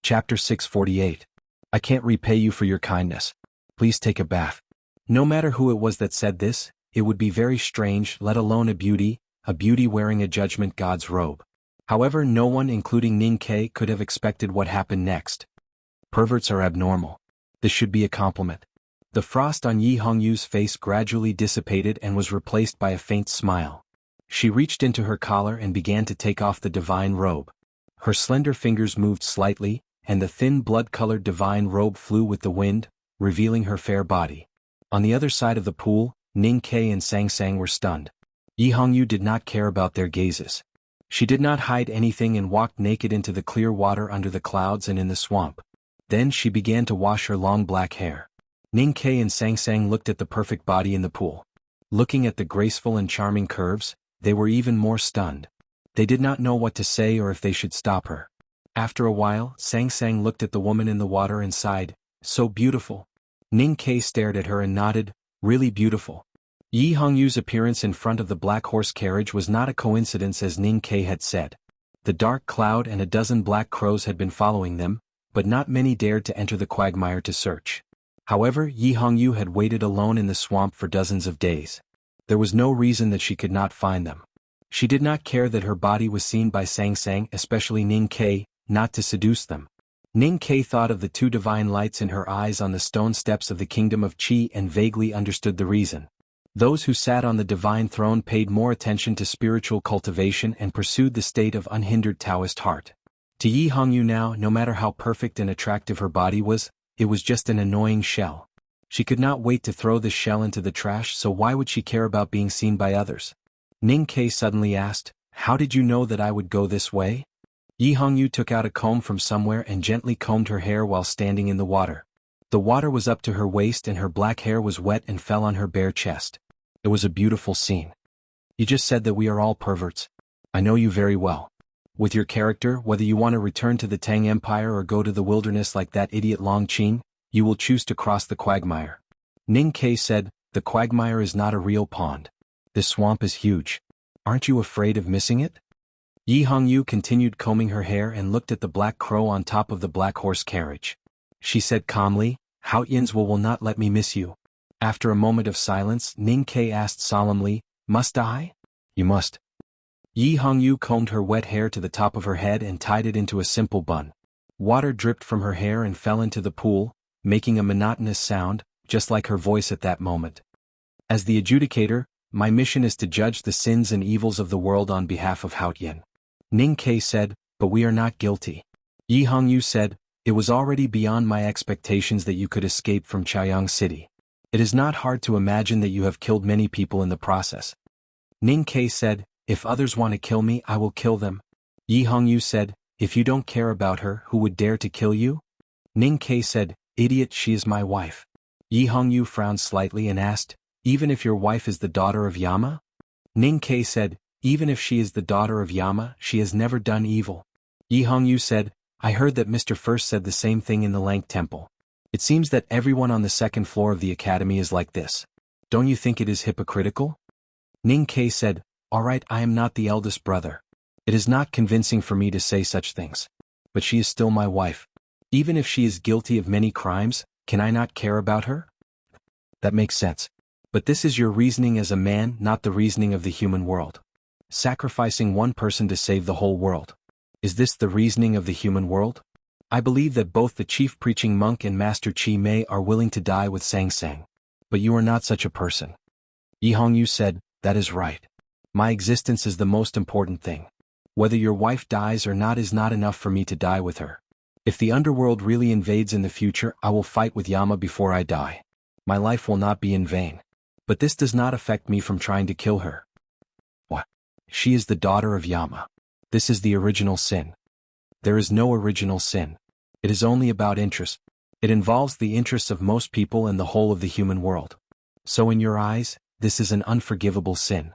Chapter 648. I can't repay you for your kindness. Please take a bath. No matter who it was that said this, it would be very strange, let alone a beauty wearing a judgment god's robe. However, no one including Ning Ke could have expected what happened next. Perverts are abnormal. This should be a compliment. The frost on Yi Hongyu's face gradually dissipated and was replaced by a faint smile. She reached into her collar and began to take off the divine robe. Her slender fingers moved slightly, and the thin blood-colored divine robe flew with the wind, revealing her fair body. On the other side of the pool, Ning Ke and Sang Sang were stunned. Yi Hongyu did not care about their gazes. She did not hide anything and walked naked into the clear water under the clouds and in the swamp. Then she began to wash her long black hair. Ning Ke and Sang Sang looked at the perfect body in the pool. Looking at the graceful and charming curves, they were even more stunned. They did not know what to say or if they should stop her. After a while, Sang Sang looked at the woman in the water and sighed, "So beautiful." Ning Ke stared at her and nodded, "Really beautiful." Yi Hongyu's appearance in front of the black horse carriage was not a coincidence, as Ning Ke had said. The dark cloud and a dozen black crows had been following them, but not many dared to enter the quagmire to search. However, Yi Hongyu had waited alone in the swamp for dozens of days. There was no reason that she could not find them. She did not care that her body was seen by Sang Sang, especially Ning Ke, not to seduce them. Ning Ke thought of the two divine lights in her eyes on the stone steps of the kingdom of Qi and vaguely understood the reason. Those who sat on the divine throne paid more attention to spiritual cultivation and pursued the state of unhindered Taoist heart. To Yi Hongyu now, no matter how perfect and attractive her body was, it was just an annoying shell. She could not wait to throw this shell into the trash, so why would she care about being seen by others? Ning Ke suddenly asked, "How did you know that I would go this way?" Yi Hongyu took out a comb from somewhere and gently combed her hair while standing in the water. The water was up to her waist and her black hair was wet and fell on her bare chest. It was a beautiful scene. "You just said that we are all perverts. I know you very well. With your character, whether you want to return to the Tang Empire or go to the wilderness like that idiot Long Qin, you will choose to cross the quagmire." Ning Ke said, "The quagmire is not a real pond. This swamp is huge. Aren't you afraid of missing it?" Yi Hongyu continued combing her hair and looked at the black crow on top of the black horse carriage. She said calmly, "Hao Yin's will not let me miss you." After a moment of silence, Ning Ke asked solemnly, "Must I?" "You must." Yi Hongyu combed her wet hair to the top of her head and tied it into a simple bun. Water dripped from her hair and fell into the pool, making a monotonous sound, just like her voice at that moment. "As the adjudicator, my mission is to judge the sins and evils of the world on behalf of Hao Yin." Ning Ke said, "But we are not guilty." Yi Hongyu said, "It was already beyond my expectations that you could escape from Chaoyang City. It is not hard to imagine that you have killed many people in the process." Ning Ke said, "If others want to kill me, I will kill them." Yi Hongyu said, "If you don't care about her, who would dare to kill you?" Ning Ke said, "Idiot, she is my wife." Yi Hongyu frowned slightly and asked, "Even if your wife is the daughter of Yama?" Ning Ke said, "Even if she is the daughter of Yama, she has never done evil." Yi Hongyu said, "I heard that Mr. First said the same thing in the Lank Temple. It seems that everyone on the second floor of the academy is like this. Don't you think it is hypocritical?" Ning Ke said, "All right, I am not the eldest brother. It is not convincing for me to say such things. But she is still my wife. Even if she is guilty of many crimes, can I not care about her?" "That makes sense. But this is your reasoning as a man, not the reasoning of the human world. Sacrificing one person to save the whole world. Is this the reasoning of the human world? I believe that both the chief preaching monk and Master Chi Mei are willing to die with Sang Sang. But you are not such a person." Yi Hongyu said, "That is right. My existence is the most important thing. Whether your wife dies or not is not enough for me to die with her. If the underworld really invades in the future, I will fight with Yama before I die. My life will not be in vain. But this does not affect me from trying to kill her." "What? She is the daughter of Yama. This is the original sin." "There is no original sin. It is only about interest. It involves the interests of most people and the whole of the human world. So in your eyes, this is an unforgivable sin.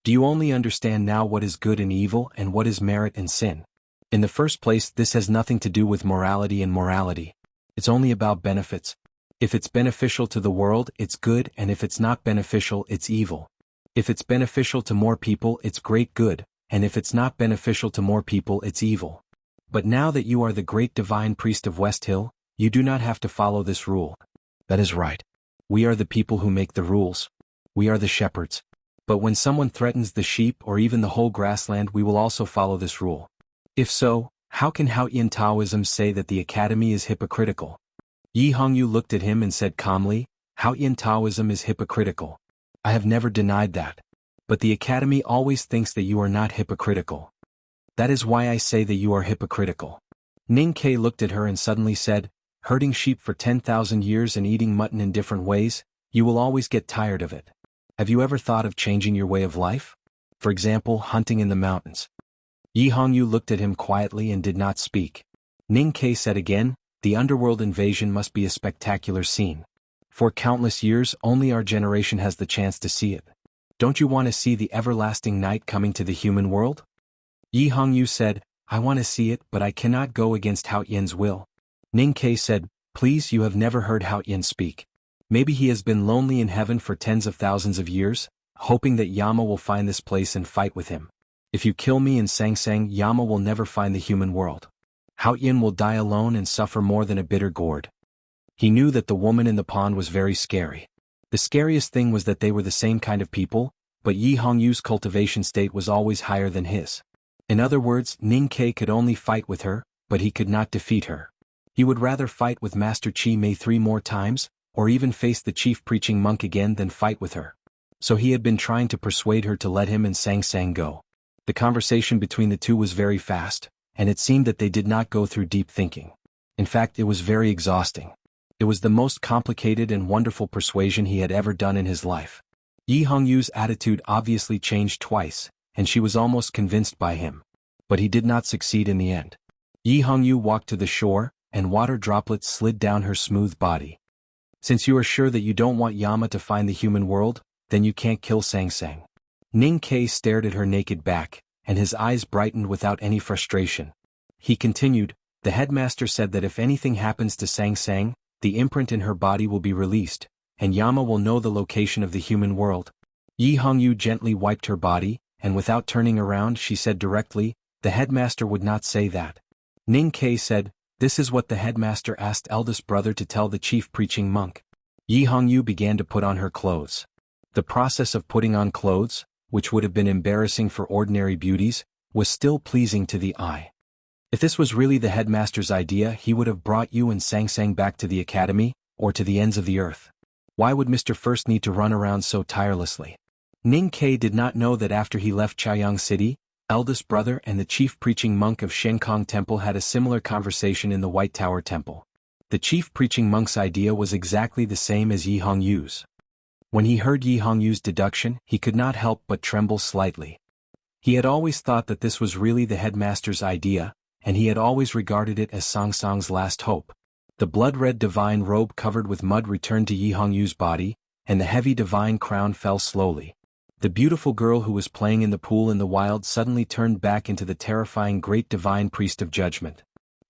Do you only understand now what is good and evil and what is merit and sin? In the first place, this has nothing to do with morality and morality. It's only about benefits. If it's beneficial to the world, it's good, and if it's not beneficial, it's evil. If it's beneficial to more people, it's great good, and if it's not beneficial to more people, it's evil. But now that you are the great divine priest of West Hill, you do not have to follow this rule. That is right. We are the people who make the rules. We are the shepherds. But when someone threatens the sheep or even the whole grassland, we will also follow this rule. If so, how can Haotian Taoism say that the academy is hypocritical? Yi Hongyu looked at him and said calmly, Haotian Taoism is hypocritical. I have never denied that. But the academy always thinks that you are not hypocritical. That is why I say that you are hypocritical. Ning Ke looked at her and suddenly said, herding sheep for 10,000 years and eating mutton in different ways, you will always get tired of it. Have you ever thought of changing your way of life? For example, hunting in the mountains. Yi Hongyu looked at him quietly and did not speak. Ning Ke said again, the underworld invasion must be a spectacular scene. For countless years, only our generation has the chance to see it. Don't you want to see the everlasting night coming to the human world? Yi Hongyu said, I want to see it, but I cannot go against Haotian's will. Ning Ke said, please, you have never heard Haotian speak. Maybe he has been lonely in heaven for tens of thousands of years, hoping that Yama will find this place and fight with him. If you kill me in Sang Sang, Yama will never find the human world. Haotian will die alone and suffer more than a bitter gourd. He knew that the woman in the pond was very scary. The scariest thing was that they were the same kind of people, but Yi Hongyu's cultivation state was always higher than his. In other words, Ning Ke could only fight with her, but he could not defeat her. He would rather fight with Master Chi Mei 3 more times, or even face the chief preaching monk again than fight with her. So he had been trying to persuade her to let him and Sang Sang go. The conversation between the two was very fast, and it seemed that they did not go through deep thinking. In fact, it was very exhausting. It was the most complicated and wonderful persuasion he had ever done in his life. Yi Hongyu's attitude obviously changed twice, and she was almost convinced by him. But he did not succeed in the end. Yi Hongyu walked to the shore, and water droplets slid down her smooth body. Since you are sure that you don't want Yama to find the human world, then you can't kill Sang Sang. Ning Ke stared at her naked back, and his eyes brightened without any frustration. He continued, the headmaster said that if anything happens to Sang Sang, the imprint in her body will be released, and Yama will know the location of the human world. Yi Hongyu gently wiped her body, and without turning around she said directly, the headmaster would not say that. Ning Ke said, this is what the headmaster asked eldest brother to tell the chief preaching monk. Yi Hongyu began to put on her clothes. The process of putting on clothes, which would have been embarrassing for ordinary beauties, was still pleasing to the eye. If this was really the headmaster's idea, he would have brought you and Sang Sang back to the academy, or to the ends of the earth. Why would Mr. First need to run around so tirelessly? Ning Ke did not know that after he left Chaoyang City, eldest brother and the chief preaching monk of Shenkong Temple had a similar conversation in the White Tower Temple. The chief preaching monk's idea was exactly the same as Yi Hongyu's. When he heard Yi Hongyu's deduction, he could not help but tremble slightly. He had always thought that this was really the headmaster's idea, and he had always regarded it as Sang Sang's last hope. The blood-red divine robe covered with mud returned to Yi Hongyu's body, and the heavy divine crown fell slowly. The beautiful girl who was playing in the pool in the wild suddenly turned back into the terrifying great divine priest of judgment.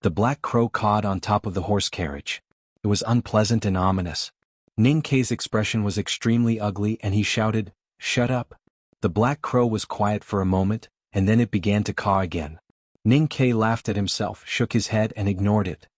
The black crow cawed on top of the horse carriage. It was unpleasant and ominous. Ning Ke's expression was extremely ugly and he shouted, shut up. The black crow was quiet for a moment, and then it began to caw again. Ning Ke laughed at himself, shook his head and ignored it.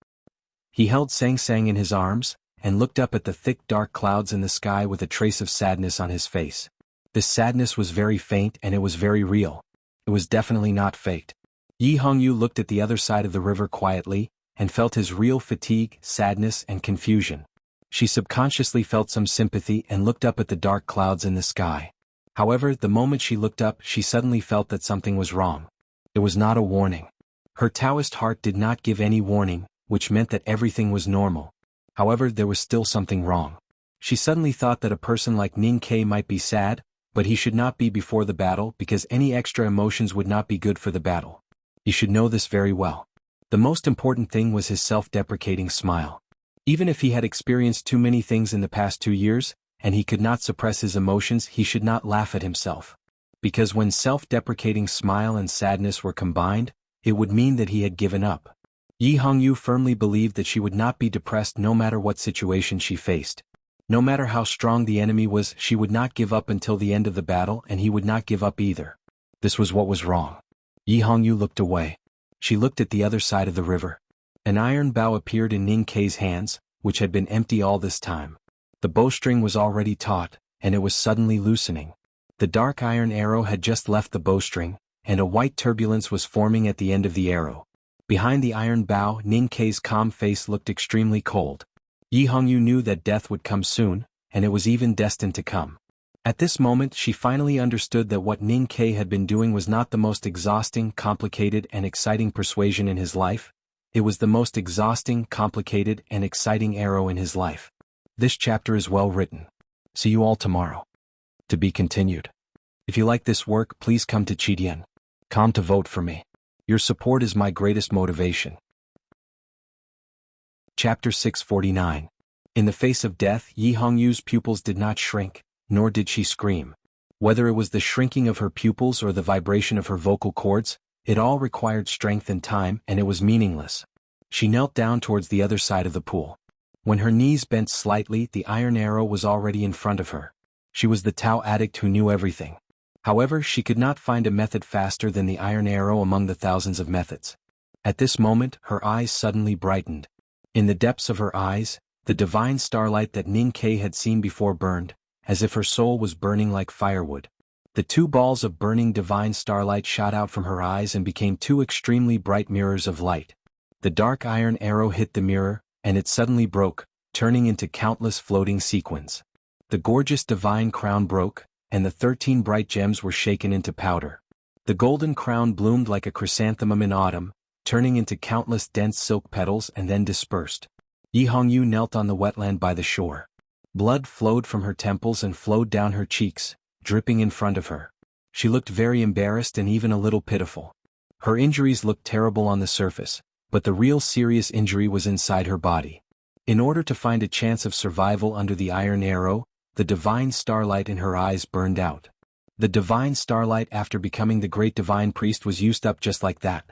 He held Sang Sang in his arms, and looked up at the thick dark clouds in the sky with a trace of sadness on his face. This sadness was very faint and it was very real. It was definitely not faked. Yi Hongyu looked at the other side of the river quietly, and felt his real fatigue, sadness and confusion. She subconsciously felt some sympathy and looked up at the dark clouds in the sky. However, the moment she looked up, she suddenly felt that something was wrong. It was not a warning. Her Taoist heart did not give any warning, which meant that everything was normal. However, there was still something wrong. She suddenly thought that a person like Ning Ke might be sad, but he should not be before the battle because any extra emotions would not be good for the battle. He should know this very well. The most important thing was his self-deprecating smile. Even if he had experienced too many things in the past 2 years, and he could not suppress his emotions, he should not laugh at himself. Because when self-deprecating smile and sadness were combined, it would mean that he had given up. Yi Hongyu firmly believed that she would not be depressed no matter what situation she faced. No matter how strong the enemy was, she would not give up until the end of the battle, and he would not give up either. This was what was wrong. Yi Hongyu looked away. She looked at the other side of the river. An iron bow appeared in Ning Kei's hands, which had been empty all this time. The bowstring was already taut, and it was suddenly loosening. The dark iron arrow had just left the bowstring, and a white turbulence was forming at the end of the arrow. Behind the iron bow, Ning Kei's calm face looked extremely cold. Yi Hongyu knew that death would come soon, and it was even destined to come. At this moment she finally understood that what Ning Kei had been doing was not the most exhausting, complicated and exciting persuasion in his life. It was the most exhausting, complicated and exciting arrow in his life. This chapter is well written. See you all tomorrow. To be continued. If you like this work, please come to Chidian.com to vote for me. Your support is my greatest motivation. Chapter 649. In the face of death, Yi Hongyu's pupils did not shrink, nor did she scream. Whether it was the shrinking of her pupils or the vibration of her vocal cords, it all required strength and time, and it was meaningless. She knelt down towards the other side of the pool. When her knees bent slightly, the iron arrow was already in front of her. She was the Tao addict who knew everything. However, she could not find a method faster than the iron arrow among the thousands of methods. At this moment, her eyes suddenly brightened. In the depths of her eyes, the divine starlight that Ning Kei had seen before burned, as if her soul was burning like firewood. The two balls of burning divine starlight shot out from her eyes and became two extremely bright mirrors of light. The dark iron arrow hit the mirror, and it suddenly broke, turning into countless floating sequins. The gorgeous divine crown broke, and the 13 bright gems were shaken into powder. The golden crown bloomed like a chrysanthemum in autumn, turning into countless dense silk petals and then dispersed. Yi Hongyu knelt on the wetland by the shore. Blood flowed from her temples and flowed down her cheeks, dripping in front of her. She looked very embarrassed and even a little pitiful. Her injuries looked terrible on the surface, but the real serious injury was inside her body. In order to find a chance of survival under the iron arrow, the divine starlight in her eyes burned out. The divine starlight after becoming the great divine priest was used up just like that.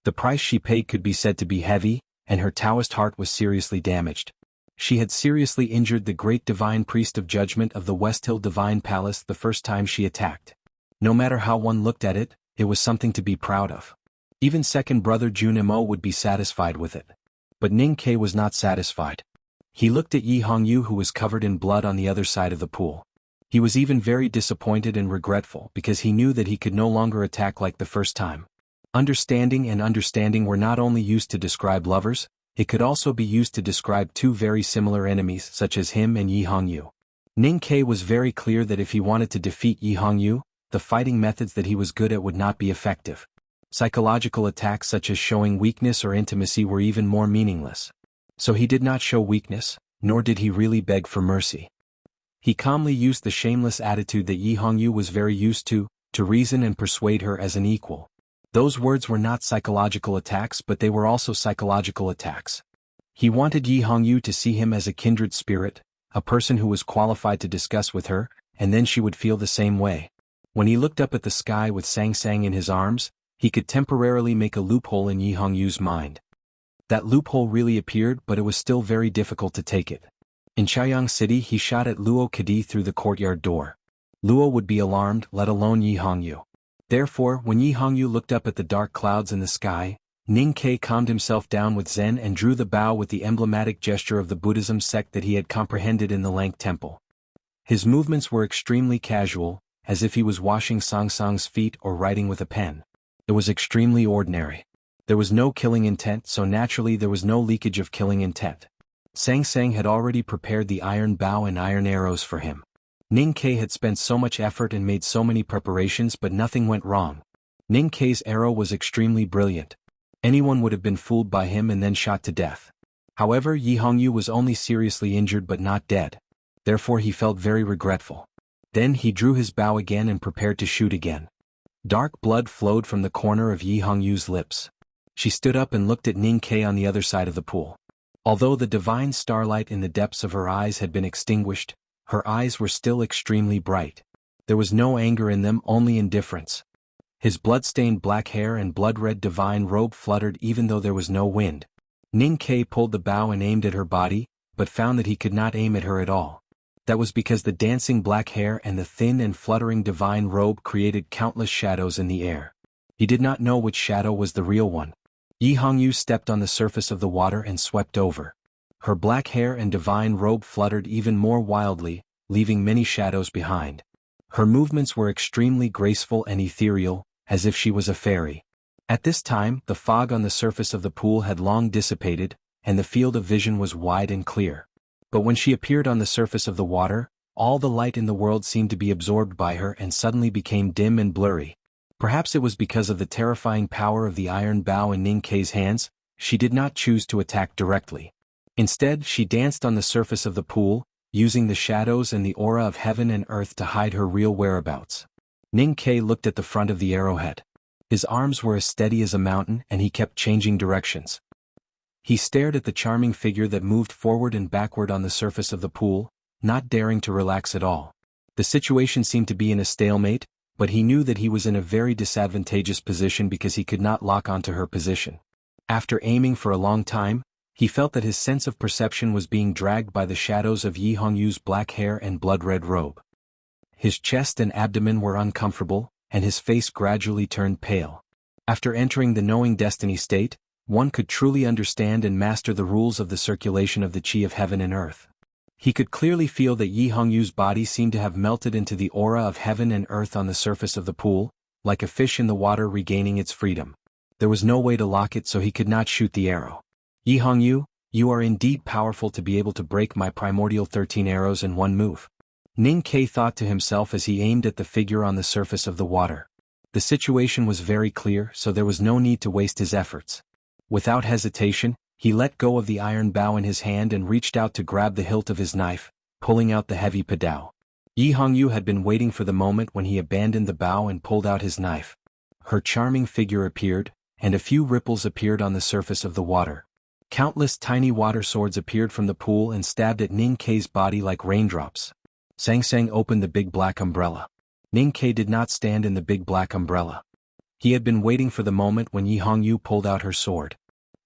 The price she paid could be said to be heavy, and her Taoist heart was seriously damaged. She had seriously injured the great divine priest of judgment of the West Hill Divine Palace the first time she attacked. No matter how one looked at it, it was something to be proud of. Even second brother Junimo would be satisfied with it. But Ning Kei was not satisfied. He looked at Yi Hongyu who was covered in blood on the other side of the pool. He was even very disappointed and regretful because he knew that he could no longer attack like the first time. Understanding and understanding were not only used to describe lovers, it could also be used to describe two very similar enemies such as him and Yi Hongyu. Ning Kei was very clear that if he wanted to defeat Yi Hongyu, the fighting methods that he was good at would not be effective. Psychological attacks such as showing weakness or intimacy were even more meaningless. So he did not show weakness, nor did he really beg for mercy. He calmly used the shameless attitude that Yi Hongyu was very used to reason and persuade her as an equal. Those words were not psychological attacks, but they were also psychological attacks. He wanted Yi Hongyu to see him as a kindred spirit, a person who was qualified to discuss with her, and then she would feel the same way. When he looked up at the sky with Sang Sang in his arms, he could temporarily make a loophole in Yi Hongyu's mind. That loophole really appeared, but it was still very difficult to take it. In Chaoyang City he shot at Luo Kadi through the courtyard door. Luo would be alarmed, let alone Yi Hongyu. Therefore, when Yi Hongyu looked up at the dark clouds in the sky, Ning Kei calmed himself down with Zen and drew the bow with the emblematic gesture of the Buddhism sect that he had comprehended in the Lank Temple. His movements were extremely casual, as if he was washing Sang Sang's feet or writing with a pen. It was extremely ordinary. There was no killing intent, so naturally there was no leakage of killing intent. Sang Sang had already prepared the iron bow and iron arrows for him. Ning Kei had spent so much effort and made so many preparations, but nothing went wrong. Ning Kei's arrow was extremely brilliant. Anyone would have been fooled by him and then shot to death. However, Yi Hongyu was only seriously injured but not dead. Therefore he felt very regretful. Then he drew his bow again and prepared to shoot again. Dark blood flowed from the corner of Yi Hongyu's lips. She stood up and looked at Ning Kei on the other side of the pool. Although the divine starlight in the depths of her eyes had been extinguished, her eyes were still extremely bright. There was no anger in them, only indifference. His blood-stained black hair and blood-red divine robe fluttered even though there was no wind. Ning Kei pulled the bow and aimed at her body, but found that he could not aim at her at all. That was because the dancing black hair and the thin and fluttering divine robe created countless shadows in the air. He did not know which shadow was the real one. Yi Hongyu stepped on the surface of the water and swept over. Her black hair and divine robe fluttered even more wildly, leaving many shadows behind. Her movements were extremely graceful and ethereal, as if she was a fairy. At this time, the fog on the surface of the pool had long dissipated, and the field of vision was wide and clear. But when she appeared on the surface of the water, all the light in the world seemed to be absorbed by her and suddenly became dim and blurry. Perhaps it was because of the terrifying power of the iron bow in Ning Kei's hands. She did not choose to attack directly. Instead, she danced on the surface of the pool, using the shadows and the aura of heaven and earth to hide her real whereabouts. Ning Kei looked at the front of the arrowhead. His arms were as steady as a mountain and he kept changing directions. He stared at the charming figure that moved forward and backward on the surface of the pool, not daring to relax at all. The situation seemed to be in a stalemate, but he knew that he was in a very disadvantageous position because he could not lock onto her position. After aiming for a long time, he felt that his sense of perception was being dragged by the shadows of Yi Hongyu's black hair and blood-red robe. His chest and abdomen were uncomfortable, and his face gradually turned pale. After entering the knowing destiny state, one could truly understand and master the rules of the circulation of the qi of heaven and earth. He could clearly feel that Yi Hongyu's body seemed to have melted into the aura of heaven and earth on the surface of the pool, like a fish in the water regaining its freedom. There was no way to lock it, so he could not shoot the arrow. Yi Hongyu, you are indeed powerful to be able to break my primordial 13 arrows in one move. Ning Kei thought to himself as he aimed at the figure on the surface of the water. The situation was very clear, so there was no need to waste his efforts. Without hesitation, he let go of the iron bow in his hand and reached out to grab the hilt of his knife, pulling out the heavy padao. Yi Hongyu had been waiting for the moment when he abandoned the bow and pulled out his knife. Her charming figure appeared, and a few ripples appeared on the surface of the water. Countless tiny water swords appeared from the pool and stabbed at Ning Kei's body like raindrops. Sang Sang opened the big black umbrella. Ning Kei did not stand in the big black umbrella. He had been waiting for the moment when Yi Hongyu pulled out her sword.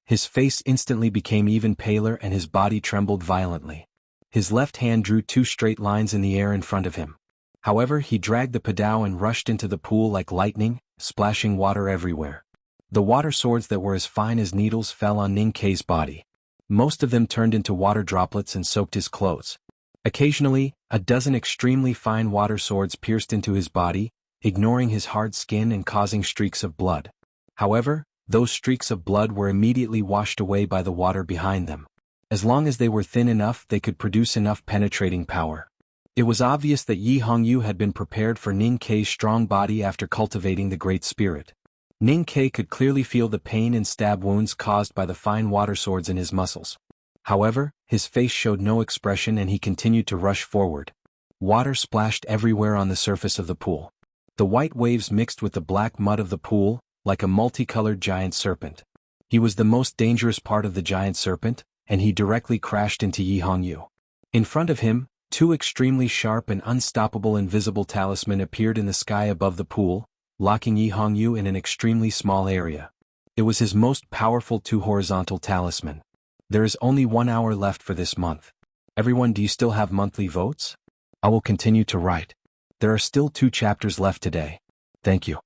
His face instantly became even paler and his body trembled violently. His left hand drew two straight lines in the air in front of him. However, he dragged the padao and rushed into the pool like lightning, splashing water everywhere. The water swords that were as fine as needles fell on Ning Kei's body. Most of them turned into water droplets and soaked his clothes. Occasionally, a dozen extremely fine water swords pierced into his body, ignoring his hard skin and causing streaks of blood. However, those streaks of blood were immediately washed away by the water behind them. As long as they were thin enough, they could produce enough penetrating power. It was obvious that Yi Hongyu had been prepared for Ning Kei's strong body after cultivating the Great Spirit. Ning Kei could clearly feel the pain and stab wounds caused by the fine water swords in his muscles. However, his face showed no expression and he continued to rush forward. Water splashed everywhere on the surface of the pool. The white waves mixed with the black mud of the pool, like a multicolored giant serpent. He was the most dangerous part of the giant serpent, and he directly crashed into Yi Hongyu. In front of him, two extremely sharp and unstoppable invisible talisman appeared in the sky above the pool, locking Yi Hongyu in an extremely small area. It was his most powerful two horizontal talisman. There is only 1 hour left for this month. Everyone, do you still have monthly votes? I will continue to write. There are still 2 chapters left today. Thank you.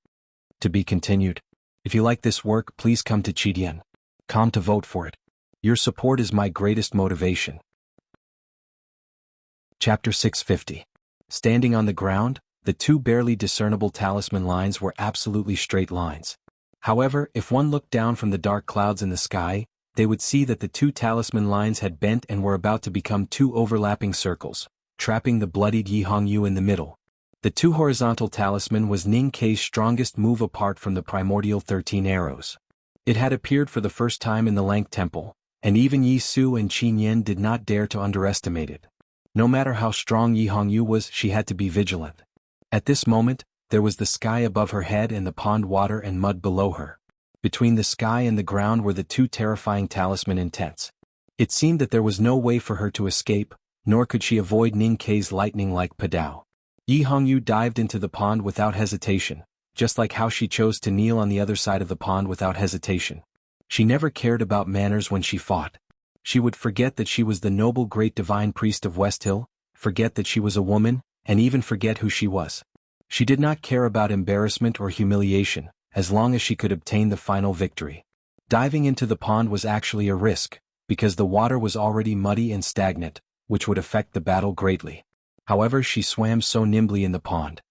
To be continued. If you like this work, please come to Chidian.com to vote for it. Your support is my greatest motivation. Chapter 650. Standing on the ground, the 2 barely discernible talisman lines were absolutely straight lines. However, if one looked down from the dark clouds in the sky, they would see that the 2 talisman lines had bent and were about to become 2 overlapping circles, trapping the bloodied Yi Hongyu in the middle. The 2 horizontal talisman was Ning Kei's strongest move apart from the primordial 13 arrows. It had appeared for the first time in the Lank Temple, and even Yi Su and Qin Yen did not dare to underestimate it. No matter how strong Yi Hongyu was, she had to be vigilant. At this moment, there was the sky above her head and the pond water and mud below her. Between the sky and the ground were the 2 terrifying talisman intents. It seemed that there was no way for her to escape, nor could she avoid Ning Kei's lightning-like padao. Yi Hongyu dived into the pond without hesitation, just like how she chose to kneel on the other side of the pond without hesitation. She never cared about manners when she fought. She would forget that she was the noble great divine priest of West Hill, forget that she was a woman, and even forget who she was. She did not care about embarrassment or humiliation, as long as she could obtain the final victory. Diving into the pond was actually a risk, because the water was already muddy and stagnant, which would affect the battle greatly. However, she swam so nimbly in the pond.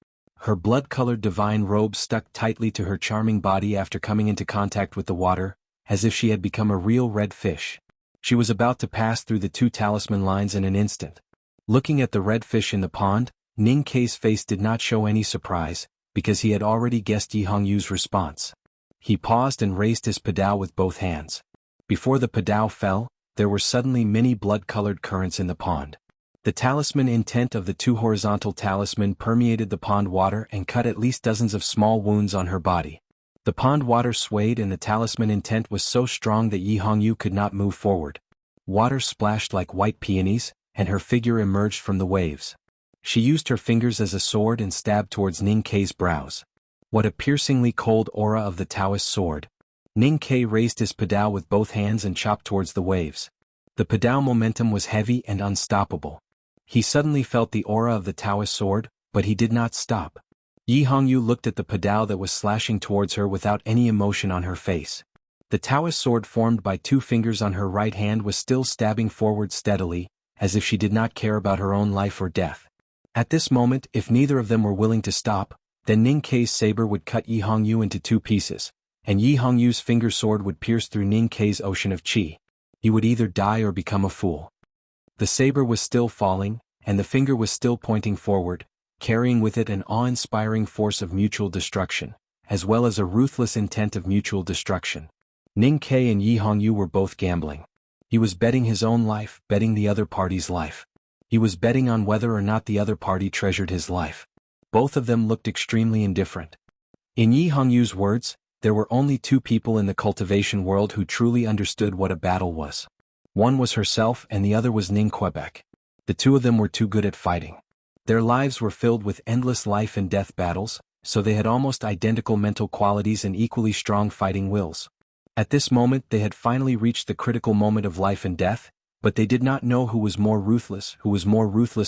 Her blood-colored divine robe stuck tightly to her charming body after coming into contact with the water, as if she had become a real red fish. She was about to pass through the 2 talisman lines in an instant. Looking at the red fish in the pond, Ning Kei's face did not show any surprise, because he had already guessed Yi Hongyu's response. He paused and raised his padao with both hands. Before the padao fell, there were suddenly many blood-colored currents in the pond. The talisman intent of the 2 horizontal talisman permeated the pond water and cut at least dozens of small wounds on her body. The pond water swayed and the talisman intent was so strong that Yi Hongyu could not move forward. Water splashed like white peonies, and her figure emerged from the waves. She used her fingers as a sword and stabbed towards Ning Kei's brows. What a piercingly cold aura of the Taoist sword. Ning Kei raised his padao with both hands and chopped towards the waves. The padao momentum was heavy and unstoppable. He suddenly felt the aura of the Taoist sword, but he did not stop. Yi Hongyu looked at the padao that was slashing towards her without any emotion on her face. The Taoist sword formed by 2 fingers on her right hand was still stabbing forward steadily, as if she did not care about her own life or death. At this moment, if neither of them were willing to stop, then Ning Kei's saber would cut Yi Hongyu into 2 pieces, and Yi Hongyu's finger sword would pierce through Ning Kei's ocean of qi. He would either die or become a fool. The saber was still falling, and the finger was still pointing forward, carrying with it an awe-inspiring force of mutual destruction, as well as a ruthless intent of mutual destruction. Ning Kei and Yi Hongyu were both gambling. He was betting his own life, betting the other party's life. He was betting on whether or not the other party treasured his life. Both of them looked extremely indifferent. In Yi Hongyu's words, there were only 2 people in the cultivation world who truly understood what a battle was. One was herself and the other was Ning Quebec. The 2 of them were too good at fighting. Their lives were filled with endless life and death battles, so they had almost identical mental qualities and equally strong fighting wills. At this moment they had finally reached the critical moment of life and death, but they did not know who was more ruthless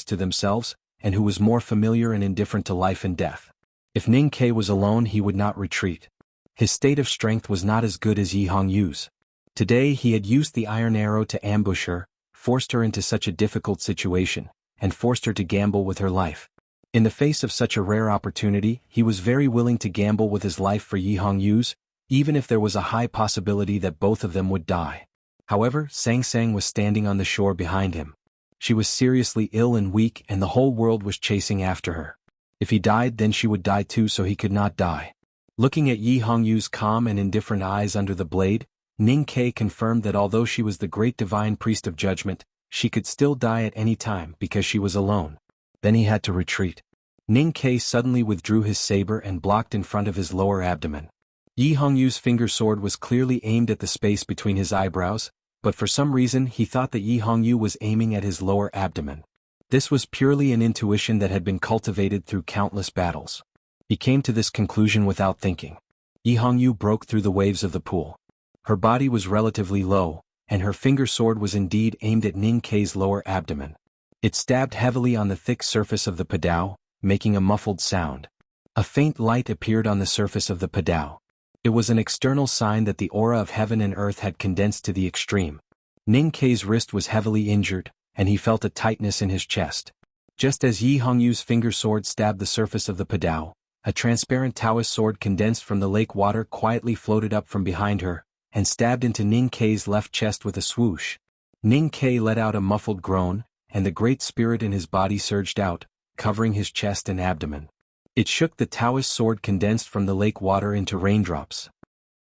to themselves, and who was more familiar and indifferent to life and death. If Ning Kei was alone he would not retreat. His state of strength was not as good as Yi Hongyu's. Today he had used the iron arrow to ambush her, forced her into such a difficult situation, and forced her to gamble with her life. In the face of such a rare opportunity, he was very willing to gamble with his life for Yi Hongyu's, even if there was a high possibility that both of them would die. However, Sang Sang was standing on the shore behind him. She was seriously ill and weak and the whole world was chasing after her. If he died then she would die too, so he could not die. Looking at Yi Hongyu's calm and indifferent eyes under the blade, Ning Kei confirmed that although she was the great divine priest of judgment, she could still die at any time because she was alone. Then he had to retreat. Ning Kei suddenly withdrew his saber and blocked in front of his lower abdomen. Yi Hongyu's finger sword was clearly aimed at the space between his eyebrows, but for some reason he thought that Yi Hongyu was aiming at his lower abdomen. This was purely an intuition that had been cultivated through countless battles. He came to this conclusion without thinking. Yi Hongyu broke through the waves of the pool. Her body was relatively low, and her finger sword was indeed aimed at Ning Kei's lower abdomen. It stabbed heavily on the thick surface of the padao, making a muffled sound. A faint light appeared on the surface of the padao. It was an external sign that the aura of heaven and earth had condensed to the extreme. Ning Kei's wrist was heavily injured, and he felt a tightness in his chest. Just as Yi Hongyu's finger sword stabbed the surface of the padao, a transparent Taoist sword condensed from the lake water quietly floated up from behind her, and stabbed into Ning Kei's left chest with a swoosh. Ning Kei let out a muffled groan, and the great spirit in his body surged out, covering his chest and abdomen. It shook the Taoist sword condensed from the lake water into raindrops.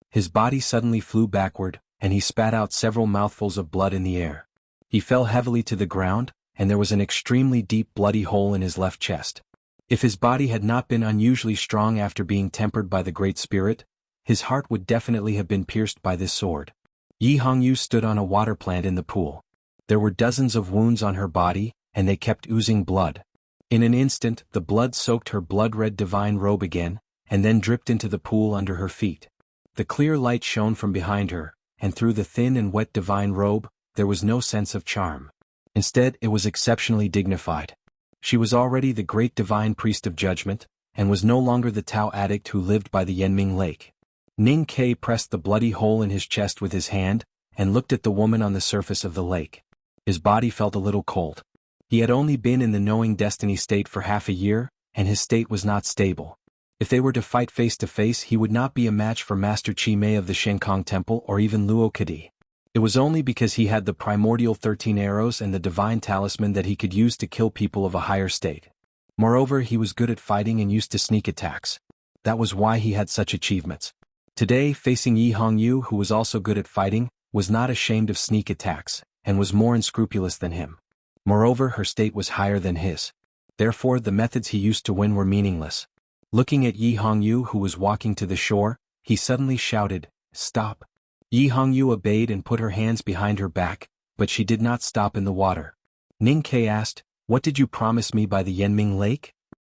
His body suddenly flew backward, and he spat out several mouthfuls of blood in the air. He fell heavily to the ground, and there was an extremely deep bloody hole in his left chest. If his body had not been unusually strong after being tempered by the Great Spirit, his heart would definitely have been pierced by this sword. Yi Hongyu stood on a water plant in the pool. There were dozens of wounds on her body, and they kept oozing blood. In an instant, the blood soaked her blood-red divine robe again, and then dripped into the pool under her feet. The clear light shone from behind her, and through the thin and wet divine robe, there was no sense of charm. Instead, it was exceptionally dignified. She was already the great divine priest of judgment, and was no longer the Tao addict who lived by the Yanming Lake. Ning Ke pressed the bloody hole in his chest with his hand, and looked at the woman on the surface of the lake. His body felt a little cold. He had only been in the knowing destiny state for half a year, and his state was not stable. If they were to fight face to face, he would not be a match for Master Chi Mei of the Shenkong Temple or even Luo Kadi. It was only because he had the primordial 13 arrows and the divine talisman that he could use to kill people of a higher state. Moreover, he was good at fighting and used to sneak attacks. That was why he had such achievements. Today, facing Yi Hongyu, who was also good at fighting, was not ashamed of sneak attacks, and was more unscrupulous than him. Moreover, her state was higher than his. Therefore, the methods he used to win were meaningless. Looking at Yi Hongyu, who was walking to the shore, he suddenly shouted, "Stop!" Yi Hongyu obeyed and put her hands behind her back, but she did not stop in the water. Ning Ke asked, "What did you promise me by the Yanming Lake?"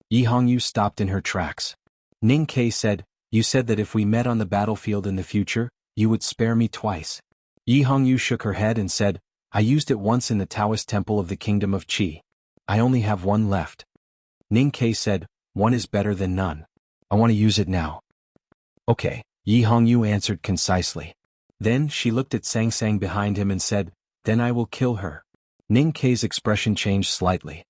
Yi Hongyu stopped in her tracks. Ning Ke said, "You said that if we met on the battlefield in the future, you would spare me twice." Yi Hongyu shook her head and said, "I used it once in the Taoist temple of the kingdom of Qi. I only have one left." Ning Ke said, "One is better than none. I want to use it now." "Okay," Yi Hongyu answered concisely. Then she looked at Sang Sang behind him and said, "Then I will kill her." Ning Ke's expression changed slightly.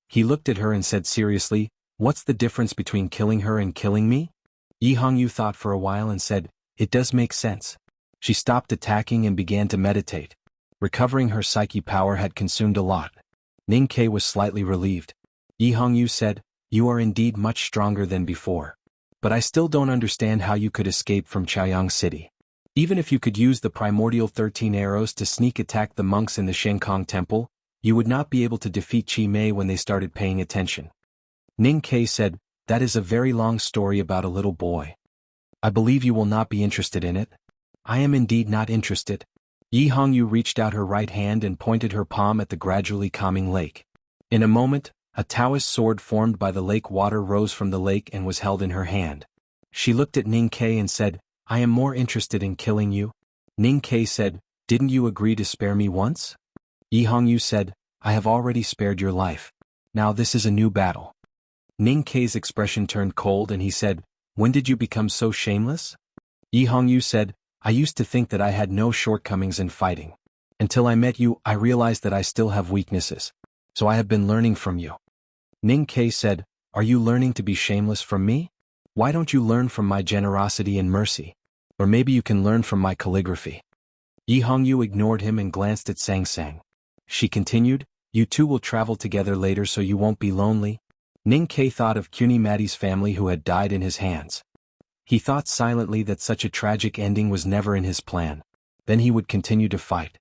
He looked at her and said seriously, "What's the difference between killing her and killing me?" Yi Hongyu thought for a while and said, "It does make sense." She stopped attacking and began to meditate. Recovering her psyche power had consumed a lot. Ning Ke was slightly relieved. Yi Hongyu said, "You are indeed much stronger than before. But I still don't understand how you could escape from Chaoyang City. Even if you could use the primordial 13 arrows to sneak attack the monks in the Shenkong Temple, you would not be able to defeat Chi Mei when they started paying attention." Ning Ke said, "That is a very long story about a little boy. I believe you will not be interested in it." "I am indeed not interested." Yi Hongyu reached out her right hand and pointed her palm at the gradually calming lake. In a moment, a Taoist sword formed by the lake water rose from the lake and was held in her hand. She looked at Ning Ke and said, "I am more interested in killing you." Ning Ke said, "Didn't you agree to spare me once?" Yi Hongyu said, "I have already spared your life. Now this is a new battle." Ning Ke's expression turned cold and he said, "When did you become so shameless?" Yi Hongyu said, "I used to think that I had no shortcomings in fighting. Until I met you, I realized that I still have weaknesses. So I have been learning from you." Ning Ke said, "Are you learning to be shameless from me? Why don't you learn from my generosity and mercy? Or maybe you can learn from my calligraphy." Yi Hongyu ignored him and glanced at Sang Sang. She continued, "You two will travel together later so you won't be lonely." Ning Ke thought of Kuni Mati's family who had died in his hands. He thought silently that such a tragic ending was never in his plan. Then he would continue to fight.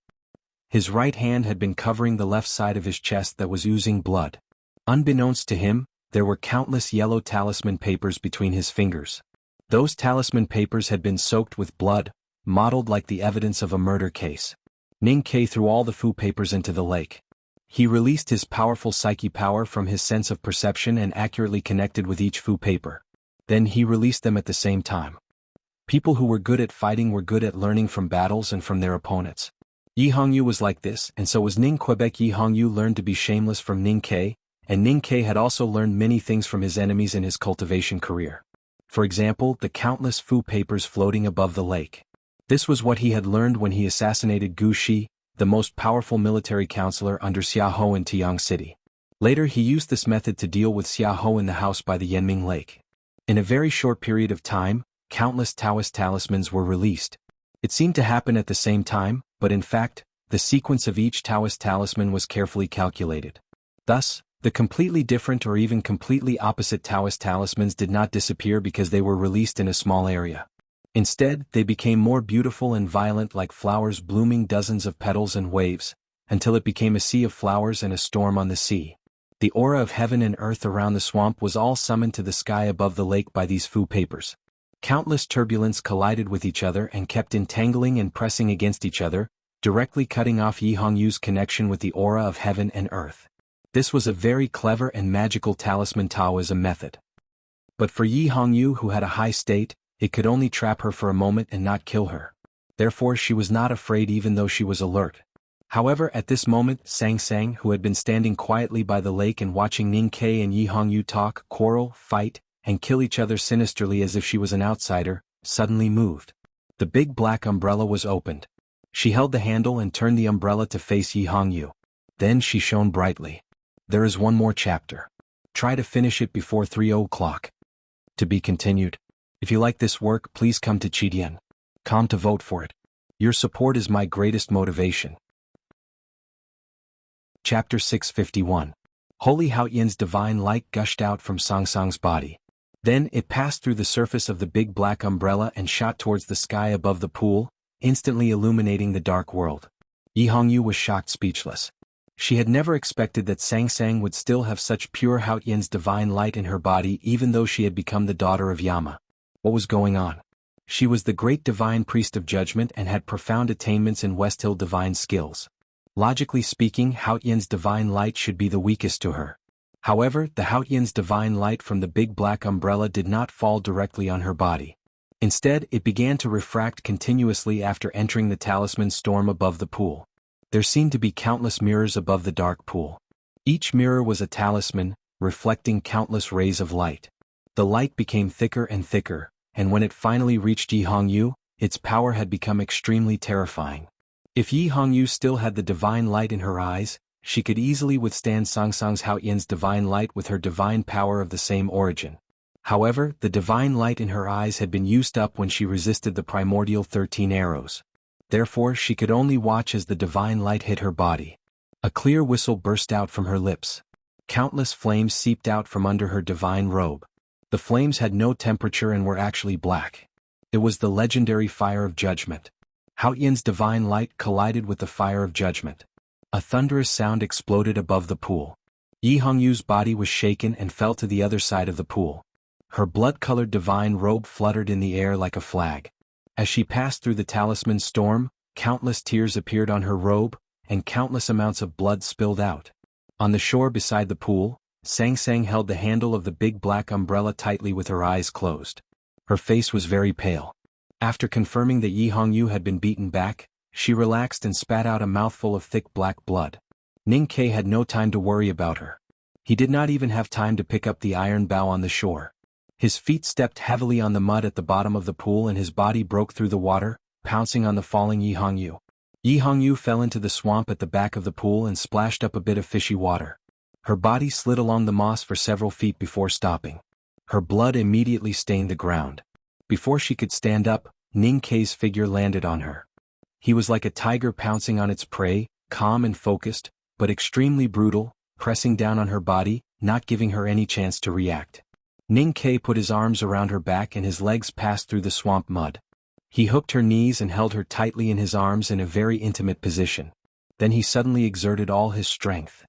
His right hand had been covering the left side of his chest that was oozing blood. Unbeknownst to him, there were countless yellow talisman papers between his fingers. Those talisman papers had been soaked with blood, mottled like the evidence of a murder case. Ning Ke threw all the fu papers into the lake. He released his powerful psyche power from his sense of perception and accurately connected with each fu paper. Then he released them at the same time. People who were good at fighting were good at learning from battles and from their opponents. Yi Hongyu was like this, and so was Ning Quebec. Yi Hongyu learned to be shameless from Ning Ke, and Ning Ke had also learned many things from his enemies in his cultivation career. For example, the countless fu papers floating above the lake. This was what he had learned when he assassinated Gu Shi, the most powerful military counselor under Xia Ho in Tiang City. Later he used this method to deal with Xia Ho in the house by the Yanming Lake. In a very short period of time, countless Taoist talismans were released. It seemed to happen at the same time, but in fact, the sequence of each Taoist talisman was carefully calculated. Thus, the completely different or even completely opposite Taoist talismans did not disappear because they were released in a small area. Instead, they became more beautiful and violent like flowers blooming dozens of petals and waves, until it became a sea of flowers and a storm on the sea. The aura of heaven and earth around the swamp was all summoned to the sky above the lake by these fu papers. Countless turbulence collided with each other and kept entangling and pressing against each other, directly cutting off Yi Hongyu's connection with the aura of heaven and earth. This was a very clever and magical talisman Taoism method. But for Yi Hongyu, who had a high state, it could only trap her for a moment and not kill her. Therefore she was not afraid even though she was alert. However, at this moment, Sang Sang, who had been standing quietly by the lake and watching Ning Ke and Yi Hongyu talk, quarrel, fight, and kill each other sinisterly as if she was an outsider, suddenly moved. The big black umbrella was opened. She held the handle and turned the umbrella to face Yi Hongyu. Then she shone brightly. There is one more chapter. Try to finish it before 3 o'clock. To be continued. If you like this work, please come to Chidian.com to vote for it. Your support is my greatest motivation. Chapter 651. Holy Haoyan's divine light gushed out from Sangsang's body. Then it passed through the surface of the big black umbrella and shot towards the sky above the pool, instantly illuminating the dark world. Yi Hongyu was shocked speechless. She had never expected that Sangsang would still have such pure Haoyan's divine light in her body even though she had become the daughter of Yama. What was going on? She was the great divine priest of judgment and had profound attainments in West Hill divine skills. Logically speaking, Haoyan's divine light should be the weakest to her. However, the Haoyan's divine light from the big black umbrella did not fall directly on her body. Instead, it began to refract continuously after entering the talisman storm above the pool. There seemed to be countless mirrors above the dark pool. Each mirror was a talisman, reflecting countless rays of light. The light became thicker and thicker, and when it finally reached Yi Hongyu, its power had become extremely terrifying. If Yi Hongyu still had the divine light in her eyes, she could easily withstand Sangsang's Haoyan's divine light with her divine power of the same origin. However, the divine light in her eyes had been used up when she resisted the primordial 13 arrows. Therefore, she could only watch as the divine light hit her body. A clear whistle burst out from her lips. Countless flames seeped out from under her divine robe. The flames had no temperature and were actually black. It was the legendary fire of judgment. Haoyan's divine light collided with the fire of judgment. A thunderous sound exploded above the pool. Yi Hongyu's body was shaken and fell to the other side of the pool. Her blood-colored divine robe fluttered in the air like a flag. As she passed through the talisman storm, countless tears appeared on her robe, and countless amounts of blood spilled out. On the shore beside the pool, Sangsang held the handle of the big black umbrella tightly with her eyes closed. Her face was very pale. After confirming that Yi Hongyu had been beaten back, she relaxed and spat out a mouthful of thick black blood. Ning Ke had no time to worry about her. He did not even have time to pick up the iron bow on the shore. His feet stepped heavily on the mud at the bottom of the pool and his body broke through the water, pouncing on the falling Yi Hongyu. Yi Hongyu fell into the swamp at the back of the pool and splashed up a bit of fishy water. Her body slid along the moss for several feet before stopping. Her blood immediately stained the ground. Before she could stand up, Ning Ke's figure landed on her. He was like a tiger pouncing on its prey, calm and focused, but extremely brutal, pressing down on her body, not giving her any chance to react. Ning Ke put his arms around her back and his legs passed through the swamp mud. He hooked her knees and held her tightly in his arms in a very intimate position. Then he suddenly exerted all his strength.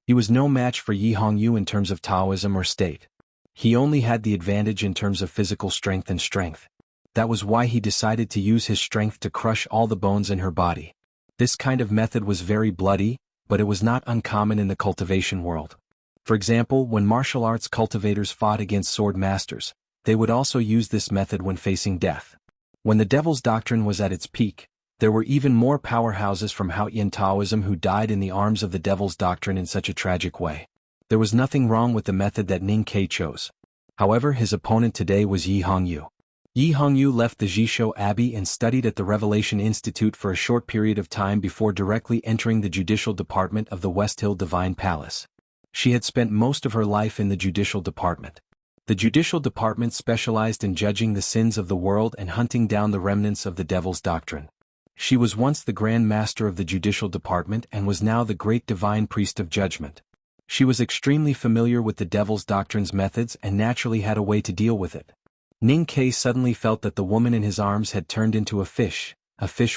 He was no match for Yi Hongyu in terms of Taoism or state. He only had the advantage in terms of physical strength and strength. That was why he decided to use his strength to crush all the bones in her body. This kind of method was very bloody, but it was not uncommon in the cultivation world. For example, when martial arts cultivators fought against sword masters, they would also use this method when facing death. When the Devil's Doctrine was at its peak, there were even more powerhouses from Haoyan Taoism who died in the arms of the Devil's Doctrine in such a tragic way. There was nothing wrong with the method that Ning Ke chose. However, his opponent today was Yi Hongyu. Yi Hongyu left the Jishou Abbey and studied at the Revelation Institute for a short period of time before directly entering the judicial department of the West Hill Divine Palace. She had spent most of her life in the judicial department. The judicial department specialized in judging the sins of the world and hunting down the remnants of the Devil's Doctrine. She was once the Grand Master of the judicial department and was now the great divine priest of judgment. She was extremely familiar with the Devil's Doctrine's methods and naturally had a way to deal with it. Ning Ke suddenly felt that the woman in his arms had turned into a fish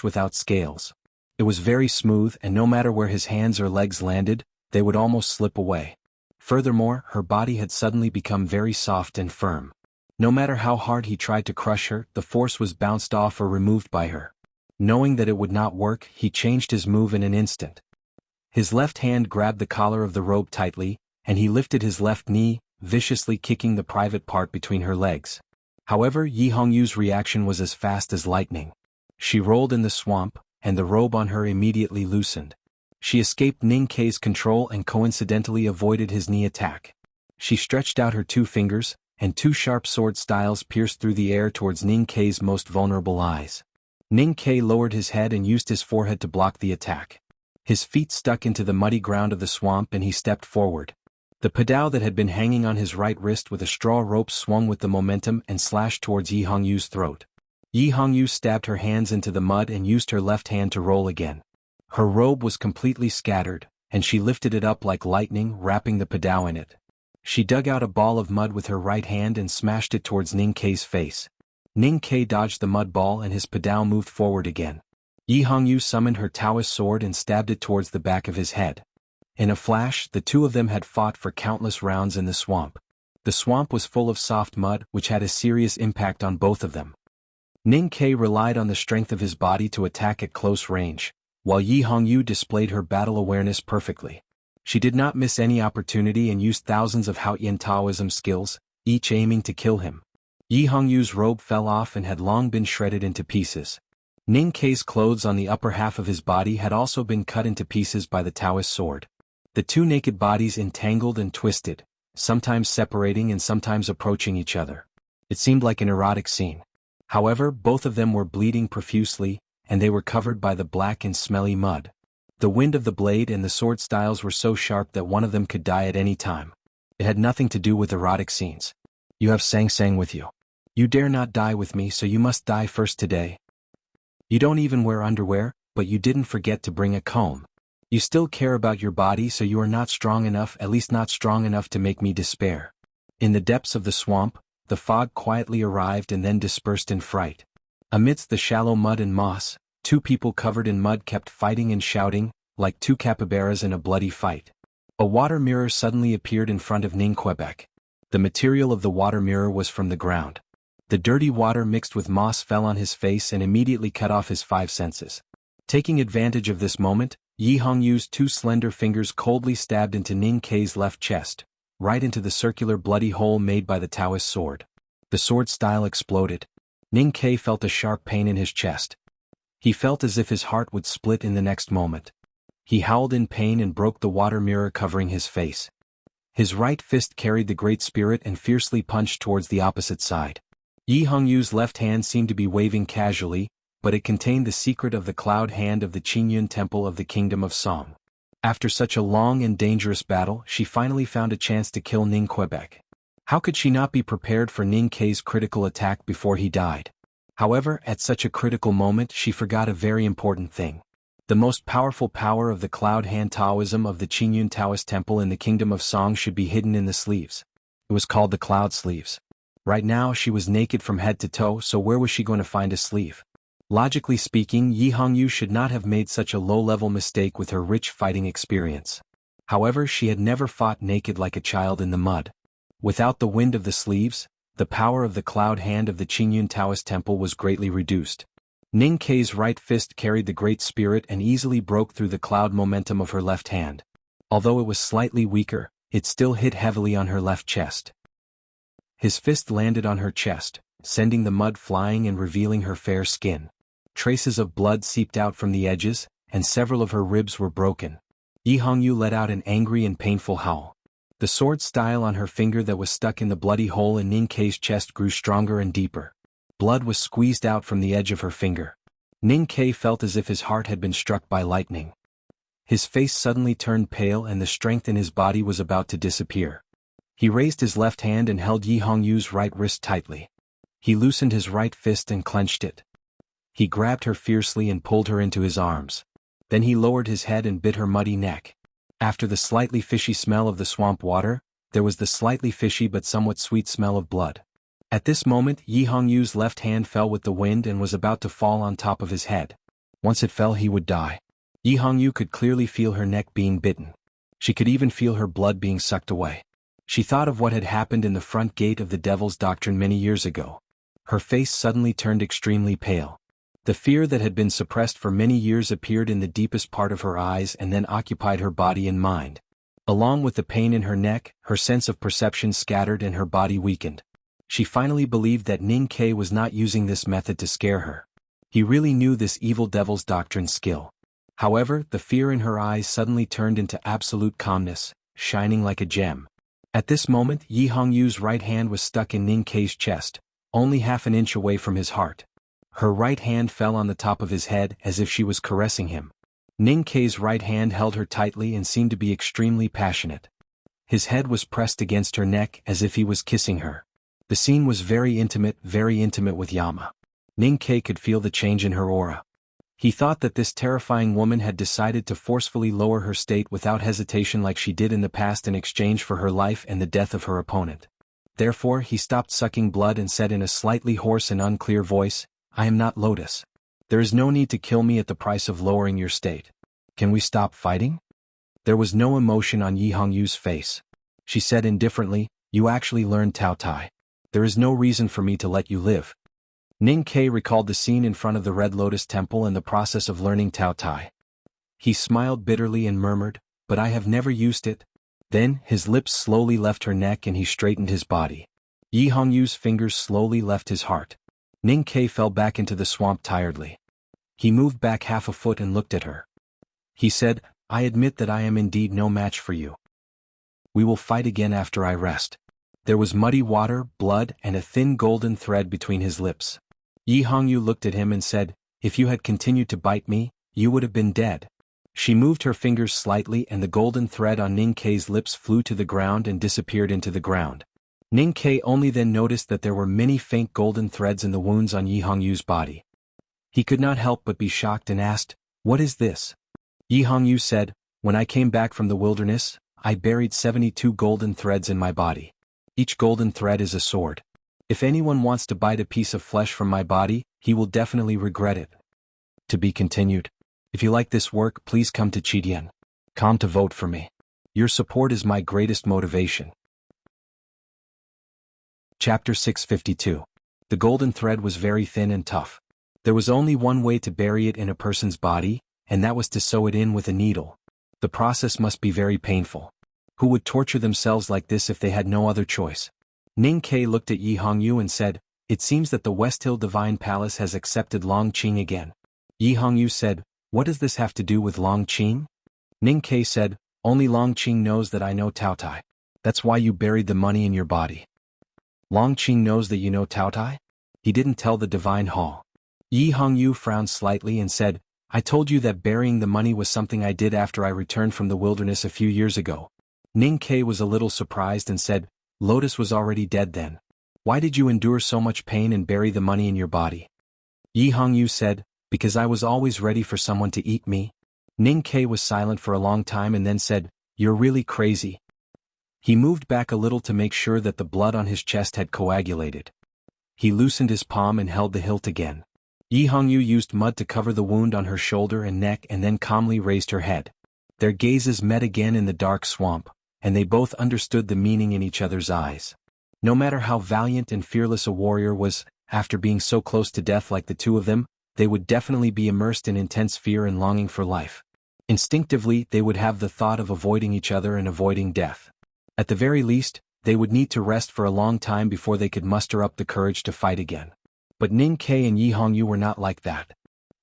without scales. It was very smooth and no matter where his hands or legs landed, they would almost slip away. Furthermore, her body had suddenly become very soft and firm. No matter how hard he tried to crush her, the force was bounced off or removed by her. Knowing that it would not work, he changed his move in an instant. His left hand grabbed the collar of the robe tightly, and he lifted his left knee, viciously kicking the private part between her legs. However, Yi Hongyu's reaction was as fast as lightning. She rolled in the swamp, and the robe on her immediately loosened. She escaped Ning Ke's control and coincidentally avoided his knee attack. She stretched out her two fingers, and two sharp sword styles pierced through the air towards Ning Kei's most vulnerable eyes. Ning Kei lowered his head and used his forehead to block the attack. His feet stuck into the muddy ground of the swamp and he stepped forward. The padao that had been hanging on his right wrist with a straw rope swung with the momentum and slashed towards Yi Hongyu's throat. Yi Hongyu stabbed her hands into the mud and used her left hand to roll again. Her robe was completely scattered, and she lifted it up like lightning, wrapping the padao in it. She dug out a ball of mud with her right hand and smashed it towards Ning Kei's face. Ning Kei dodged the mud ball and his padao moved forward again. Yi Hongyu summoned her Taoist sword and stabbed it towards the back of his head. In a flash, the two of them had fought for countless rounds in the swamp. The swamp was full of soft mud, which had a serious impact on both of them. Ning Kei relied on the strength of his body to attack at close range, while Yi Hongyu displayed her battle awareness perfectly. She did not miss any opportunity and used thousands of Haotian Taoism skills, each aiming to kill him. Yi Hongyu's robe fell off and had long been shredded into pieces. Ning Kei's clothes on the upper half of his body had also been cut into pieces by the Taoist sword. The two naked bodies entangled and twisted, sometimes separating and sometimes approaching each other. It seemed like an erotic scene. However, both of them were bleeding profusely, and they were covered by the black and smelly mud. The wind of the blade and the sword styles were so sharp that one of them could die at any time. It had nothing to do with erotic scenes. You have Sang Sang with you. You dare not die with me, so you must die first today. You don't even wear underwear, but you didn't forget to bring a comb. You still care about your body, so you are not strong enough, at least not strong enough to make me despair. In the depths of the swamp, the fog quietly arrived and then dispersed in fright. Amidst the shallow mud and moss, two people covered in mud kept fighting and shouting, like two capybaras in a bloody fight. A water mirror suddenly appeared in front of Ning Quebec. The material of the water mirror was from the ground. The dirty water mixed with moss fell on his face and immediately cut off his five senses. Taking advantage of this moment, Yi Hongyu's two slender fingers coldly stabbed into Ning Kei's left chest, right into the circular bloody hole made by the Taoist sword. The sword style exploded. Ning Kei felt a sharp pain in his chest. He felt as if his heart would split in the next moment. He howled in pain and broke the water mirror covering his face. His right fist carried the Great Spirit and fiercely punched towards the opposite side. Yi Hongyu's left hand seemed to be waving casually, but it contained the secret of the cloud hand of the Qingyun Temple of the Kingdom of Song. After such a long and dangerous battle, she finally found a chance to kill Ning Quebec. How could she not be prepared for Ning Kei's critical attack before he died? However, at such a critical moment she forgot a very important thing. The most powerful power of the cloud hand Taoism of the Qingyun Taoist Temple in the Kingdom of Song should be hidden in the sleeves. It was called the cloud sleeves. Right now she was naked from head to toe, so where was she going to find a sleeve? Logically speaking, Yi Hongyu should not have made such a low-level mistake with her rich fighting experience. However, she had never fought naked like a child in the mud. Without the wind of the sleeves, the power of the cloud hand of the Qingyun Taoist Temple was greatly reduced. Ning Kei's right fist carried the Great Spirit and easily broke through the cloud momentum of her left hand. Although it was slightly weaker, it still hit heavily on her left chest. His fist landed on her chest, sending the mud flying and revealing her fair skin. Traces of blood seeped out from the edges, and several of her ribs were broken. Yi Hongyu let out an angry and painful howl. The sword style on her finger that was stuck in the bloody hole in Ning Kei's chest grew stronger and deeper. Blood was squeezed out from the edge of her finger. Ning Kei felt as if his heart had been struck by lightning. His face suddenly turned pale and the strength in his body was about to disappear. He raised his left hand and held Yi Hongyu's right wrist tightly. He loosened his right fist and clenched it. He grabbed her fiercely and pulled her into his arms. Then he lowered his head and bit her muddy neck. After the slightly fishy smell of the swamp water, there was the slightly fishy but somewhat sweet smell of blood. At this moment, Yi Hongyu's left hand fell with the wind and was about to fall on top of his head. Once it fell, he would die. Yi Hongyu could clearly feel her neck being bitten. She could even feel her blood being sucked away. She thought of what had happened in the front gate of the Devil's Doctrine many years ago. Her face suddenly turned extremely pale. The fear that had been suppressed for many years appeared in the deepest part of her eyes and then occupied her body and mind. Along with the pain in her neck, her sense of perception scattered and her body weakened. She finally believed that Ning Kei was not using this method to scare her. He really knew this evil Devil's Doctrine skill. However, the fear in her eyes suddenly turned into absolute calmness, shining like a gem. At this moment Yi Hongyu's right hand was stuck in Ning Kei's chest, only half an inch away from his heart. Her right hand fell on the top of his head as if she was caressing him. Ning Kei's right hand held her tightly and seemed to be extremely passionate. His head was pressed against her neck as if he was kissing her. The scene was very intimate with Yama. Ning Kei could feel the change in her aura. He thought that this terrifying woman had decided to forcefully lower her state without hesitation like she did in the past in exchange for her life and the death of her opponent. Therefore he stopped sucking blood and said in a slightly hoarse and unclear voice, "I am not Lotus. There is no need to kill me at the price of lowering your state. Can we stop fighting?" There was no emotion on Yi Hongyu's face. She said indifferently, "You actually learned Tao Tai. There is no reason for me to let you live." Ning Kei recalled the scene in front of the Red Lotus Temple and the process of learning Tao Tai. He smiled bitterly and murmured, "But I have never used it." Then, his lips slowly left her neck and he straightened his body. Yi Hongyu's fingers slowly left his heart. Ning Kei fell back into the swamp tiredly. He moved back half a foot and looked at her. He said, "I admit that I am indeed no match for you. We will fight again after I rest." There was muddy water, blood, and a thin golden thread between his lips. Yi Hongyu looked at him and said, "If you had continued to bite me, you would have been dead." She moved her fingers slightly and the golden thread on Ning Kei's lips flew to the ground and disappeared into the ground. Ning Kei only then noticed that there were many faint golden threads in the wounds on Yi Hongyu's body. He could not help but be shocked and asked, "What is this?" Yi Hongyu said, "When I came back from the wilderness, I buried 72 golden threads in my body. Each golden thread is a sword. If anyone wants to bite a piece of flesh from my body, he will definitely regret it." To be continued. If you like this work, please come to Chidian.com to vote for me. Your support is my greatest motivation. Chapter 652. The golden thread was very thin and tough. There was only one way to bury it in a person's body, and that was to sew it in with a needle. The process must be very painful. Who would torture themselves like this if they had no other choice? Ning Kei looked at Yi Hongyu and said, "It seems that the West Hill Divine Palace has accepted Long Qing again." Yi Hongyu said, "What does this have to do with Long Qing?" Ning Kei said, "Only Long Qing knows that I know Tao Tai. That's why you buried the money in your body." Long Qing knows that you know Tao Tai? He didn't tell the Divine Hall. Yi Hongyu frowned slightly and said, "I told you that burying the money was something I did after I returned from the wilderness a few years ago." Ning Kei was a little surprised and said, "Lotus was already dead then. Why did you endure so much pain and bury the money in your body?" Yi Hongyu said, "Because I was always ready for someone to eat me." Ning Kei was silent for a long time and then said, "You're really crazy." He moved back a little to make sure that the blood on his chest had coagulated. He loosened his palm and held the hilt again. Yi Hongyu used mud to cover the wound on her shoulder and neck and then calmly raised her head. Their gazes met again in the dark swamp, and they both understood the meaning in each other's eyes. No matter how valiant and fearless a warrior was, after being so close to death like the two of them, they would definitely be immersed in intense fear and longing for life. Instinctively, they would have the thought of avoiding each other and avoiding death. At the very least, they would need to rest for a long time before they could muster up the courage to fight again. But Ning Kei and Yi Hongyu were not like that.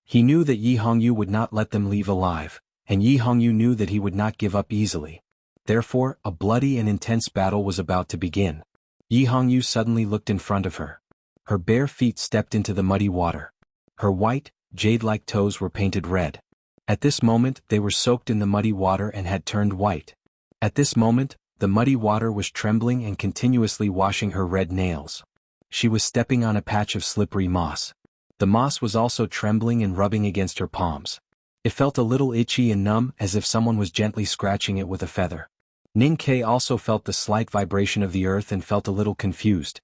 He knew that Yi Hongyu would not let them leave alive, and Yi Hongyu knew that he would not give up easily. Therefore, a bloody and intense battle was about to begin. Yi Hongyu suddenly looked in front of her. Her bare feet stepped into the muddy water. Her white, jade-like toes were painted red. At this moment, they were soaked in the muddy water and had turned white. At this moment, the muddy water was trembling and continuously washing her red nails. She was stepping on a patch of slippery moss. The moss was also trembling and rubbing against her palms. It felt a little itchy and numb as if someone was gently scratching it with a feather. Ning Kei also felt the slight vibration of the earth and felt a little confused.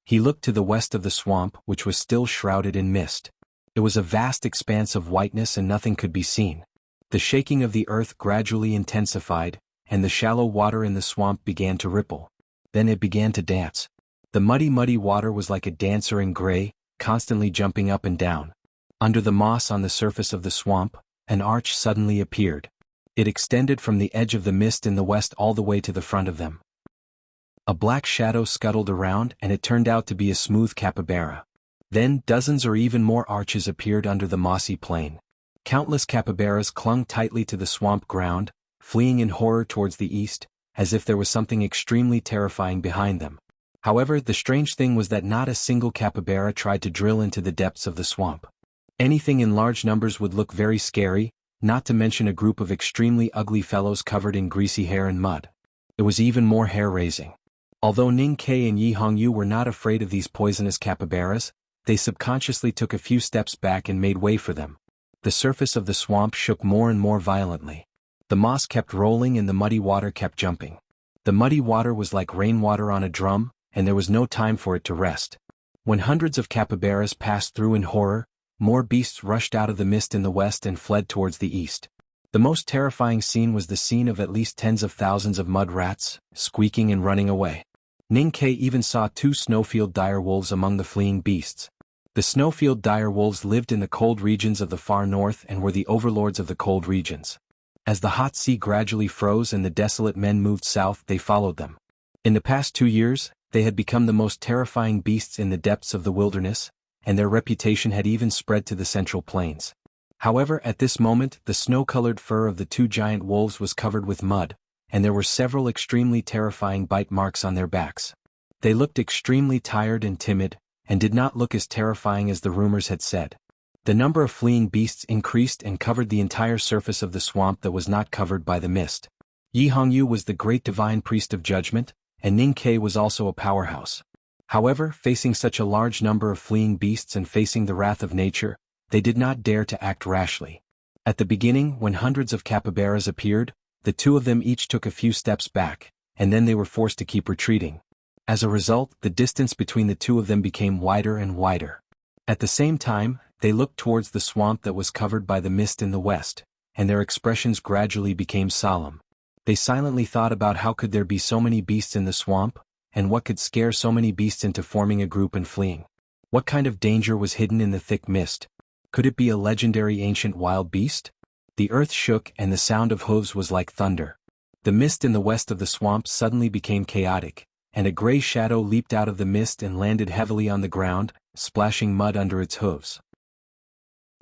He looked to the west of the swamp, which was still shrouded in mist. It was a vast expanse of whiteness and nothing could be seen. The shaking of the earth gradually intensified, and the shallow water in the swamp began to ripple. Then it began to dance. The muddy water was like a dancer in gray, constantly jumping up and down. Under the moss on the surface of the swamp, an arch suddenly appeared. It extended from the edge of the mist in the west all the way to the front of them. A black shadow scuttled around and it turned out to be a smooth capybara. Then dozens or even more arches appeared under the mossy plain. Countless capybaras clung tightly to the swamp ground, fleeing in horror towards the east, as if there was something extremely terrifying behind them. However, the strange thing was that not a single capybara tried to drill into the depths of the swamp. Anything in large numbers would look very scary, not to mention a group of extremely ugly fellows covered in greasy hair and mud. It was even more hair-raising. Although Ning Kai and Yi Hongyu were not afraid of these poisonous capybaras, they subconsciously took a few steps back and made way for them. The surface of the swamp shook more and more violently. The moss kept rolling and the muddy water kept jumping. The muddy water was like rainwater on a drum, and there was no time for it to rest. When hundreds of capybaras passed through in horror, more beasts rushed out of the mist in the west and fled towards the east. The most terrifying scene was the scene of at least tens of thousands of mud rats, squeaking and running away. Ning Kai even saw 2 snowfield direwolves among the fleeing beasts. The snowfield direwolves lived in the cold regions of the far north and were the overlords of the cold regions. As the hot sea gradually froze and the desolate men moved south, they followed them. In the past 2 years, they had become the most terrifying beasts in the depths of the wilderness, and their reputation had even spread to the central plains. However, at this moment, the snow-colored fur of the 2 giant wolves was covered with mud, and there were several extremely terrifying bite marks on their backs. They looked extremely tired and timid, and did not look as terrifying as the rumors had said. The number of fleeing beasts increased and covered the entire surface of the swamp that was not covered by the mist. Yi Hongyu was the great divine priest of judgment, and Ning Kai was also a powerhouse. However, facing such a large number of fleeing beasts and facing the wrath of nature, they did not dare to act rashly. At the beginning, when hundreds of capybaras appeared, the 2 of them each took a few steps back, and then they were forced to keep retreating. As a result, the distance between the 2 of them became wider and wider. At the same time, they looked towards the swamp that was covered by the mist in the west, and their expressions gradually became solemn. They silently thought about how could there be so many beasts in the swamp, and what could scare so many beasts into forming a group and fleeing. What kind of danger was hidden in the thick mist? Could it be a legendary ancient wild beast? The earth shook and the sound of hooves was like thunder. The mist in the west of the swamp suddenly became chaotic, and a gray shadow leaped out of the mist and landed heavily on the ground, splashing mud under its hooves.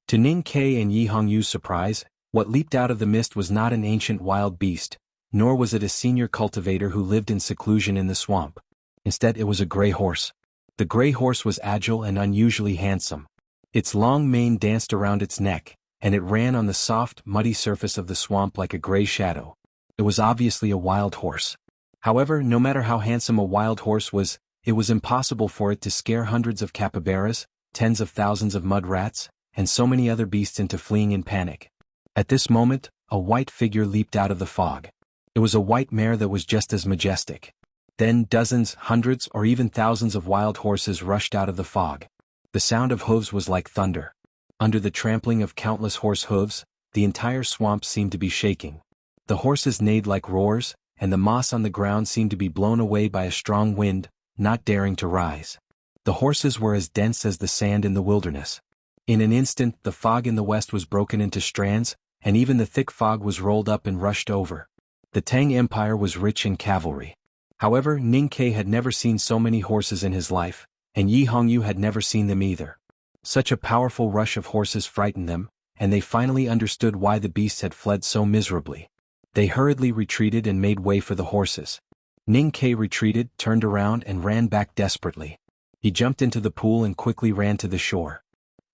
To Ning Kai and Yi Hongyu's surprise, what leaped out of the mist was not an ancient wild beast, nor was it a senior cultivator who lived in seclusion in the swamp. Instead, it was a gray horse. The gray horse was agile and unusually handsome. Its long mane danced around its neck, and it ran on the soft, muddy surface of the swamp like a gray shadow. It was obviously a wild horse. However, no matter how handsome a wild horse was, it was impossible for it to scare hundreds of capybaras, tens of thousands of mud rats, and so many other beasts into fleeing in panic. At this moment, a white figure leaped out of the fog. It was a white mare that was just as majestic. Then dozens, hundreds, or even thousands of wild horses rushed out of the fog. The sound of hooves was like thunder. Under the trampling of countless horse hooves, the entire swamp seemed to be shaking. The horses neighed like roars, and the moss on the ground seemed to be blown away by a strong wind, not daring to rise. The horses were as dense as the sand in the wilderness. In an instant, the fog in the west was broken into strands, and even the thick fog was rolled up and rushed over. The Tang Empire was rich in cavalry. However, Ning Kai had never seen so many horses in his life, and Yi Hongyu had never seen them either. Such a powerful rush of horses frightened them, and they finally understood why the beasts had fled so miserably. They hurriedly retreated and made way for the horses. Ning Kai retreated, turned around and ran back desperately. He jumped into the pool and quickly ran to the shore.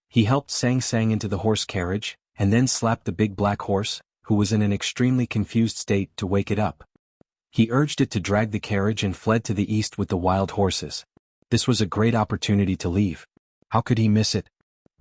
He helped Sang Sang into the horse carriage, and then slapped the big black horse, who was in an extremely confused state, to wake it up. He urged it to drag the carriage and fled to the east with the wild horses. This was a great opportunity to leave. How could he miss it?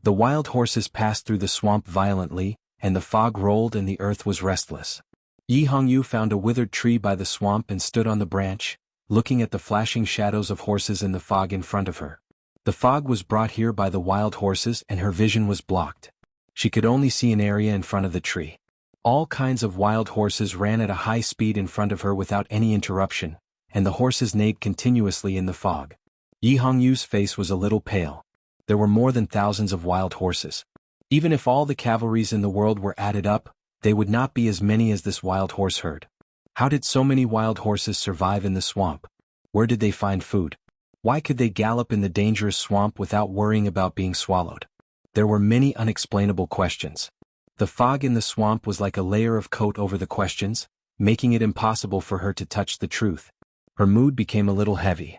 The wild horses passed through the swamp violently, and the fog rolled and the earth was restless. Yi Hongyu found a withered tree by the swamp and stood on the branch, looking at the flashing shadows of horses in the fog in front of her. The fog was brought here by the wild horses and her vision was blocked. She could only see an area in front of the tree. All kinds of wild horses ran at a high speed in front of her without any interruption, and the horses neighed continuously in the fog. Yi Hongyu's face was a little pale. There were more than thousands of wild horses. Even if all the cavalries in the world were added up, they would not be as many as this wild horse herd. How did so many wild horses survive in the swamp? Where did they find food? Why could they gallop in the dangerous swamp without worrying about being swallowed? There were many unexplainable questions. The fog in the swamp was like a layer of coat over the questions, making it impossible for her to touch the truth. Her mood became a little heavy.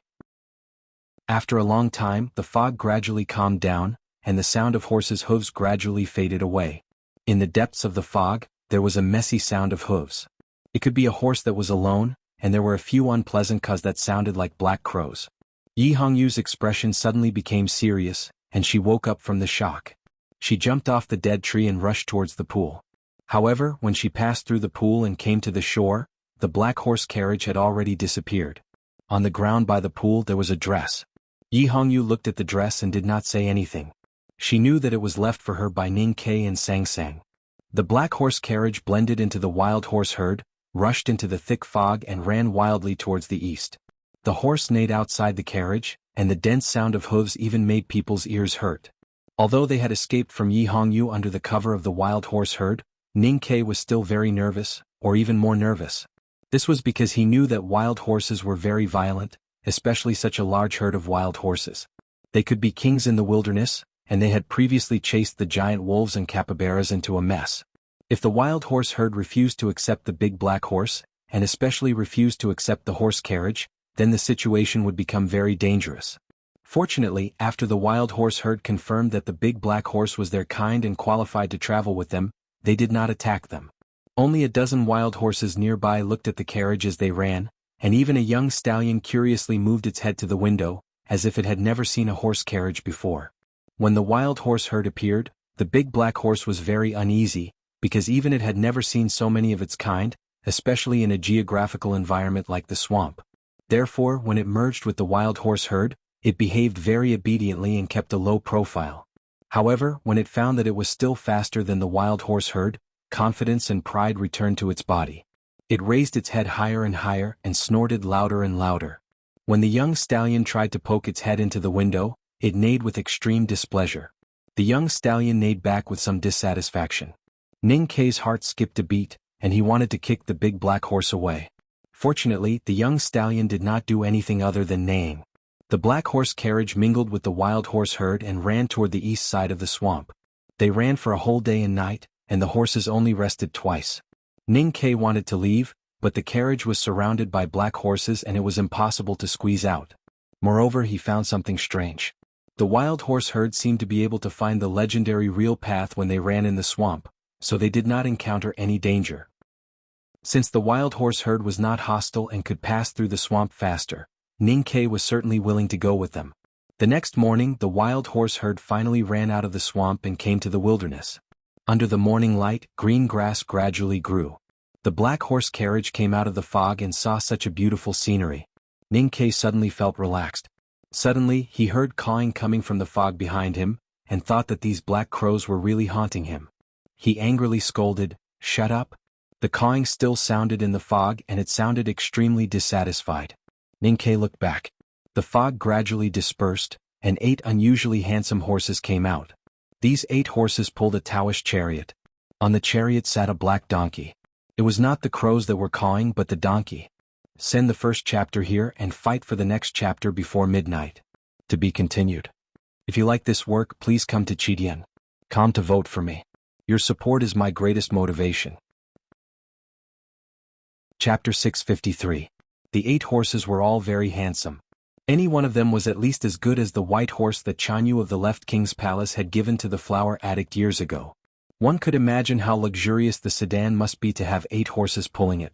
After a long time, the fog gradually calmed down, and the sound of horses' hooves gradually faded away. In the depths of the fog, there was a messy sound of hooves. It could be a horse that was alone, and there were a few unpleasant caws that sounded like black crows. Yi Hongyu's expression suddenly became serious, and she woke up from the shock. She jumped off the dead tree and rushed towards the pool. However, when she passed through the pool and came to the shore, the black horse carriage had already disappeared. On the ground by the pool there was a dress. Yi Hongyu looked at the dress and did not say anything. She knew that it was left for her by Ning Kei and Sang Sang. The black horse carriage blended into the wild horse herd, rushed into the thick fog and ran wildly towards the east. The horse neighed outside the carriage, and the dense sound of hooves even made people's ears hurt. Although they had escaped from Yi Hongyu under the cover of the wild horse herd, Ning Kei was still very nervous, or even more nervous. This was because he knew that wild horses were very violent, especially such a large herd of wild horses. They could be kings in the wilderness, and they had previously chased the giant wolves and capybaras into a mess. If the wild horse herd refused to accept the big black horse, and especially refused to accept the horse carriage, then the situation would become very dangerous. Fortunately, after the wild horse herd confirmed that the big black horse was their kind and qualified to travel with them, they did not attack them. Only a dozen wild horses nearby looked at the carriage as they ran, and even a young stallion curiously moved its head to the window, as if it had never seen a horse carriage before. When the wild horse herd appeared, the big black horse was very uneasy, because even it had never seen so many of its kind, especially in a geographical environment like the swamp. Therefore, when it merged with the wild horse herd, it behaved very obediently and kept a low profile. However, when it found that it was still faster than the wild horse herd, confidence and pride returned to its body. It raised its head higher and higher and snorted louder and louder. When the young stallion tried to poke its head into the window, it neighed with extreme displeasure. The young stallion neighed back with some dissatisfaction. Ning Kei's heart skipped a beat, and he wanted to kick the big black horse away. Fortunately, the young stallion did not do anything other than neighing. The black horse carriage mingled with the wild horse herd and ran toward the east side of the swamp. They ran for a whole day and night, and the horses only rested twice. Ning Kei wanted to leave, but the carriage was surrounded by black horses and it was impossible to squeeze out. Moreover, he found something strange. The wild horse herd seemed to be able to find the legendary real path when they ran in the swamp, so they did not encounter any danger. Since the wild horse herd was not hostile and could pass through the swamp faster, Ning Kei was certainly willing to go with them. The next morning, the wild horse herd finally ran out of the swamp and came to the wilderness. Under the morning light, green grass gradually grew. The black horse carriage came out of the fog and saw such a beautiful scenery. Ning Kei suddenly felt relaxed. Suddenly, he heard cawing coming from the fog behind him, and thought that these black crows were really haunting him. He angrily scolded, "Shut up!" The cawing still sounded in the fog and it sounded extremely dissatisfied. Ning Kei looked back. The fog gradually dispersed, and 8 unusually handsome horses came out. These 8 horses pulled a Taoish chariot. On the chariot sat a black donkey. It was not the crows that were cawing but the donkey. Send the first chapter here and fight for the next chapter before midnight. To be continued. If you like this work, please come to Chidian.com to vote for me. Your support is my greatest motivation. Chapter 653. The 8 horses were all very handsome. Any one of them was at least as good as the white horse that Chanyu of the Left King's Palace had given to the flower addict years ago. One could imagine how luxurious the sedan must be to have 8 horses pulling it.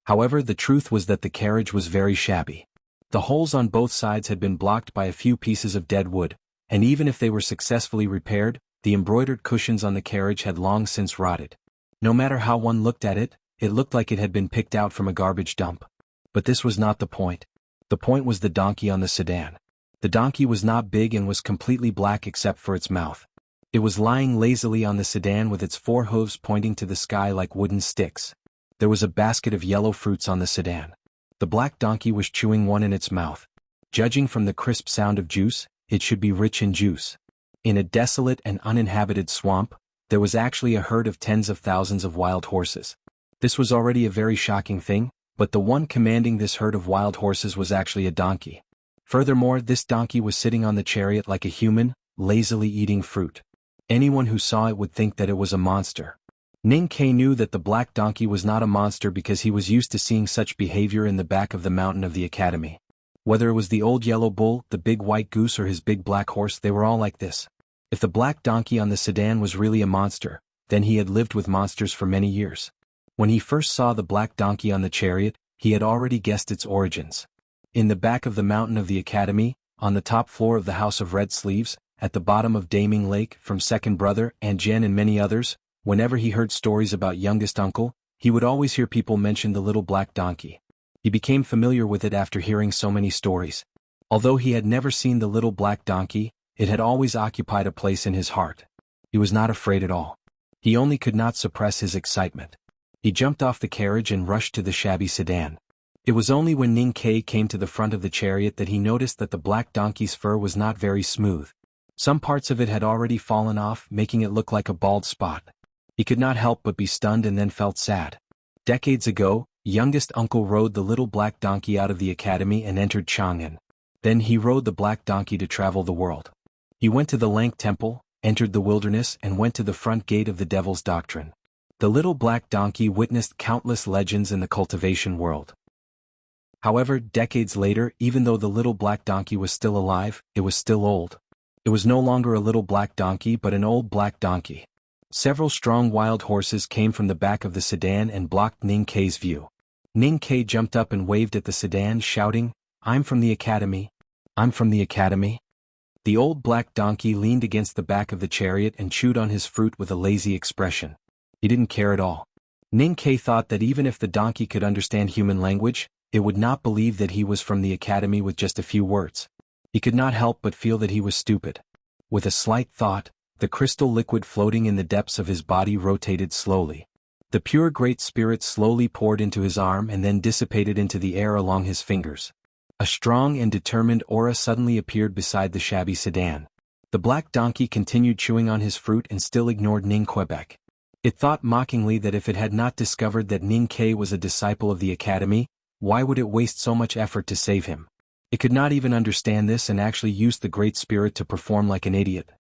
However, the truth was that the carriage was very shabby. The holes on both sides had been blocked by a few pieces of dead wood, and even if they were successfully repaired, the embroidered cushions on the carriage had long since rotted. No matter how one looked at it, it looked like it had been picked out from a garbage dump. But this was not the point. The point was the donkey on the sedan. The donkey was not big and was completely black except for its mouth. It was lying lazily on the sedan with its 4 hooves pointing to the sky like wooden sticks. There was a basket of yellow fruits on the sedan. The black donkey was chewing one in its mouth. Judging from the crisp sound of juice, it should be rich in juice. In a desolate and uninhabited swamp, there was actually a herd of tens of thousands of wild horses. This was already a very shocking thing, but the one commanding this herd of wild horses was actually a donkey. Furthermore, this donkey was sitting on the chariot like a human, lazily eating fruit. Anyone who saw it would think that it was a monster. Ning Ke knew that the black donkey was not a monster because he was used to seeing such behavior in the back of the mountain of the academy. Whether it was the old yellow bull, the big white goose, or his big black horse, they were all like this. If the black donkey on the sedan was really a monster, then he had lived with monsters for many years. When he first saw the black donkey on the chariot, he had already guessed its origins. In the back of the mountain of the academy, on the top floor of the House of Red Sleeves, at the bottom of Daming Lake, from Second Brother and Jen and many others, whenever he heard stories about youngest uncle, he would always hear people mention the little black donkey. He became familiar with it after hearing so many stories. Although he had never seen the little black donkey, it had always occupied a place in his heart. He was not afraid at all. He only could not suppress his excitement. He jumped off the carriage and rushed to the shabby sedan. It was only when Ning Ke came to the front of the chariot that he noticed that the black donkey's fur was not very smooth. Some parts of it had already fallen off, making it look like a bald spot. He could not help but be stunned and then felt sad. Decades ago, youngest uncle rode the little black donkey out of the academy and entered Chang'an. Then he rode the black donkey to travel the world. He went to the Lank Temple, entered the wilderness, and went to the front gate of the Devil's Doctrine. The little black donkey witnessed countless legends in the cultivation world. However, decades later, even though the little black donkey was still alive, it was still old. It was no longer a little black donkey but an old black donkey. Several strong wild horses came from the back of the sedan and blocked Ning Ke's view. Ning Ke jumped up and waved at the sedan, shouting, "I'm from the academy. I'm from the academy." The old black donkey leaned against the back of the chariot and chewed on his fruit with a lazy expression. He didn't care at all. Ning Ke thought that even if the donkey could understand human language, it would not believe that he was from the academy with just a few words. He could not help but feel that he was stupid. With a slight thought, the crystal liquid floating in the depths of his body rotated slowly. The pure Great Spirit slowly poured into his arm and then dissipated into the air along his fingers. A strong and determined aura suddenly appeared beside the shabby sedan. The black donkey continued chewing on his fruit and still ignored Ning Quebec. It thought mockingly that if it had not discovered that Ning Ke was a disciple of the academy, why would it waste so much effort to save him? It could not even understand this and actually used the Great Spirit to perform like an idiot.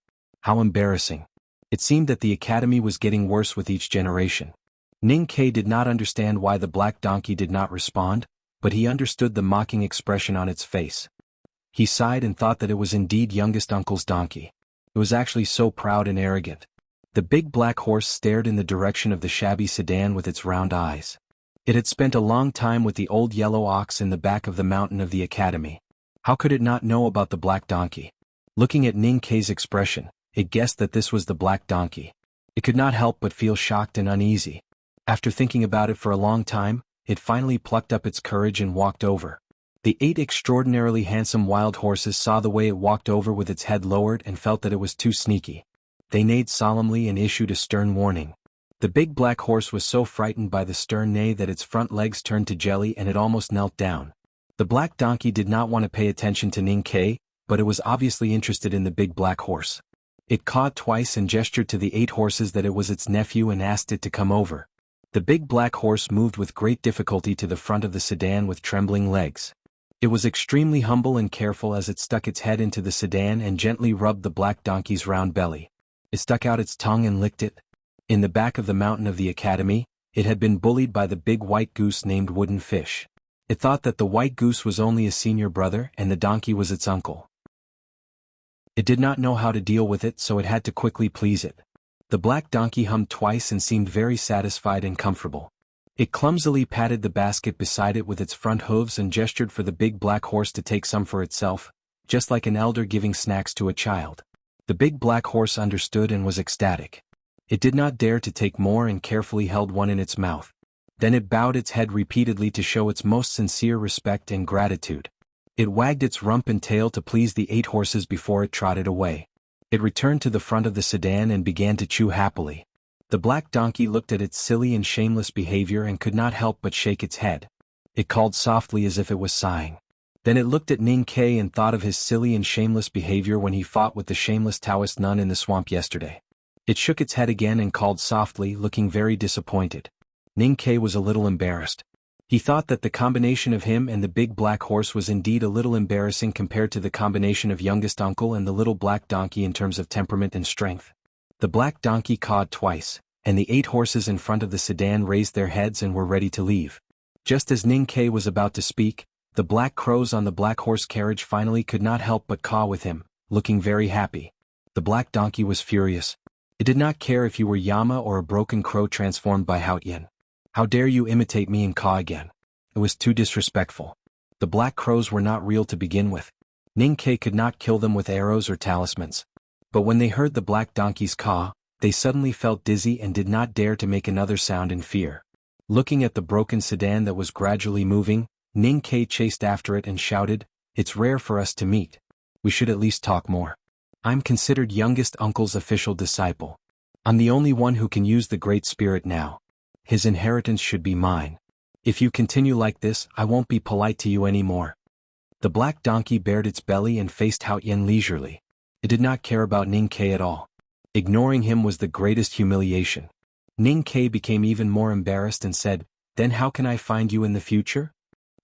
How embarrassing. It seemed that the academy was getting worse with each generation. Ning Ke did not understand why the black donkey did not respond, but he understood the mocking expression on its face. He sighed and thought that it was indeed youngest uncle's donkey. It was actually so proud and arrogant. The big black horse stared in the direction of the shabby sedan with its round eyes. It had spent a long time with the old yellow ox in the back of the mountain of the academy. How could it not know about the black donkey? Looking at Ning Ke's expression, it guessed that this was the black donkey. It could not help but feel shocked and uneasy. After thinking about it for a long time, it finally plucked up its courage and walked over. The 8 extraordinarily handsome wild horses saw the way it walked over with its head lowered and felt that it was too sneaky. They neighed solemnly and issued a stern warning. The big black horse was so frightened by the stern neigh that its front legs turned to jelly and it almost knelt down. The black donkey did not want to pay attention to Ning Ke, but it was obviously interested in the big black horse. It cawed twice and gestured to the 8 horses that it was its nephew and asked it to come over. The big black horse moved with great difficulty to the front of the sedan with trembling legs. It was extremely humble and careful as it stuck its head into the sedan and gently rubbed the black donkey's round belly. It stuck out its tongue and licked it. In the back of the mountain of the academy, it had been bullied by the big white goose named Wooden Fish. It thought that the white goose was only a senior brother and the donkey was its uncle. It did not know how to deal with it, so it had to quickly please it. The black donkey hummed twice and seemed very satisfied and comfortable. It clumsily patted the basket beside it with its front hooves and gestured for the big black horse to take some for itself, just like an elder giving snacks to a child. The big black horse understood and was ecstatic. It did not dare to take more and carefully held one in its mouth. Then it bowed its head repeatedly to show its most sincere respect and gratitude. It wagged its rump and tail to please the 8 horses before it trotted away. It returned to the front of the sedan and began to chew happily. The black donkey looked at its silly and shameless behavior and could not help but shake its head. It called softly as if it was sighing. Then it looked at Ning Ke and thought of his silly and shameless behavior when he fought with the shameless Taoist nun in the swamp yesterday. It shook its head again and called softly, looking very disappointed. Ning Ke was a little embarrassed. He thought that the combination of him and the big black horse was indeed a little embarrassing compared to the combination of youngest uncle and the little black donkey in terms of temperament and strength. The black donkey cawed twice. and the 8 horses in front of the sedan raised their heads and were ready to leave. Just as Ning Kai was about to speak, the black crows on the black horse carriage finally could not help but caw with him, looking very happy. The black donkey was furious. It did not care if you were Yama or a broken crow transformed by Haotian. How dare you imitate me and caw again? It was too disrespectful. The black crows were not real to begin with. Ning Kai could not kill them with arrows or talismans. But when they heard the black donkey's caw, they suddenly felt dizzy and did not dare to make another sound in fear. Looking at the broken sedan that was gradually moving, Ning Kai chased after it and shouted, "It's rare for us to meet. We should at least talk more. I'm considered youngest uncle's official disciple. I'm the only one who can use the Great Spirit now. His inheritance should be mine. If you continue like this, I won't be polite to you anymore." The black donkey bared its belly and faced Haotian leisurely. It did not care about Ning Kai at all. Ignoring him was the greatest humiliation. Ning Kai became even more embarrassed and said, "Then how can I find you in the future?"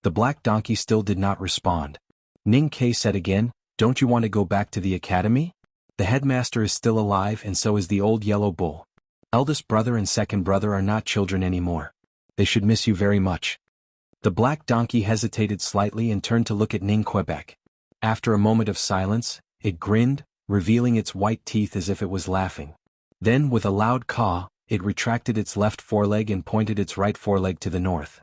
The black donkey still did not respond. Ning Kai said again, "Don't you want to go back to the academy? The headmaster is still alive and so is the old yellow bull. Eldest brother and second brother are not children anymore. They should miss you very much." The black donkey hesitated slightly and turned to look at Ning Quebec. After a moment of silence, it grinned, revealing its white teeth as if it was laughing. Then, with a loud caw, it retracted its left foreleg and pointed its right foreleg to the north.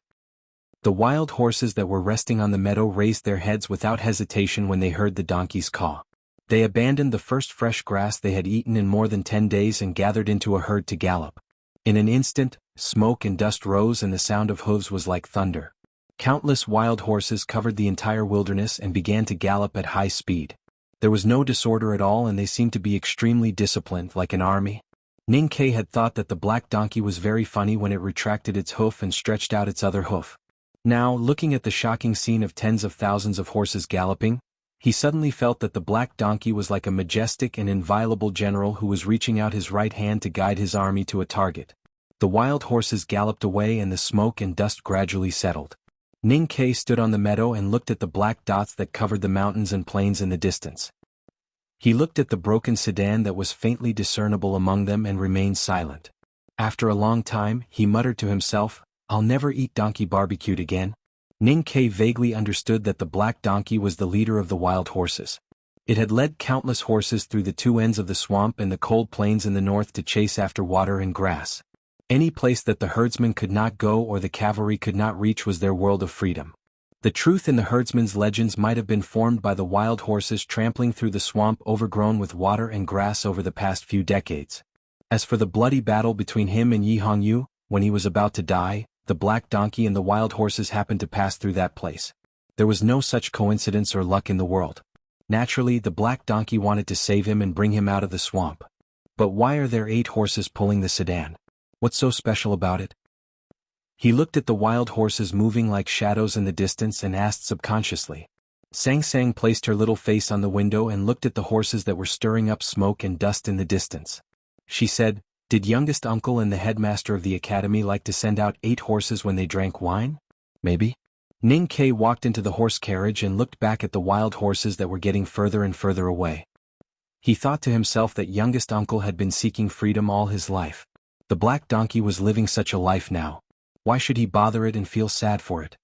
The wild horses that were resting on the meadow raised their heads without hesitation when they heard the donkey's caw. They abandoned the first fresh grass they had eaten in more than 10 days and gathered into a herd to gallop. In an instant, smoke and dust rose and the sound of hooves was like thunder. Countless wild horses covered the entire wilderness and began to gallop at high speed. There was no disorder at all and they seemed to be extremely disciplined like an army. Ning Kai had thought that the black donkey was very funny when it retracted its hoof and stretched out its other hoof. Now, looking at the shocking scene of tens of thousands of horses galloping, he suddenly felt that the black donkey was like a majestic and inviolable general who was reaching out his right hand to guide his army to a target. The wild horses galloped away and the smoke and dust gradually settled. Ning Kai stood on the meadow and looked at the black dots that covered the mountains and plains in the distance. He looked at the broken sedan that was faintly discernible among them and remained silent. After a long time, he muttered to himself, "I'll never eat donkey barbecued again." Ning Kai vaguely understood that the black donkey was the leader of the wild horses. It had led countless horses through the 2 ends of the swamp and the cold plains in the north to chase after water and grass. Any place that the herdsmen could not go or the cavalry could not reach was their world of freedom. The truth in the herdsman's legends might have been formed by the wild horses trampling through the swamp overgrown with water and grass over the past few decades. As for the bloody battle between him and Yi Hongyu, when he was about to die, the black donkey and the wild horses happened to pass through that place. There was no such coincidence or luck in the world. Naturally, the black donkey wanted to save him and bring him out of the swamp. But why are there 8 horses pulling the sedan? What's so special about it? He looked at the wild horses moving like shadows in the distance and asked subconsciously. Sang Sang placed her little face on the window and looked at the horses that were stirring up smoke and dust in the distance. She said, "Did youngest uncle and the headmaster of the academy like to send out 8 horses when they drank wine? Maybe?" Ning Kai walked into the horse carriage and looked back at the wild horses that were getting further and further away. He thought to himself that youngest uncle had been seeking freedom all his life. The black donkey was living such a life now. Why should he bother it and feel sad for it?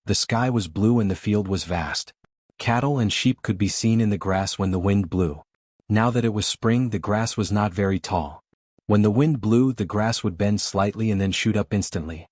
The sky was blue and the field was vast. Cattle and sheep could be seen in the grass when the wind blew. Now that it was spring, the grass was not very tall. When the wind blew, the grass would bend slightly and then shoot up instantly.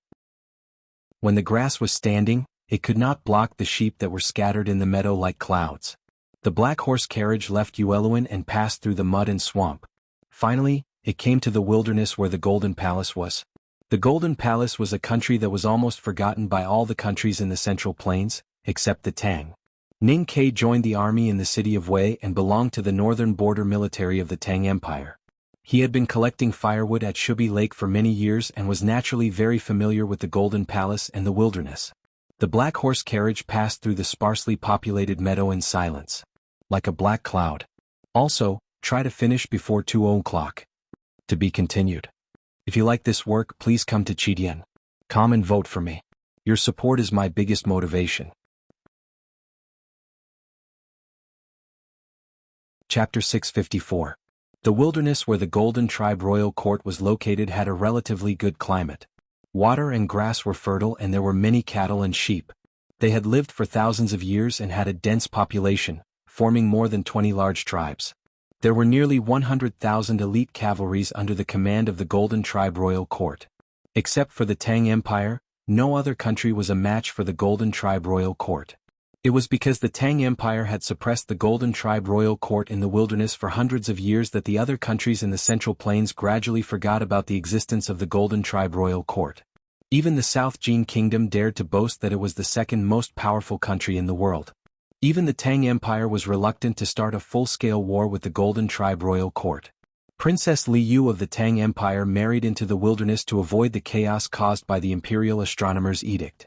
When the grass was standing, it could not block the sheep that were scattered in the meadow like clouds. The black horse carriage left Ueluan and passed through the mud and swamp. Finally, it came to the wilderness where the Golden Palace was. The Golden Palace was a country that was almost forgotten by all the countries in the Central Plains, except the Tang. Ning Kai joined the army in the city of Wei and belonged to the northern border military of the Tang Empire. He had been collecting firewood at Shubi Lake for many years and was naturally very familiar with the Golden Palace and the wilderness. The black horse carriage passed through the sparsely populated meadow in silence. Like a black cloud. Also, try to finish before 2 o'clock. To be continued. If you like this work, please come to Chidian. Come and vote for me. Your support is my biggest motivation. Chapter 654. The wilderness where the Golden Tribe Royal Court was located had a relatively good climate. Water and grass were fertile and there were many cattle and sheep. They had lived for thousands of years and had a dense population, forming more than 20 large tribes. There were nearly 100,000 elite cavalries under the command of the Golden Tribe Royal Court. Except for the Tang Empire, no other country was a match for the Golden Tribe Royal Court. It was because the Tang Empire had suppressed the Golden Tribe Royal Court in the wilderness for hundreds of years that the other countries in the Central Plains gradually forgot about the existence of the Golden Tribe Royal Court. Even the South Jin Kingdom dared to boast that it was the second most powerful country in the world. Even the Tang Empire was reluctant to start a full-scale war with the Golden Tribe Royal Court. Princess Li Yu of the Tang Empire married into the wilderness to avoid the chaos caused by the imperial astronomer's edict.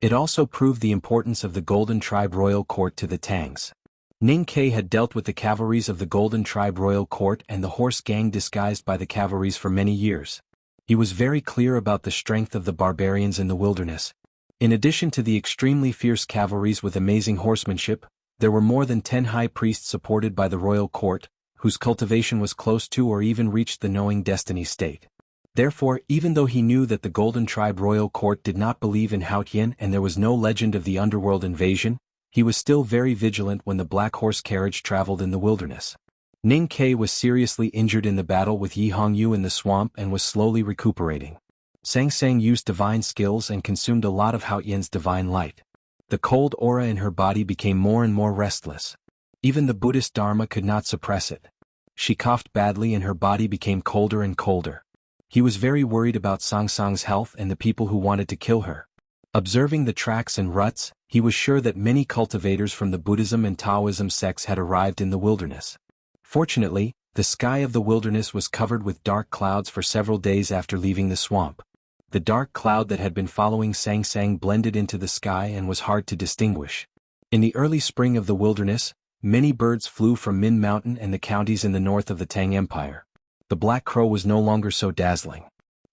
It also proved the importance of the Golden Tribe Royal Court to the Tangs. Ning Kai had dealt with the cavalries of the Golden Tribe Royal Court and the horse gang disguised by the cavalries for many years. He was very clear about the strength of the barbarians in the wilderness. In addition to the extremely fierce cavalries with amazing horsemanship, there were more than 10 high priests supported by the royal court, whose cultivation was close to or even reached the knowing destiny state. Therefore, even though he knew that the Golden Tribe Royal Court did not believe in Haotian and there was no legend of the underworld invasion, he was still very vigilant when the black horse carriage traveled in the wilderness. Ning Kai was seriously injured in the battle with Yi Hongyu in the swamp and was slowly recuperating. Sang Sang used divine skills and consumed a lot of Haotian's divine light. The cold aura in her body became more and more restless. Even the Buddhist Dharma could not suppress it. She coughed badly and her body became colder and colder. He was very worried about Sang Sang's health and the people who wanted to kill her. Observing the tracks and ruts, he was sure that many cultivators from the Buddhism and Taoism sects had arrived in the wilderness. Fortunately, the sky of the wilderness was covered with dark clouds for several days after leaving the swamp. The dark cloud that had been following Sang Sang blended into the sky and was hard to distinguish. In the early spring of the wilderness, many birds flew from Min Mountain and the counties in the north of the Tang Empire. The black crow was no longer so dazzling.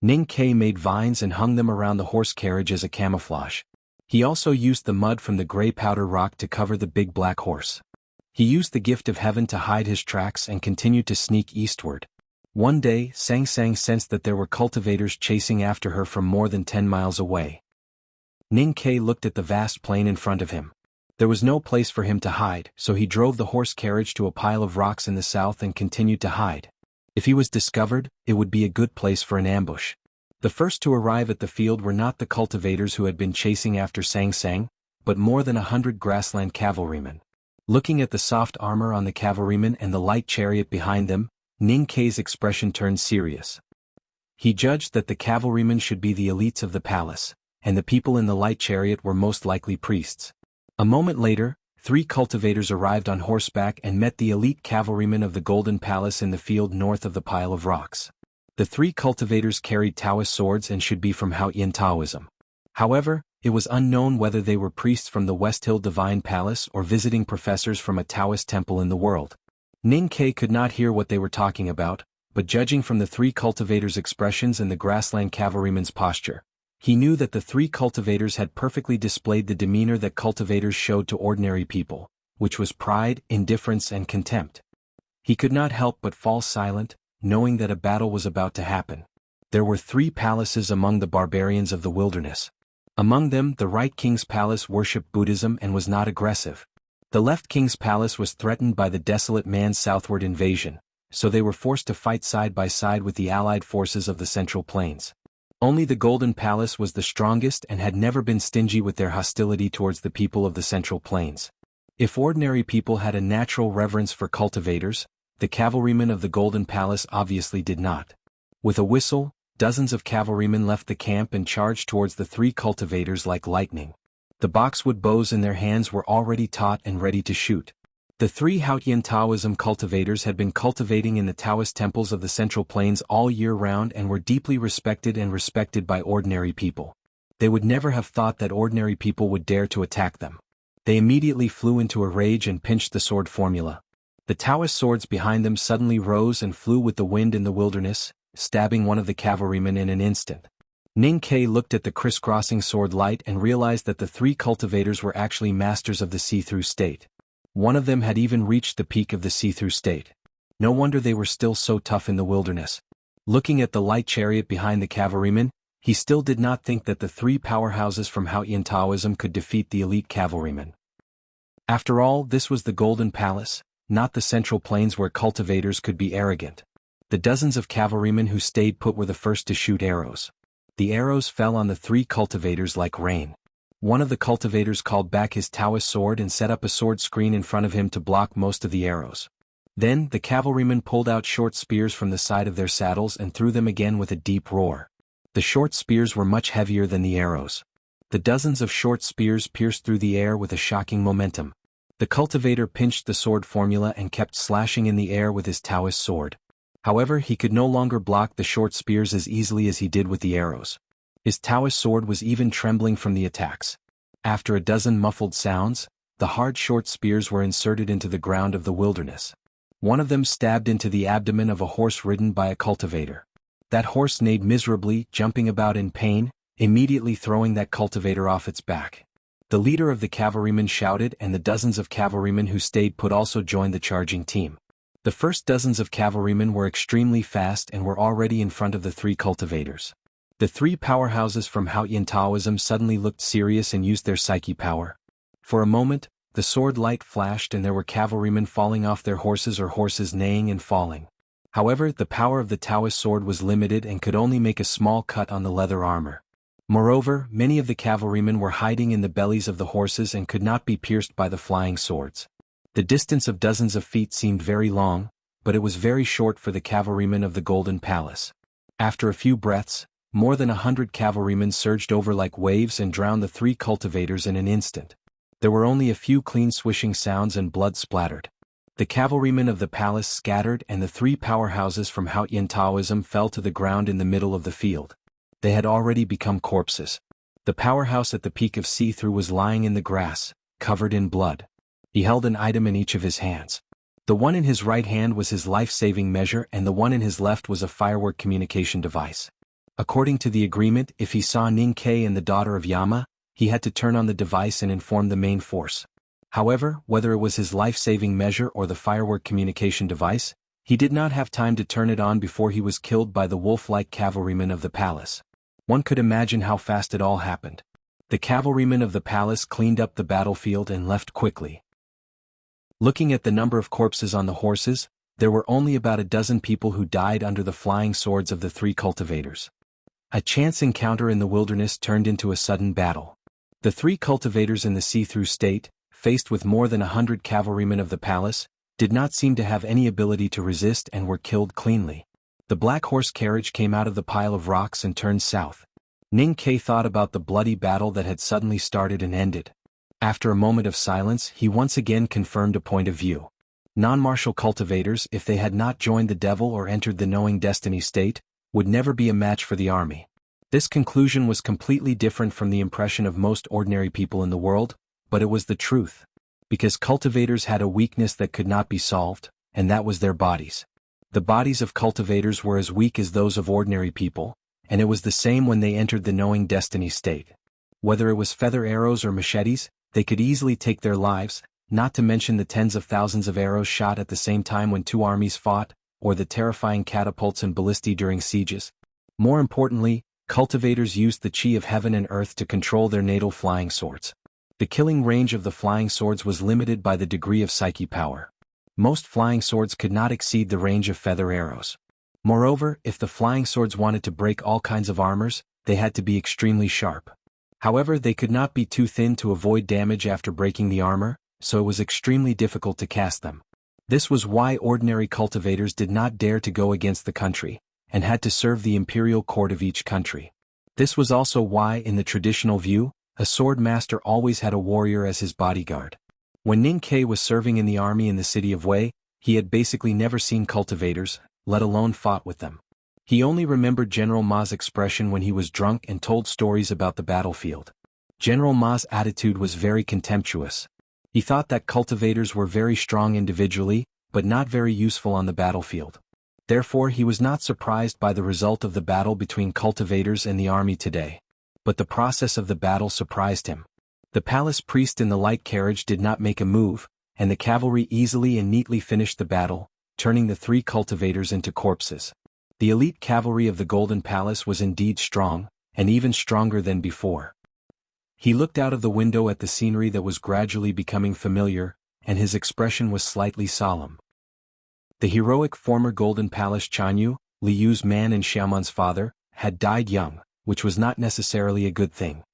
Ning Kai made vines and hung them around the horse carriage as a camouflage. He also used the mud from the gray powder rock to cover the big black horse. He used the gift of heaven to hide his tracks and continued to sneak eastward. One day, Sang Sang sensed that there were cultivators chasing after her from more than 10 miles away. Ning Kai looked at the vast plain in front of him. There was no place for him to hide, so he drove the horse carriage to a pile of rocks in the south and continued to hide. If he was discovered, it would be a good place for an ambush. The first to arrive at the field were not the cultivators who had been chasing after Sang Sang, but more than 100 grassland cavalrymen. Looking at the soft armor on the cavalrymen and the light chariot behind them, Ning Kai's expression turned serious. He judged that the cavalrymen should be the elites of the palace, and the people in the light chariot were most likely priests. A moment later, 3 cultivators arrived on horseback and met the elite cavalrymen of the Golden Palace in the field north of the pile of rocks. The 3 cultivators carried Taoist swords and should be from Haotian Taoism. However, it was unknown whether they were priests from the West Hill Divine Palace or visiting professors from a Taoist temple in the world. Ning Kai could not hear what they were talking about, but judging from the 3 cultivators' expressions and the grassland cavalrymen's posture, he knew that the 3 cultivators had perfectly displayed the demeanor that cultivators showed to ordinary people, which was pride, indifference and contempt. He could not help but fall silent, knowing that a battle was about to happen. There were 3 palaces among the barbarians of the wilderness. Among them, the right king's palace worshipped Buddhism and was not aggressive. The left king's palace was threatened by the desolate man's southward invasion, so they were forced to fight side by side with the allied forces of the Central Plains. Only the Golden Palace was the strongest and had never been stingy with their hostility towards the people of the Central Plains. If ordinary people had a natural reverence for cultivators, the cavalrymen of the Golden Palace obviously did not. With a whistle, dozens of cavalrymen left the camp and charged towards the 3 cultivators like lightning. The boxwood bows in their hands were already taut and ready to shoot. The 3 Haotian Taoism cultivators had been cultivating in the Taoist temples of the Central Plains all year round and were deeply respected by ordinary people. They would never have thought that ordinary people would dare to attack them. They immediately flew into a rage and pinched the sword formula. The Taoist swords behind them suddenly rose and flew with the wind in the wilderness, stabbing one of the cavalrymen in an instant. Ning Kai looked at the crisscrossing sword light and realized that the 3 cultivators were actually masters of the see-through state. One of them had even reached the peak of the see-through state. No wonder they were still so tough in the wilderness. Looking at the light chariot behind the cavalrymen, he still did not think that the three powerhouses from Haotian Taoism could defeat the elite cavalrymen. After all, this was the Golden Palace, not the Central Plains where cultivators could be arrogant. The dozens of cavalrymen who stayed put were the first to shoot arrows. The arrows fell on the three cultivators like rain. One of the cultivators called back his Taoist sword and set up a sword screen in front of him to block most of the arrows. Then, the cavalrymen pulled out short spears from the side of their saddles and threw them again with a deep roar. The short spears were much heavier than the arrows. The dozens of short spears pierced through the air with a shocking momentum. The cultivator pinched the sword formula and kept slashing in the air with his Taoist sword. However, he could no longer block the short spears as easily as he did with the arrows. His Taoist sword was even trembling from the attacks. After a dozen muffled sounds, the hard short spears were inserted into the ground of the wilderness. One of them stabbed into the abdomen of a horse ridden by a cultivator. That horse neighed miserably, jumping about in pain, immediately throwing that cultivator off its back. The leader of the cavalrymen shouted, and the dozens of cavalrymen who stayed put also joined the charging team. The first dozens of cavalrymen were extremely fast and were already in front of the three cultivators. The three powerhouses from Haotian Taoism suddenly looked serious and used their psyche power. For a moment, the sword light flashed and there were cavalrymen falling off their horses or horses neighing and falling. However, the power of the Taoist sword was limited and could only make a small cut on the leather armor. Moreover, many of the cavalrymen were hiding in the bellies of the horses and could not be pierced by the flying swords. The distance of dozens of feet seemed very long, but it was very short for the cavalrymen of the Golden Palace. After a few breaths, more than 100 cavalrymen surged over like waves and drowned the three cultivators in an instant. There were only a few clean swishing sounds and blood splattered. The cavalrymen of the palace scattered and the three powerhouses from Haotian Taoism fell to the ground in the middle of the field. They had already become corpses. The powerhouse at the peak of see-through was lying in the grass, covered in blood. He held an item in each of his hands. The one in his right hand was his life-saving measure and the one in his left was a firework communication device. According to the agreement, if he saw Ning Ke and the daughter of Yama, he had to turn on the device and inform the main force. However, whether it was his life-saving measure or the firework communication device, he did not have time to turn it on before he was killed by the wolf-like cavalrymen of the palace. One could imagine how fast it all happened. The cavalrymen of the palace cleaned up the battlefield and left quickly. Looking at the number of corpses on the horses, there were only about a dozen people who died under the flying swords of the three cultivators. A chance encounter in the wilderness turned into a sudden battle. The three cultivators in the see-through state, faced with more than 100 cavalrymen of the palace, did not seem to have any ability to resist and were killed cleanly. The black horse carriage came out of the pile of rocks and turned south. Ning Ke thought about the bloody battle that had suddenly started and ended. After a moment of silence, he once again confirmed a point of view. Non-martial cultivators, if they had not joined the devil or entered the knowing destiny state, would never be a match for the army. This conclusion was completely different from the impression of most ordinary people in the world, but it was the truth. Because cultivators had a weakness that could not be solved, and that was their bodies. The bodies of cultivators were as weak as those of ordinary people, and it was the same when they entered the knowing destiny state. Whether it was feather arrows or machetes, they could easily take their lives, not to mention the tens of thousands of arrows shot at the same time when two armies fought, or the terrifying catapults and ballistae during sieges. More importantly, cultivators used the chi of heaven and earth to control their natal flying swords. The killing range of the flying swords was limited by the degree of psyche power. Most flying swords could not exceed the range of feather arrows. Moreover, if the flying swords wanted to break all kinds of armors, they had to be extremely sharp. However, they could not be too thin to avoid damage after breaking the armor, so it was extremely difficult to cast them. This was why ordinary cultivators did not dare to go against the country, and had to serve the imperial court of each country. This was also why, in the traditional view, a sword master always had a warrior as his bodyguard. When Ning Ke was serving in the army in the city of Wei, he had basically never seen cultivators, let alone fought with them. He only remembered General Ma's expression when he was drunk and told stories about the battlefield. General Ma's attitude was very contemptuous. He thought that cultivators were very strong individually, but not very useful on the battlefield. Therefore, he was not surprised by the result of the battle between cultivators and the army today. But the process of the battle surprised him. The palace priest in the light carriage did not make a move, and the cavalry easily and neatly finished the battle, turning the 3 cultivators into corpses. The elite cavalry of the Golden Palace was indeed strong, and even stronger than before. He looked out of the window at the scenery that was gradually becoming familiar, and his expression was slightly solemn. The heroic former Golden Palace Chanyu, Liu's man and Xiaoman's father, had died young, which was not necessarily a good thing.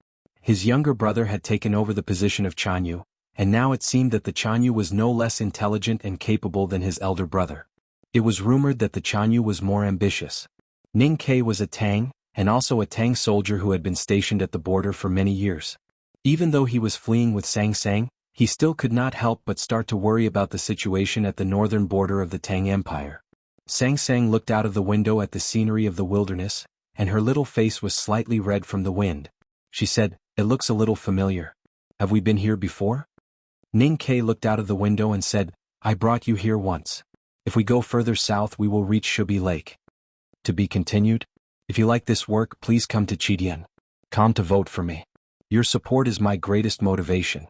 His younger brother had taken over the position of Chanyu, and now it seemed that the Chanyu was no less intelligent and capable than his elder brother. It was rumored that the Chanyu was more ambitious. Ning Ke was a Tang, and also a Tang soldier who had been stationed at the border for many years. Even though he was fleeing with Sang Sang, he still could not help but start to worry about the situation at the northern border of the Tang Empire. Sang Sang looked out of the window at the scenery of the wilderness, and her little face was slightly red from the wind. She said, "It looks a little familiar. Have we been here before?" Ning Ke looked out of the window and said, "I brought you here once. If we go further south we will reach Shubi Lake." To be continued? If you like this work, please come to Chidian.com to vote for me. Your support is my greatest motivation.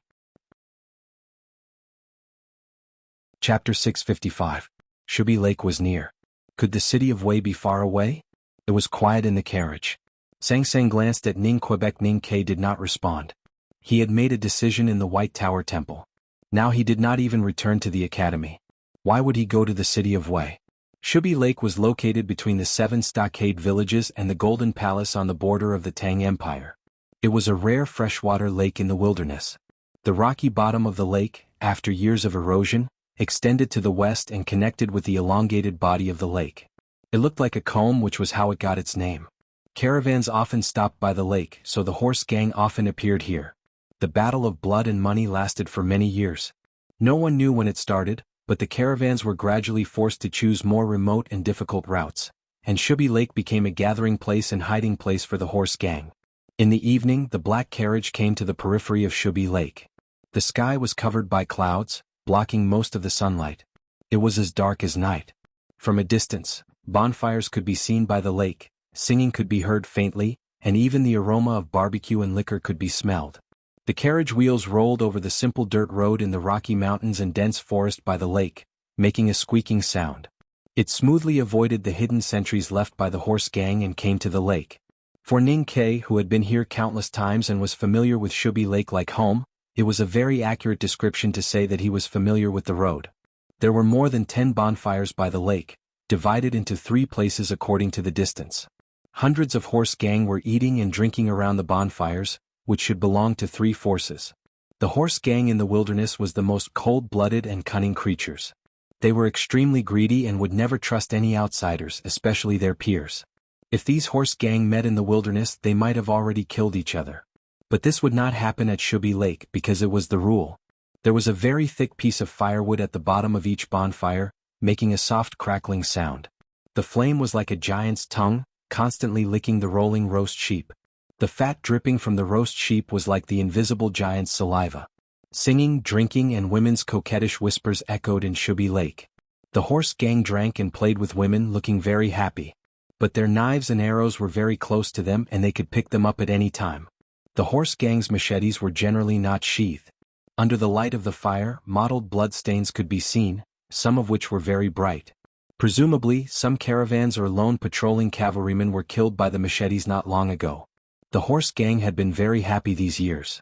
Chapter 655. Shubi Lake was near. Could the city of Wei be far away? It was quiet in the carriage. Sang Sang glanced at Ning Quebec. Ning Ke did not respond. He had made a decision in the White Tower Temple. Now he did not even return to the academy. Why would he go to the city of Wei? Shubi Lake was located between the 7 stockade villages and the Golden Palace on the border of the Tang Empire. It was a rare freshwater lake in the wilderness. The rocky bottom of the lake, after years of erosion, extended to the west and connected with the elongated body of the lake. It looked like a comb, which was how it got its name. Caravans often stopped by the lake, so the horse gang often appeared here. The battle of blood and money lasted for many years. No one knew when it started, but the caravans were gradually forced to choose more remote and difficult routes, and Shubi Lake became a gathering place and hiding place for the horse gang. In the evening, the black carriage came to the periphery of Shubi Lake. The sky was covered by clouds, blocking most of the sunlight. It was as dark as night. From a distance, bonfires could be seen by the lake, singing could be heard faintly, and even the aroma of barbecue and liquor could be smelled. The carriage wheels rolled over the simple dirt road in the Rocky Mountains and dense forest by the lake, making a squeaking sound. It smoothly avoided the hidden sentries left by the horse gang and came to the lake. For Ning Ke, who had been here countless times and was familiar with Shubi Lake like home, it was a very accurate description to say that he was familiar with the road. There were more than 10 bonfires by the lake, divided into 3 places according to the distance. Hundreds of horse gang were eating and drinking around the bonfires, which should belong to 3 forces. The horse gang in the wilderness was the most cold-blooded and cunning creatures. They were extremely greedy and would never trust any outsiders, especially their peers. If these horse gang met in the wilderness, they might have already killed each other. But this would not happen at Shubi Lake because it was the rule. There was a very thick piece of firewood at the bottom of each bonfire, making a soft crackling sound. The flame was like a giant's tongue, constantly licking the rolling roast sheep. The fat dripping from the roast sheep was like the invisible giant's saliva. Singing, drinking, and women's coquettish whispers echoed in Shubi Lake. The horse gang drank and played with women, looking very happy. But their knives and arrows were very close to them and they could pick them up at any time. The horse gang's machetes were generally not sheathed. Under the light of the fire, mottled bloodstains could be seen, some of which were very bright. Presumably, some caravans or lone patrolling cavalrymen were killed by the machetes not long ago. The horse gang had been very happy these years.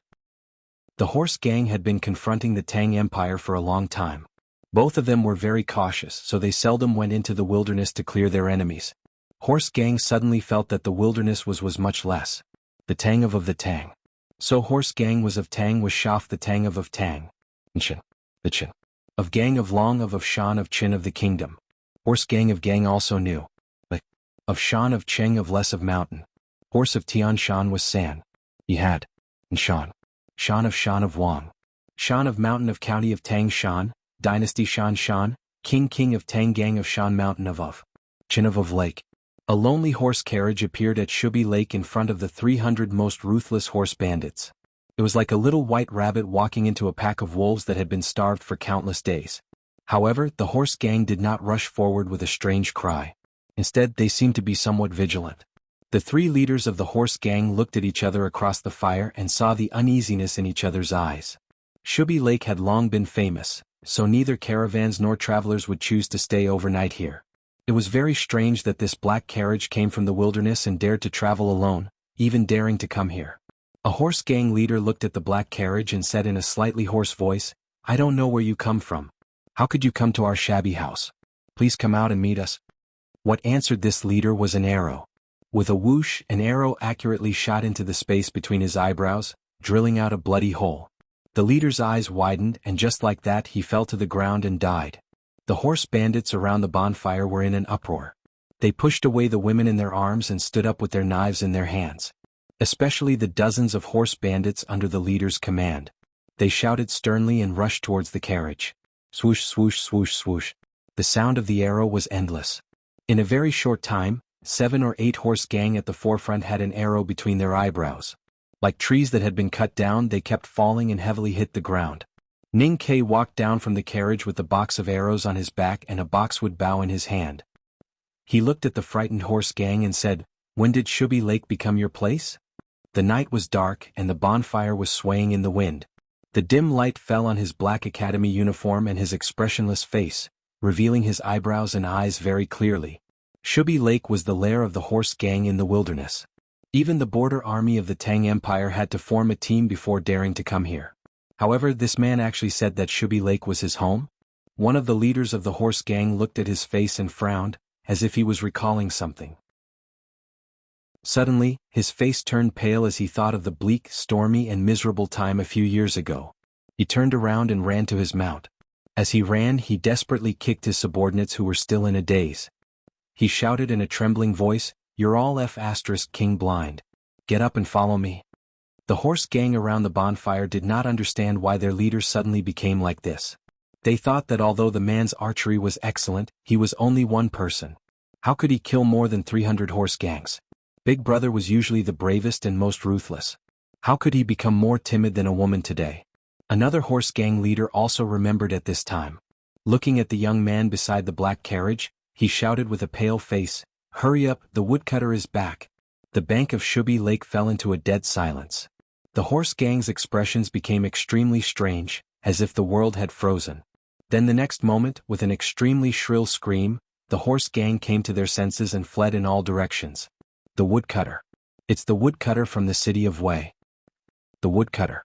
The horse gang had been confronting the Tang Empire for a long time. Both of them were very cautious, so they seldom went into the wilderness to clear their enemies. Horse gang suddenly felt that the wilderness was much less. The Tang of the Tang. So horse gang was of Tang was Shaf the Tang of Tang. Chin. The Chin. Of gang of Long of Shan of Chin of the kingdom. Horse gang of gang also knew. Of Shan of Cheng of less of mountain. Horse of Tian Shan was San. He had. And Shan. Shan of Wang. Shan of mountain of county of Tang Shan, dynasty Shan Shan, king of Tang gang of Shan mountain of Chin of lake. A lonely horse carriage appeared at Shubi Lake in front of the 300 most ruthless horse bandits. It was like a little white rabbit walking into a pack of wolves that had been starved for countless days. However, the horse gang did not rush forward with a strange cry. Instead, they seemed to be somewhat vigilant. The 3 leaders of the horse gang looked at each other across the fire and saw the uneasiness in each other's eyes. Shubi Lake had long been famous, so neither caravans nor travelers would choose to stay overnight here. It was very strange that this black carriage came from the wilderness and dared to travel alone, even daring to come here. A horse gang leader looked at the black carriage and said in a slightly hoarse voice, "I don't know where you come from. How could you come to our shabby house? Please come out and meet us." What answered this leader was an arrow. With a whoosh, an arrow accurately shot into the space between his eyebrows, drilling out a bloody hole. The leader's eyes widened, and just like that he fell to the ground and died. The horse bandits around the bonfire were in an uproar. They pushed away the women in their arms and stood up with their knives in their hands. Especially the dozens of horse bandits under the leader's command. They shouted sternly and rushed towards the carriage. Swoosh, swoosh, swoosh, swoosh. The sound of the arrow was endless. In a very short time, 7 or 8 horse gang at the forefront had an arrow between their eyebrows. Like trees that had been cut down, they kept falling and heavily hit the ground. Ning Kai walked down from the carriage with a box of arrows on his back and a boxwood bow in his hand. He looked at the frightened horse gang and said, "When did Shubi Lake become your place?" The night was dark and the bonfire was swaying in the wind. The dim light fell on his black academy uniform and his expressionless face, revealing his eyebrows and eyes very clearly. Shubi Lake was the lair of the horse gang in the wilderness. Even the border army of the Tang Empire had to form a team before daring to come here. However, this man actually said that Shubi Lake was his home. One of the leaders of the horse gang looked at his face and frowned, as if he was recalling something. Suddenly, his face turned pale as he thought of the bleak, stormy and miserable time a few years ago. He turned around and ran to his mount. As he ran, he desperately kicked his subordinates who were still in a daze. He shouted in a trembling voice, "You're all King blind. Get up and follow me." The horse gang around the bonfire did not understand why their leader suddenly became like this. They thought that although the man's archery was excellent, he was only one person. How could he kill more than 300 horse gangs? Big Brother was usually the bravest and most ruthless. How could he become more timid than a woman today? Another horse gang leader also remembered at this time. Looking at the young man beside the black carriage, he shouted with a pale face, "Hurry up, the woodcutter is back." The bank of Shubi Lake fell into a dead silence. The horse gang's expressions became extremely strange, as if the world had frozen. Then the next moment, with an extremely shrill scream, the horse gang came to their senses and fled in all directions. The woodcutter. It's the woodcutter from the city of Wei. The woodcutter.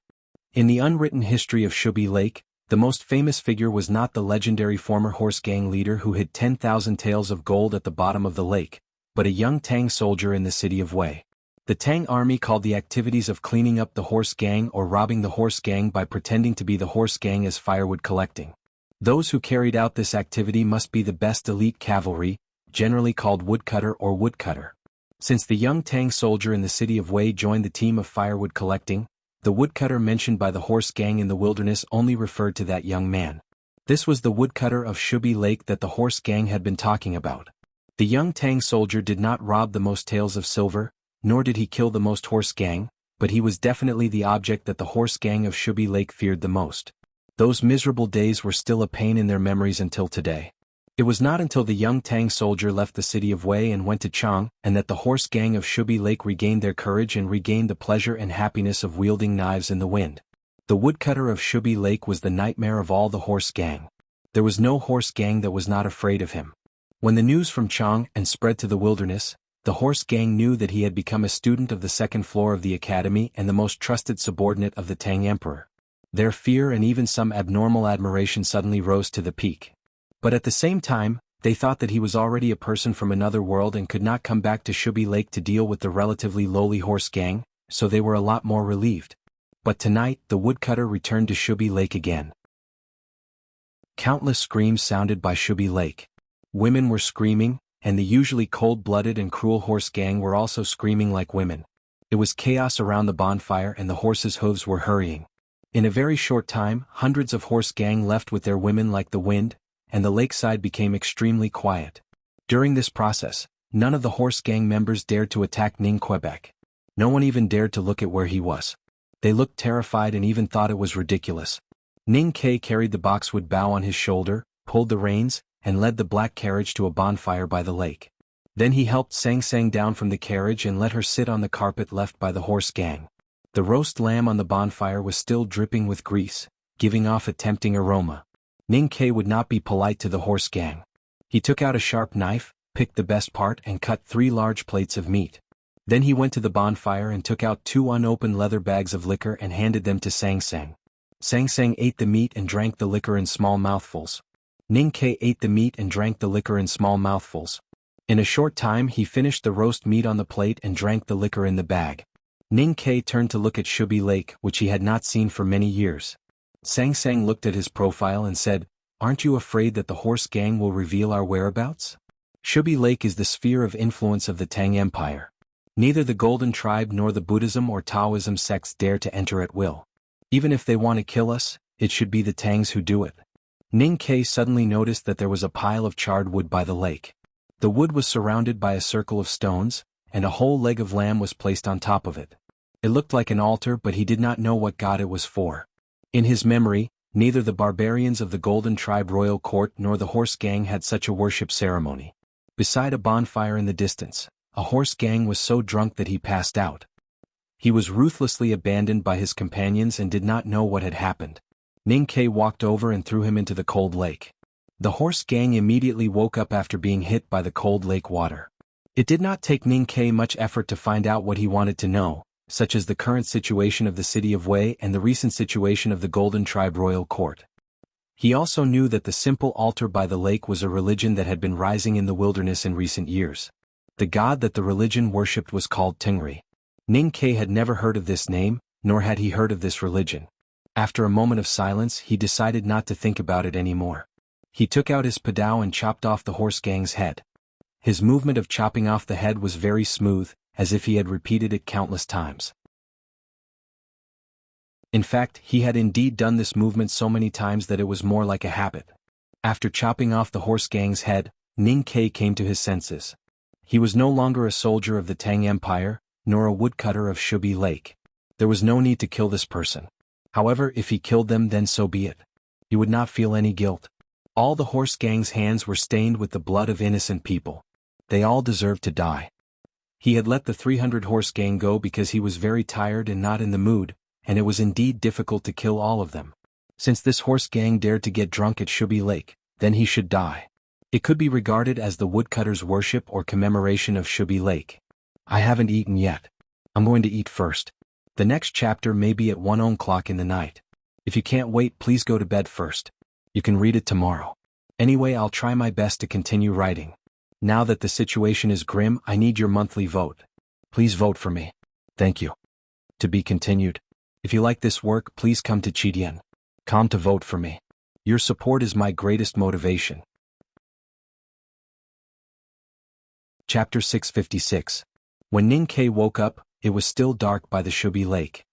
In the unwritten history of Shubi Lake, the most famous figure was not the legendary former horse gang leader who hid 10,000 taels of gold at the bottom of the lake, but a young Tang soldier in the city of Wei. The Tang army called the activities of cleaning up the horse gang or robbing the horse gang by pretending to be the horse gang as firewood collecting. Those who carried out this activity must be the best elite cavalry, generally called woodcutter or woodcutter. Since the young Tang soldier in the city of Wei joined the team of firewood collecting, the woodcutter mentioned by the horse gang in the wilderness only referred to that young man. This was the woodcutter of Shubi Lake that the horse gang had been talking about. The young Tang soldier did not rob the most taels of silver, nor did he kill the most horse gang, but he was definitely the object that the horse gang of Shubi Lake feared the most. Those miserable days were still a pain in their memories until today. It was not until the young Tang soldier left the city of Wei and went to Chang and that the horse gang of Shubi Lake regained their courage and regained the pleasure and happiness of wielding knives in the wind. The woodcutter of Shubi Lake was the nightmare of all the horse gang. There was no horse gang that was not afraid of him. When the news from Chang and spread to the wilderness, the horse gang knew that he had become a student of the second floor of the academy and the most trusted subordinate of the Tang Emperor. Their fear and even some abnormal admiration suddenly rose to the peak. But at the same time, they thought that he was already a person from another world and could not come back to Shubi Lake to deal with the relatively lowly horse gang, so they were a lot more relieved. But tonight, the woodcutter returned to Shubi Lake again. Countless screams sounded by Shubi Lake. Women were screaming, and the usually cold-blooded and cruel horse gang were also screaming like women. It was chaos around the bonfire and the horses' hooves were hurrying. In a very short time, hundreds of horse gang left with their women like the wind, and the lakeside became extremely quiet. During this process, none of the horse gang members dared to attack Ning Quebec. No one even dared to look at where he was. They looked terrified and even thought it was ridiculous. Ning Kai carried the boxwood bow on his shoulder, pulled the reins, and led the black carriage to a bonfire by the lake. Then he helped Sang Sang down from the carriage and let her sit on the carpet left by the horse gang. The roast lamb on the bonfire was still dripping with grease, giving off a tempting aroma. Ning Ke would not be polite to the horse gang. He took out a sharp knife, picked the best part and cut 3 large plates of meat. Then he went to the bonfire and took out 2 unopened leather bags of liquor and handed them to Sang Sang. Sang Sang ate the meat and drank the liquor in small mouthfuls. Ning Ke ate the meat and drank the liquor in small mouthfuls. In a short time he finished the roast meat on the plate and drank the liquor in the bag. Ning Ke turned to look at Shubi Lake, which he had not seen for many years. Sang Sang looked at his profile and said, "Aren't you afraid that the horse gang will reveal our whereabouts? Shubi Lake is the sphere of influence of the Tang Empire. Neither the Golden Tribe nor the Buddhism or Taoism sects dare to enter at will. Even if they want to kill us, it should be the Tangs who do it." Ning Ke suddenly noticed that there was a pile of charred wood by the lake. The wood was surrounded by a circle of stones, and a whole leg of lamb was placed on top of it. It looked like an altar, but he did not know what god it was for. In his memory, neither the barbarians of the Golden Tribe royal court nor the horse gang had such a worship ceremony. Beside a bonfire in the distance, a horse gang was so drunk that he passed out. He was ruthlessly abandoned by his companions and did not know what had happened. Ning Ke walked over and threw him into the cold lake. The horse gang immediately woke up after being hit by the cold lake water. It did not take Ning Ke much effort to find out what he wanted to know, such as the current situation of the city of Wei and the recent situation of the Golden Tribe royal court. He also knew that the simple altar by the lake was a religion that had been rising in the wilderness in recent years. The god that the religion worshipped was called Tingri. Ning Ke had never heard of this name, nor had he heard of this religion. After a moment of silence he decided not to think about it anymore. He took out his padao and chopped off the horse gang's head. His movement of chopping off the head was very smooth, as if he had repeated it countless times. In fact, he had indeed done this movement so many times that it was more like a habit. After chopping off the horse gang's head, Ning Ke came to his senses. He was no longer a soldier of the Tang Empire, nor a woodcutter of Shubi Lake. There was no need to kill this person. However, if he killed them, then so be it. He would not feel any guilt. All the horse gang's hands were stained with the blood of innocent people. They all deserved to die. He had let the 300 horse gang go because he was very tired and not in the mood, and it was indeed difficult to kill all of them. Since this horse gang dared to get drunk at Shubi Lake, then he should die. It could be regarded as the woodcutter's worship or commemoration of Shubi Lake. I haven't eaten yet. I'm going to eat first. The next chapter may be at 1 o'clock in the night. If you can't wait, please go to bed first. You can read it tomorrow. Anyway, I'll try my best to continue writing. Now that the situation is grim, I need your monthly vote. Please vote for me. Thank you. To be continued. If you like this work, please come to Chidian.com to vote for me. Your support is my greatest motivation. Chapter 656. When Ning Ke woke up, it was still dark by the Shubi Lake.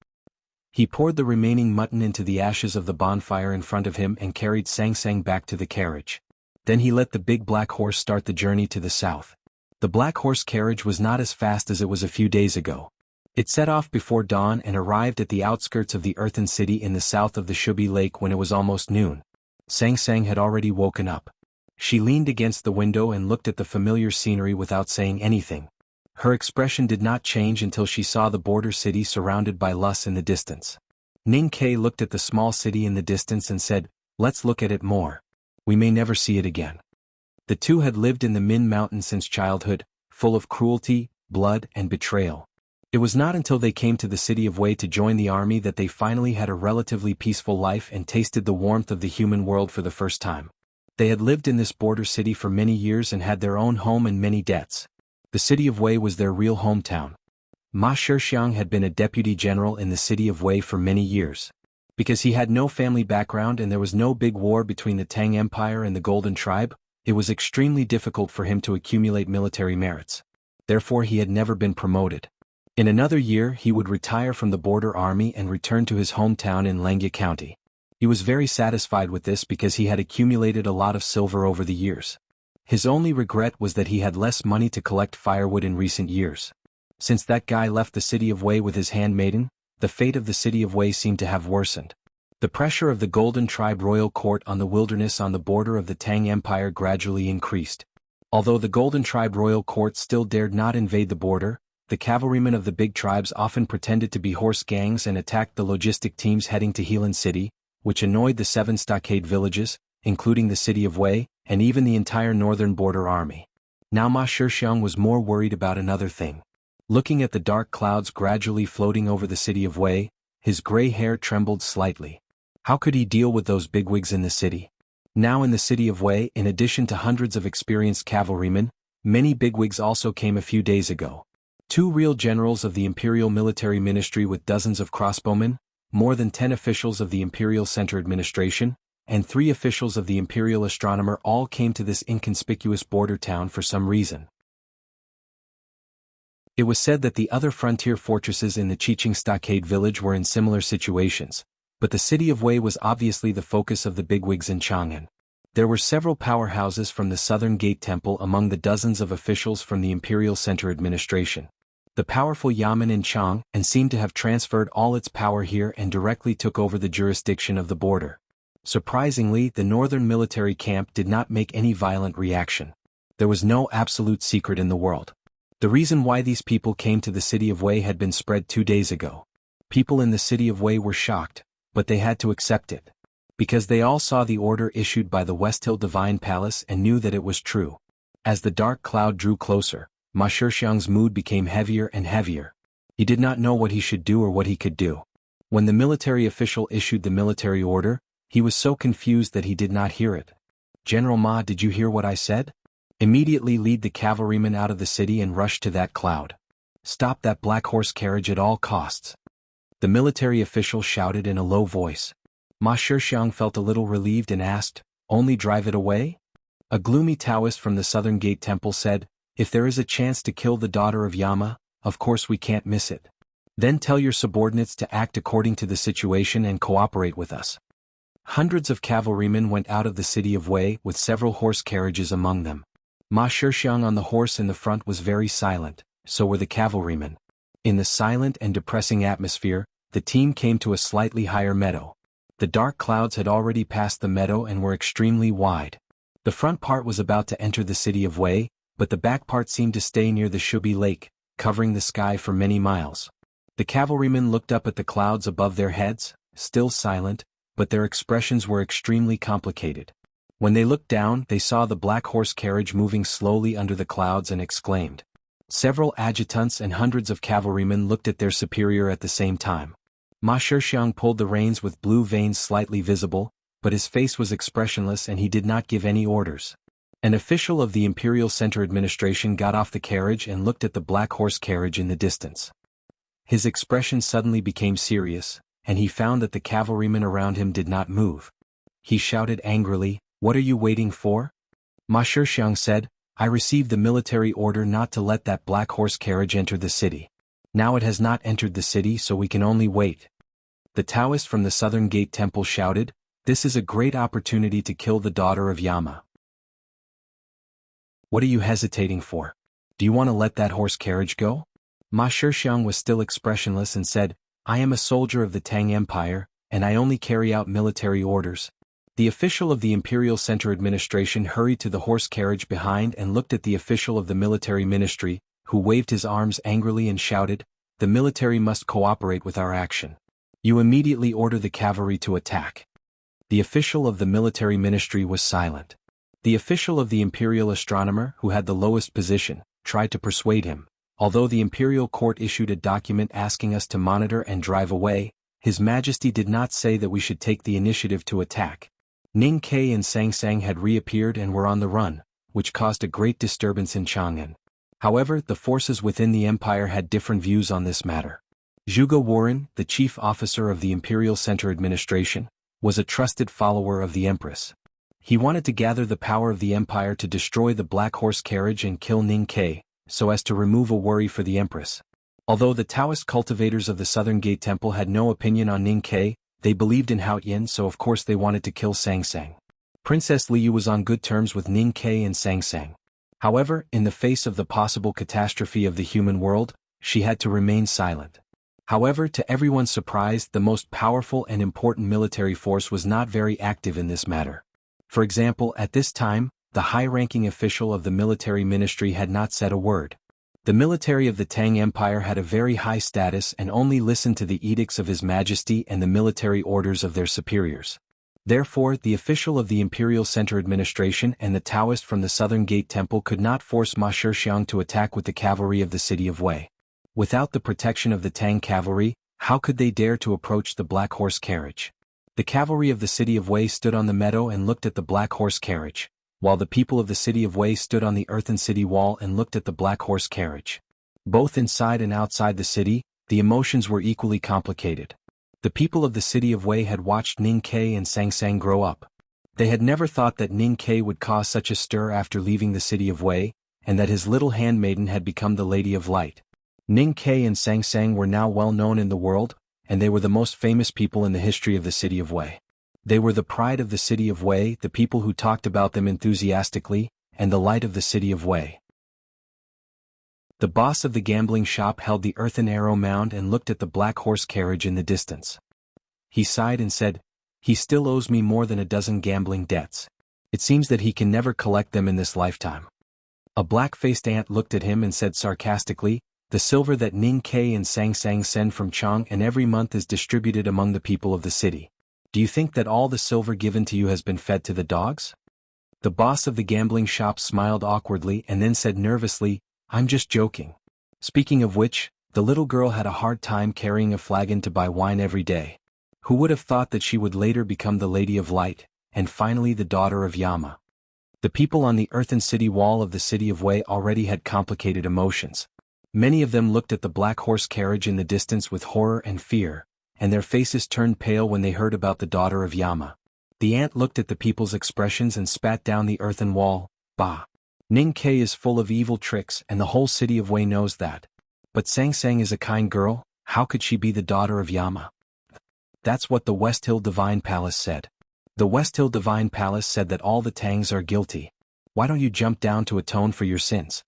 He poured the remaining mutton into the ashes of the bonfire in front of him and carried Sang Sang back to the carriage. Then he let the big black horse start the journey to the south. The black horse carriage was not as fast as it was a few days ago. It set off before dawn and arrived at the outskirts of the earthen city in the south of the Shubi Lake when it was almost noon. Sang Sang had already woken up. She leaned against the window and looked at the familiar scenery without saying anything. Her expression did not change until she saw the border city surrounded by Lus in the distance. Ning Ke looked at the small city in the distance and said, "Let's look at it more. We may never see it again." The two had lived in the Min Mountain since childhood, full of cruelty, blood, and betrayal. It was not until they came to the city of Wei to join the army that they finally had a relatively peaceful life and tasted the warmth of the human world for the first time. They had lived in this border city for many years and had their own home and many debts. The city of Wei was their real hometown. Ma Shixiang had been a deputy general in the city of Wei for many years. Because he had no family background and there was no big war between the Tang Empire and the Golden Tribe, it was extremely difficult for him to accumulate military merits. Therefore he had never been promoted. In another year he would retire from the border army and return to his hometown in Langya County. He was very satisfied with this because he had accumulated a lot of silver over the years. His only regret was that he had less money to collect firewood in recent years. Since that guy left the city of Wei with his handmaiden, the fate of the city of Wei seemed to have worsened. The pressure of the Golden Tribe royal court on the wilderness on the border of the Tang Empire gradually increased. Although the Golden Tribe royal court still dared not invade the border, the cavalrymen of the big tribes often pretended to be horse gangs and attacked the logistic teams heading to Helan City, which annoyed the 7 stockade villages, including the city of Wei, and even the entire northern border army. Now Ma Shixiang was more worried about another thing. Looking at the dark clouds gradually floating over the city of Wei, his gray hair trembled slightly. How could he deal with those bigwigs in the city? Now in the city of Wei, in addition to hundreds of experienced cavalrymen, many bigwigs also came a few days ago. 2 real generals of the Imperial Military Ministry with dozens of crossbowmen, more than 10 officials of the Imperial Center Administration, and 3 officials of the Imperial Astronomer all came to this inconspicuous border town for some reason. It was said that the other frontier fortresses in the Chiching Stockade village were in similar situations, but the city of Wei was obviously the focus of the bigwigs in Chang'an. There were several powerhouses from the Southern Gate Temple among the dozens of officials from the Imperial Center Administration. The powerful Yamen in Chang'an seemed to have transferred all its power here and directly took over the jurisdiction of the border. Surprisingly, the northern military camp did not make any violent reaction. There was no absolute secret in the world. The reason why these people came to the city of Wei had been spread 2 days ago. People in the city of Wei were shocked, but they had to accept it. Because they all saw the order issued by the West Hill Divine Palace and knew that it was true. As the dark cloud drew closer, Ma Shixiang's mood became heavier and heavier. He did not know what he should do or what he could do. When the military official issued the military order, he was so confused that he did not hear it. "General Ma, did you hear what I said? Immediately lead the cavalrymen out of the city and rush to that cloud. Stop that black horse carriage at all costs." The military official shouted in a low voice. Ma Shixiang felt a little relieved and asked, "Only drive it away?" A gloomy Taoist from the Southern Gate Temple said, "If there is a chance to kill the daughter of Yama, of course we can't miss it. Then tell your subordinates to act according to the situation and cooperate with us." Hundreds of cavalrymen went out of the city of Wei with several horse carriages among them. Ma Shixiang on the horse in the front was very silent, so were the cavalrymen. In the silent and depressing atmosphere, the team came to a slightly higher meadow. The dark clouds had already passed the meadow and were extremely wide. The front part was about to enter the city of Wei, but the back part seemed to stay near the Shubi Lake, covering the sky for many miles. The cavalrymen looked up at the clouds above their heads, still silent, but their expressions were extremely complicated. When they looked down, they saw the black horse carriage moving slowly under the clouds and exclaimed. Several adjutants and hundreds of cavalrymen looked at their superior at the same time. Ma Shixiang pulled the reins with blue veins slightly visible, but his face was expressionless and he did not give any orders. An official of the Imperial Center Administration got off the carriage and looked at the black horse carriage in the distance. His expression suddenly became serious, and he found that the cavalrymen around him did not move. He shouted angrily, "What are you waiting for?" Ma Shixiang said, "I received the military order not to let that black horse carriage enter the city. Now it has not entered the city, so we can only wait." The Taoist from the Southern Gate Temple shouted, "This is a great opportunity to kill the daughter of Yama. What are you hesitating for? Do you want to let that horse carriage go?" Ma Shixiang was still expressionless and said, "I am a soldier of the Tang Empire, and I only carry out military orders." The official of the Imperial Center Administration hurried to the horse carriage behind and looked at the official of the military ministry, who waved his arms angrily and shouted, "The military must cooperate with our action. You immediately order the cavalry to attack." The official of the military ministry was silent. The official of the Imperial Astronomer, who had the lowest position, tried to persuade him. Although the Imperial Court issued a document asking us to monitor and drive away, His Majesty did not say that we should take the initiative to attack. Ning Ke and Sang Sang had reappeared and were on the run, which caused a great disturbance in Chang'an. However, the forces within the empire had different views on this matter. Zhuge Warren, the chief officer of the Imperial Center Administration, was a trusted follower of the Empress. He wanted to gather the power of the empire to destroy the Black Horse carriage and kill Ning Ke, so as to remove a worry for the Empress. Although the Taoist cultivators of the Southern Gate Temple had no opinion on Ning Ke, they believed in Hao Yin, so of course they wanted to kill Sang Sang. Princess Liu was on good terms with Ning Ke and Sang Sang. However, in the face of the possible catastrophe of the human world, she had to remain silent. However, to everyone's surprise, the most powerful and important military force was not very active in this matter. For example, at this time, the high-ranking official of the military ministry had not said a word. The military of the Tang Empire had a very high status and only listened to the edicts of His Majesty and the military orders of their superiors. Therefore, the official of the Imperial Center Administration and the Taoist from the Southern Gate Temple could not force Ma Shixiang to attack with the cavalry of the city of Wei. Without the protection of the Tang cavalry, how could they dare to approach the black horse carriage? The cavalry of the city of Wei stood on the meadow and looked at the black horse carriage, while the people of the city of Wei stood on the earthen city wall and looked at the black horse carriage. Both inside and outside the city, the emotions were equally complicated. The people of the city of Wei had watched Ning Kai and Sang Sang grow up. They had never thought that Ning Kai would cause such a stir after leaving the city of Wei, and that his little handmaiden had become the Lady of Light. Ning Kai and Sang Sang were now well known in the world, and they were the most famous people in the history of the city of Wei. They were the pride of the city of Wei, the people who talked about them enthusiastically, and the light of the city of Wei. The boss of the gambling shop held the earthen arrow mound and looked at the black horse carriage in the distance. He sighed and said, "He still owes me more than a dozen gambling debts. It seems that he can never collect them in this lifetime." A black-faced ant looked at him and said sarcastically, "The silver that Ning Kai and Sang Sang send from Chang and every month is distributed among the people of the city. Do you think that all the silver given to you has been fed to the dogs?" The boss of the gambling shop smiled awkwardly and then said nervously, "I'm just joking. Speaking of which, the little girl had a hard time carrying a flagon to buy wine every day. Who would have thought that she would later become the Lady of Light, and finally the daughter of Yama?" The people on the earthen city wall of the city of Wei already had complicated emotions. Many of them looked at the black horse carriage in the distance with horror and fear, and their faces turned pale when they heard about the daughter of Yama. The ant looked at the people's expressions and spat down the earthen wall. "Bah! Ning Kai is full of evil tricks and the whole city of Wei knows that. But Sang Sang is a kind girl, how could she be the daughter of Yama?" That's what the West Hill Divine Palace said. The West Hill Divine Palace said that all the Tangs are guilty. Why don't you jump down to atone for your sins?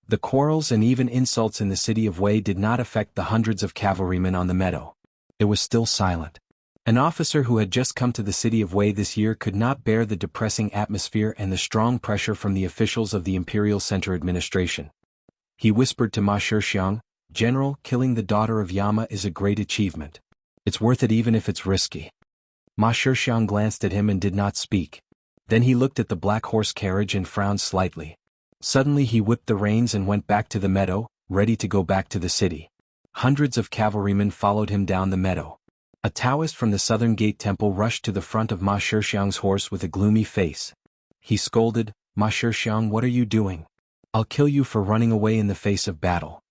The quarrels and even insults in the city of Wei did not affect the hundreds of cavalrymen on the meadow. It was still silent. An officer who had just come to the city of Wei this year could not bear the depressing atmosphere and the strong pressure from the officials of the Imperial Center Administration. He whispered to Ma Shixiang, "General, killing the daughter of Yama is a great achievement. It's worth it even if it's risky." Ma Shixiang glanced at him and did not speak. Then he looked at the black horse carriage and frowned slightly. Suddenly he whipped the reins and went back to the meadow, ready to go back to the city. Hundreds of cavalrymen followed him down the meadow. A Taoist from the Southern Gate Temple rushed to the front of Ma Shixiang's horse with a gloomy face. He scolded, "Ma Shixiang, what are you doing? I'll kill you for running away in the face of battle."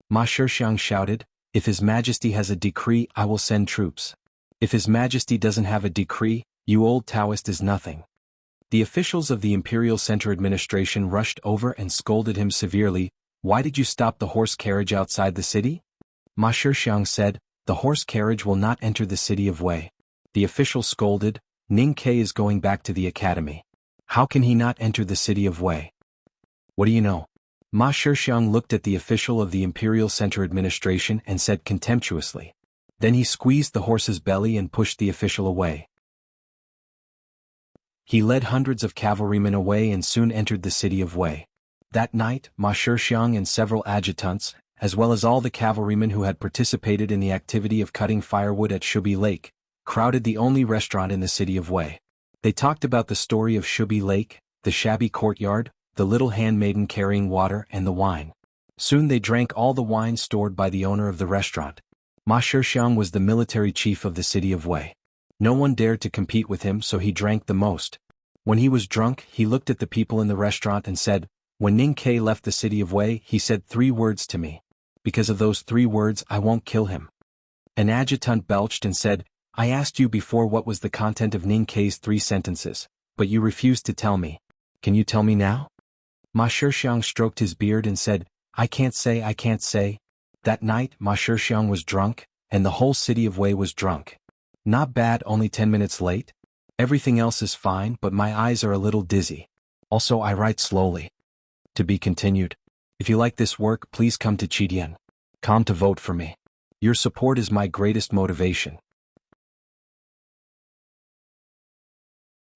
Ma Shixiang shouted, "If His Majesty has a decree, I will send troops. If His Majesty doesn't have a decree, you old Taoist is nothing." The officials of the Imperial Center Administration rushed over and scolded him severely. "Why did you stop the horse carriage outside the city?" Ma Shixiang said, "The horse carriage will not enter the city of Wei." The official scolded, "Ning Kai is going back to the academy. How can he not enter the city of Wei?" "What do you know?" Ma Shixiang looked at the official of the Imperial Center Administration and said contemptuously. Then he squeezed the horse's belly and pushed the official away. He led hundreds of cavalrymen away and soon entered the city of Wei. That night, Ma Shixiang and several adjutants, as well as all the cavalrymen who had participated in the activity of cutting firewood at Shubi Lake, crowded the only restaurant in the city of Wei. They talked about the story of Shubi Lake, the shabby courtyard, the little handmaiden carrying water and the wine. Soon they drank all the wine stored by the owner of the restaurant. Ma Shixiang was the military chief of the city of Wei. No one dared to compete with him, so he drank the most. When he was drunk, he looked at the people in the restaurant and said, "When Ning Kai left the city of Wei, he said 3 words to me. Because of those 3 words, I won't kill him." An adjutant belched and said, "I asked you before what was the content of Ning Kai's 3 sentences, but you refused to tell me. Can you tell me now?" Ma Shixiang stroked his beard and said, I can't say. That night, Ma Shixiang was drunk, and the whole city of Wei was drunk. Not bad, only 10 minutes late. Everything else is fine, but my eyes are a little dizzy. Also, I write slowly. To be continued. If you like this work, please come to Chidian. Come to vote for me. Your support is my greatest motivation.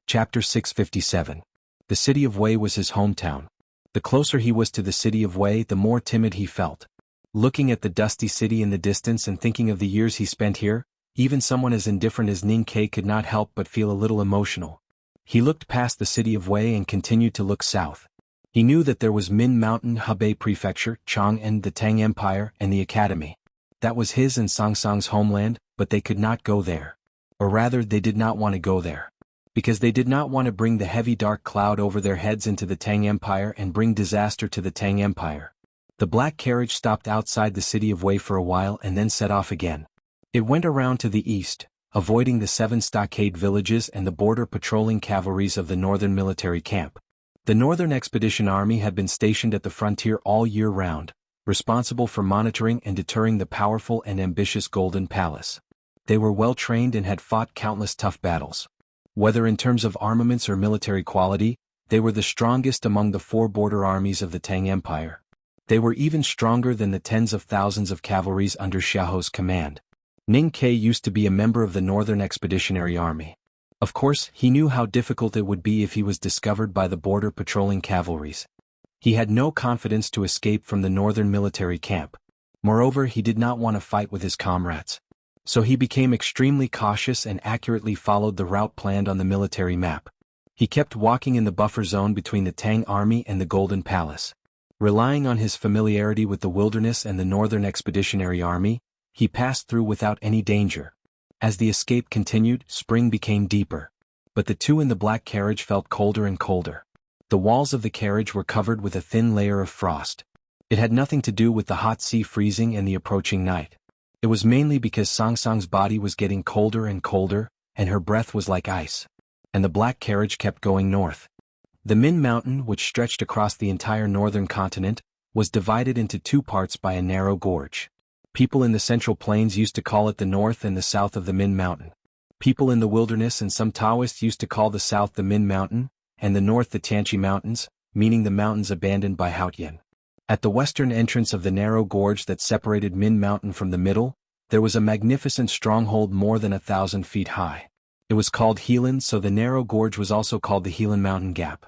Chapter 657. The city of Wei was his hometown. The closer he was to the city of Wei, the more timid he felt. Looking at the dusty city in the distance and thinking of the years he spent here, Even someone as indifferent as Ning Ke could not help but feel a little emotional. He looked past the city of Wei and continued to look south. He knew that there was Min Mountain, Hebei Prefecture, Chang'an, the Tang Empire, and the Academy. That was his and Song Song's homeland, but they could not go there. Or rather, they did not want to go there. Because they did not want to bring the heavy dark cloud over their heads into the Tang Empire and bring disaster to the Tang Empire. The black carriage stopped outside the city of Wei for a while and then set off again. It went around to the east, avoiding the 7 stockade villages and the border patrolling cavalries of the northern military camp. The Northern Expedition Army had been stationed at the frontier all year round, responsible for monitoring and deterring the powerful and ambitious Golden Palace. They were well trained and had fought countless tough battles. Whether in terms of armaments or military quality, they were the strongest among the 4 border armies of the Tang Empire. They were even stronger than the tens of thousands of cavalries under Xiaoho's command. Ning Ke used to be a member of the Northern Expeditionary Army. Of course, he knew how difficult it would be if he was discovered by the border patrolling cavalries. He had no confidence to escape from the northern military camp. Moreover, he did not want to fight with his comrades. So he became extremely cautious and accurately followed the route planned on the military map. He kept walking in the buffer zone between the Tang Army and the Golden Palace. Relying on his familiarity with the wilderness and the Northern Expeditionary Army, he passed through without any danger. As the escape continued, spring became deeper. But the two in the black carriage felt colder and colder. The walls of the carriage were covered with a thin layer of frost. It had nothing to do with the hot sea freezing and the approaching night. It was mainly because Song Song's body was getting colder and colder, and her breath was like ice. And the black carriage kept going north. The Min Mountain, which stretched across the entire northern continent, was divided into 2 parts by a narrow gorge. People in the Central Plains used to call it the north and the south of the Min Mountain. People in the wilderness and some Taoists used to call the south the Min Mountain, and the north the Tianqi Mountains, meaning the mountains abandoned by Haotian. At the western entrance of the narrow gorge that separated Min Mountain from the middle, there was a magnificent stronghold more than 1,000 feet high. It was called Helan, so the narrow gorge was also called the Helan Mountain Gap.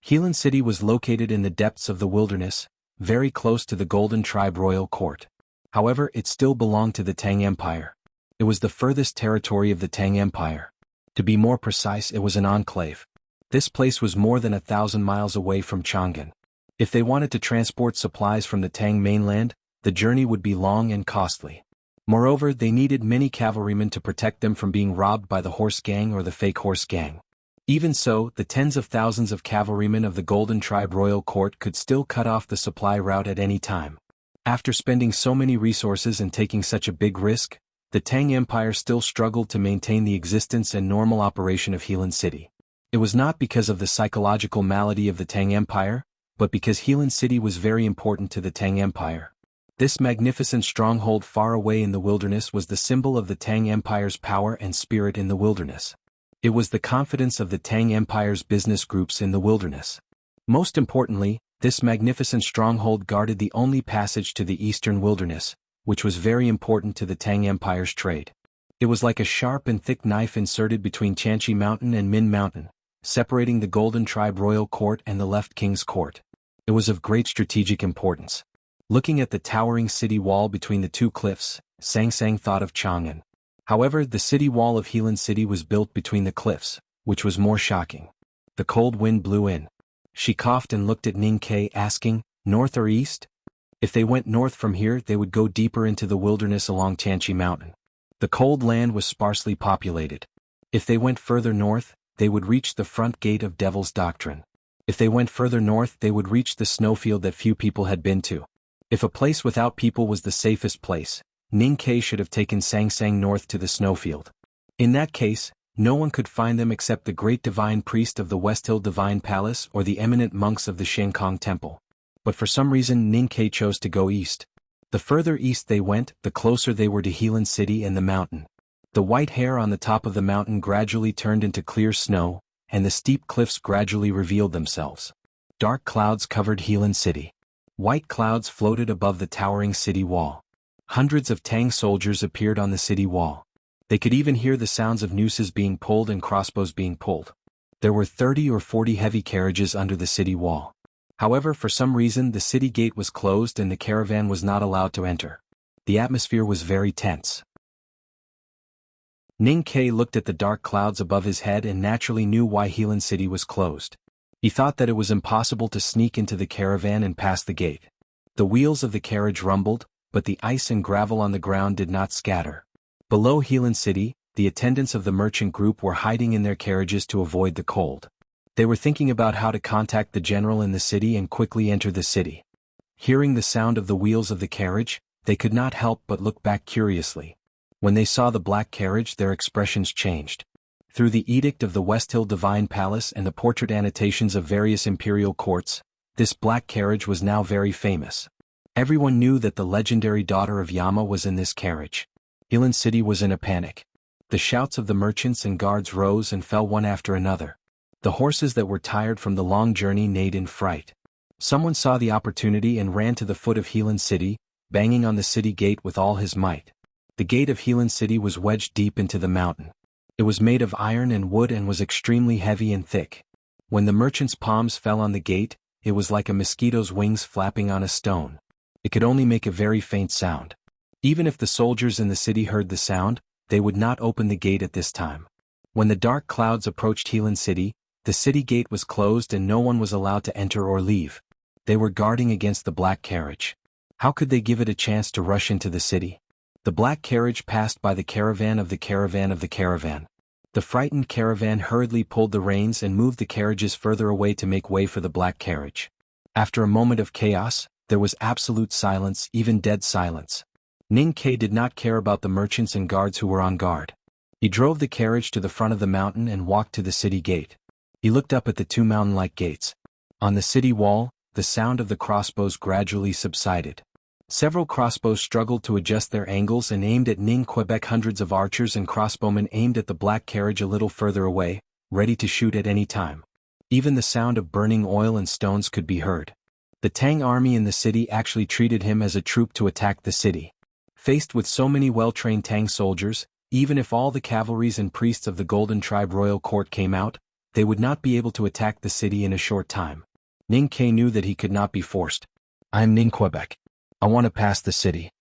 Helan City was located in the depths of the wilderness, very close to the Golden Tribe Royal Court. However, it still belonged to the Tang Empire. It was the furthest territory of the Tang Empire. To be more precise, it was an enclave. This place was more than 1,000 miles away from Chang'an. If they wanted to transport supplies from the Tang mainland, the journey would be long and costly. Moreover, they needed many cavalrymen to protect them from being robbed by the horse gang or the fake horse gang. Even so, the tens of thousands of cavalrymen of the Golden Tribe Royal Court could still cut off the supply route at any time. After spending so many resources and taking such a big risk, the Tang Empire still struggled to maintain the existence and normal operation of Helan City. It was not because of the psychological malady of the Tang Empire, but because Helan City was very important to the Tang Empire. This magnificent stronghold far away in the wilderness was the symbol of the Tang Empire's power and spirit in the wilderness. It was the confidence of the Tang Empire's business groups in the wilderness. Most importantly, this magnificent stronghold guarded the only passage to the eastern wilderness, which was very important to the Tang Empire's trade. It was like a sharp and thick knife inserted between Tianqi Mountain and Min Mountain, separating the Golden Tribe Royal Court and the Left King's Court. It was of great strategic importance. Looking at the towering city wall between the 2 cliffs, Sang Sang thought of Chang'an. However, the city wall of Helan City was built between the cliffs, which was more shocking. The cold wind blew in. She coughed and looked at Ning Ke, asking, "North or east?" If they went north from here, they would go deeper into the wilderness along Tianqi Mountain. The cold land was sparsely populated. If they went further north, they would reach the front gate of Devil's Doctrine. If they went further north, they would reach the snowfield that few people had been to. If a place without people was the safest place, Ning Ke should have taken Sang Sang north to the snowfield. In that case, no one could find them except the great divine priest of the West Hill Divine Palace or the eminent monks of the Shenkong Temple. But for some reason Ning Ke chose to go east. The further east they went, the closer they were to Helan City and the mountain. The white hair on the top of the mountain gradually turned into clear snow, and the steep cliffs gradually revealed themselves. Dark clouds covered Helan City. White clouds floated above the towering city wall. Hundreds of Tang soldiers appeared on the city wall. They could even hear the sounds of nooses being pulled and crossbows being pulled. There were 30 or 40 heavy carriages under the city wall. However, for some reason the city gate was closed and the caravan was not allowed to enter. The atmosphere was very tense. Ning Ke looked at the dark clouds above his head and naturally knew why Healan City was closed. He thought that it was impossible to sneak into the caravan and pass the gate. The wheels of the carriage rumbled, but the ice and gravel on the ground did not scatter. Below Healan City, the attendants of the merchant group were hiding in their carriages to avoid the cold. They were thinking about how to contact the general in the city and quickly enter the city. Hearing the sound of the wheels of the carriage, they could not help but look back curiously. When they saw the black carriage, their expressions changed. Through the edict of the West Hill Divine Palace and the portrait annotations of various imperial courts, this black carriage was now very famous. Everyone knew that the legendary daughter of Yama was in this carriage. Healan City was in a panic. The shouts of the merchants and guards rose and fell one after another. The horses that were tired from the long journey neighed in fright. Someone saw the opportunity and ran to the foot of Healan City, banging on the city gate with all his might. The gate of Healan City was wedged deep into the mountain. It was made of iron and wood and was extremely heavy and thick. When the merchant's palms fell on the gate, it was like a mosquito's wings flapping on a stone. It could only make a very faint sound. Even if the soldiers in the city heard the sound, they would not open the gate at this time. When the dark clouds approached Healan City, the city gate was closed and no one was allowed to enter or leave. They were guarding against the black carriage. How could they give it a chance to rush into the city? The black carriage passed by the caravan of the caravan of the caravan. The frightened caravan hurriedly pulled the reins and moved the carriages further away to make way for the black carriage. After a moment of chaos, there was absolute silence, even dead silence. Ning Ke did not care about the merchants and guards who were on guard. He drove the carriage to the front of the mountain and walked to the city gate. He looked up at the two mountain-like gates. On the city wall, the sound of the crossbows gradually subsided. Several crossbows struggled to adjust their angles and aimed at Ning Quebec. Hundreds of archers and crossbowmen aimed at the black carriage a little further away, ready to shoot at any time. Even the sound of burning oil and stones could be heard. The Tang army in the city actually treated him as a troop to attack the city. Faced with so many well-trained Tang soldiers, even if all the cavalries and priests of the Golden Tribe Royal Court came out, they would not be able to attack the city in a short time. Ning Ke knew that he could not be forced. "I am Ning Quebec. I want to pass the city."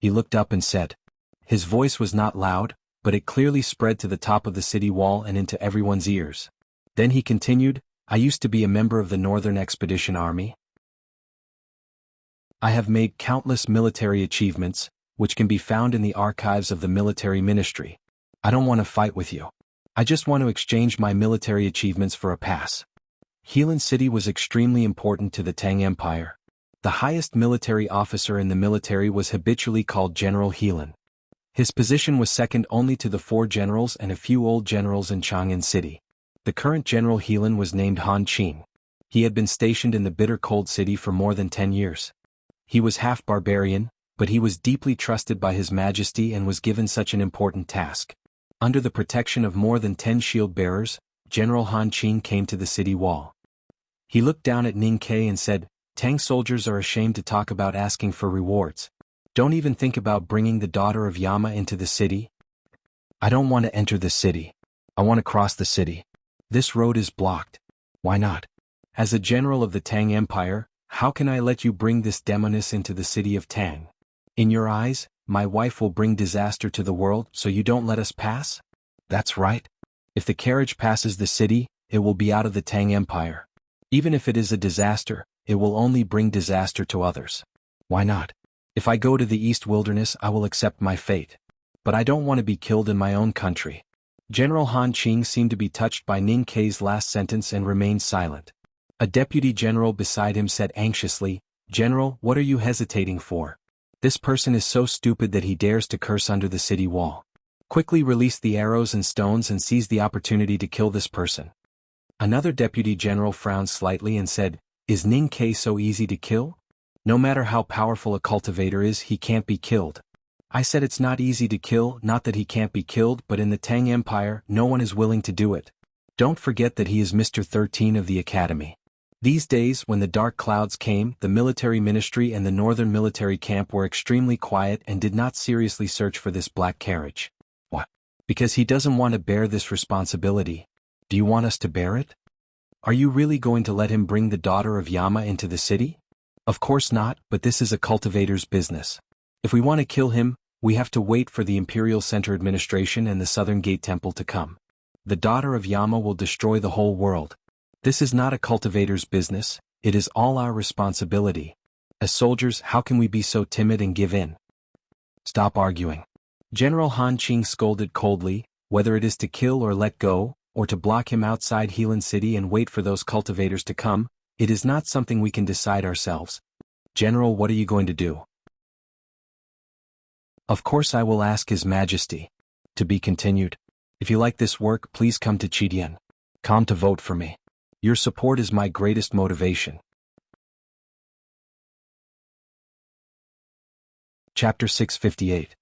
He looked up and said. His voice was not loud, but it clearly spread to the top of the city wall and into everyone's ears. Then he continued, "I used to be a member of the Northern Expedition Army. I have made countless military achievements, which can be found in the archives of the military ministry. I don't want to fight with you. I just want to exchange my military achievements for a pass." Healan City was extremely important to the Tang Empire. The highest military officer in the military was habitually called General Healan. His position was second only to the 4 generals and a few old generals in Chang'an City. The current General Healan was named Han Qing. He had been stationed in the bitter cold city for more than 10 years. He was half barbarian, but he was deeply trusted by His Majesty and was given such an important task. Under the protection of more than 10 shield bearers, General Han Qing came to the city wall. He looked down at Ning Ke and said, "Tang soldiers are ashamed to talk about asking for rewards. Don't even think about bringing the daughter of Yama into the city." "I don't want to enter the city. I want to cross the city. This road is blocked." "Why not? As a general of the Tang Empire, how can I let you bring this demoness into the city of Tang? In your eyes, my wife will bring disaster to the world, so you don't let us pass?" "That's right. If the carriage passes the city, it will be out of the Tang Empire. Even if it is a disaster, it will only bring disaster to others." "Why not? If I go to the East Wilderness, I will accept my fate. But I don't want to be killed in my own country." General Han Qing seemed to be touched by Ning Ke's last sentence and remained silent. A deputy general beside him said anxiously, "General, what are you hesitating for? This person is so stupid that he dares to curse under the city wall. Quickly release the arrows and stones and seize the opportunity to kill this person." Another deputy general frowned slightly and said, "Is Ning Ke so easy to kill? No matter how powerful a cultivator is, he can't be killed." "I said it's not easy to kill, not that he can't be killed, but in the Tang Empire, no one is willing to do it. Don't forget that he is Mr. 13 of the Academy." These days, when the dark clouds came, the military ministry and the northern military camp were extremely quiet and did not seriously search for this black carriage. "What? Because he doesn't want to bear this responsibility. Do you want us to bear it? Are you really going to let him bring the daughter of Yama into the city?" "Of course not, but this is a cultivator's business. If we want to kill him, we have to wait for the Imperial Center Administration and the Southern Gate Temple to come. The daughter of Yama will destroy the whole world. This is not a cultivator's business, it is all our responsibility. As soldiers, how can we be so timid and give in? Stop arguing. General Han Qing scolded coldly, whether it is to kill or let go, or to block him outside Helan City and wait for those cultivators to come, it is not something we can decide ourselves. General, what are you going to do? Of course I will ask His Majesty. To be continued. If you like this work, please come to Chidian. Come to vote for me. Your support is my greatest motivation. Chapter 658.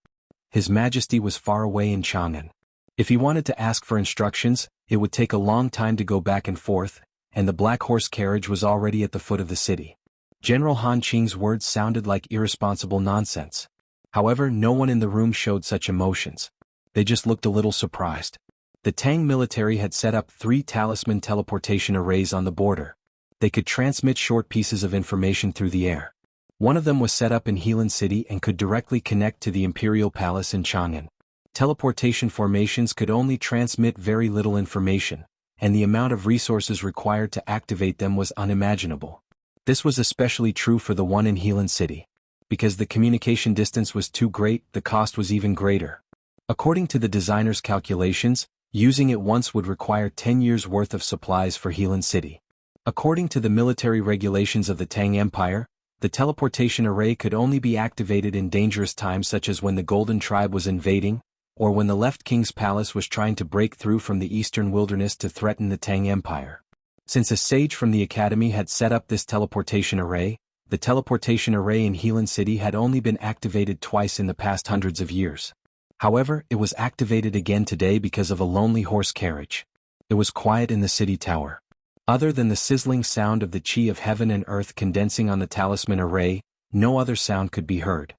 His Majesty was far away in Chang'an. If he wanted to ask for instructions, it would take a long time to go back and forth, and the black horse carriage was already at the foot of the city. General Han Qing's words sounded like irresponsible nonsense. However, no one in the room showed such emotions. They just looked a little surprised. The Tang military had set up 3 talisman teleportation arrays on the border. They could transmit short pieces of information through the air. One of them was set up in Helan City and could directly connect to the Imperial Palace in Chang'an. Teleportation formations could only transmit very little information, and the amount of resources required to activate them was unimaginable. This was especially true for the one in Helan City. Because the communication distance was too great, the cost was even greater. According to the designer's calculations, using it once would require 10 years' worth of supplies for Helan City. According to the military regulations of the Tang Empire, the teleportation array could only be activated in dangerous times such as when the Golden Tribe was invading, or when the Left King's palace was trying to break through from the eastern wilderness to threaten the Tang Empire. Since a sage from the academy had set up this teleportation array, the teleportation array in Helan City had only been activated twice in the past hundreds of years. However, it was activated again today because of a lonely horse carriage. It was quiet in the city tower. Other than the sizzling sound of the chi of heaven and earth condensing on the talisman array, no other sound could be heard.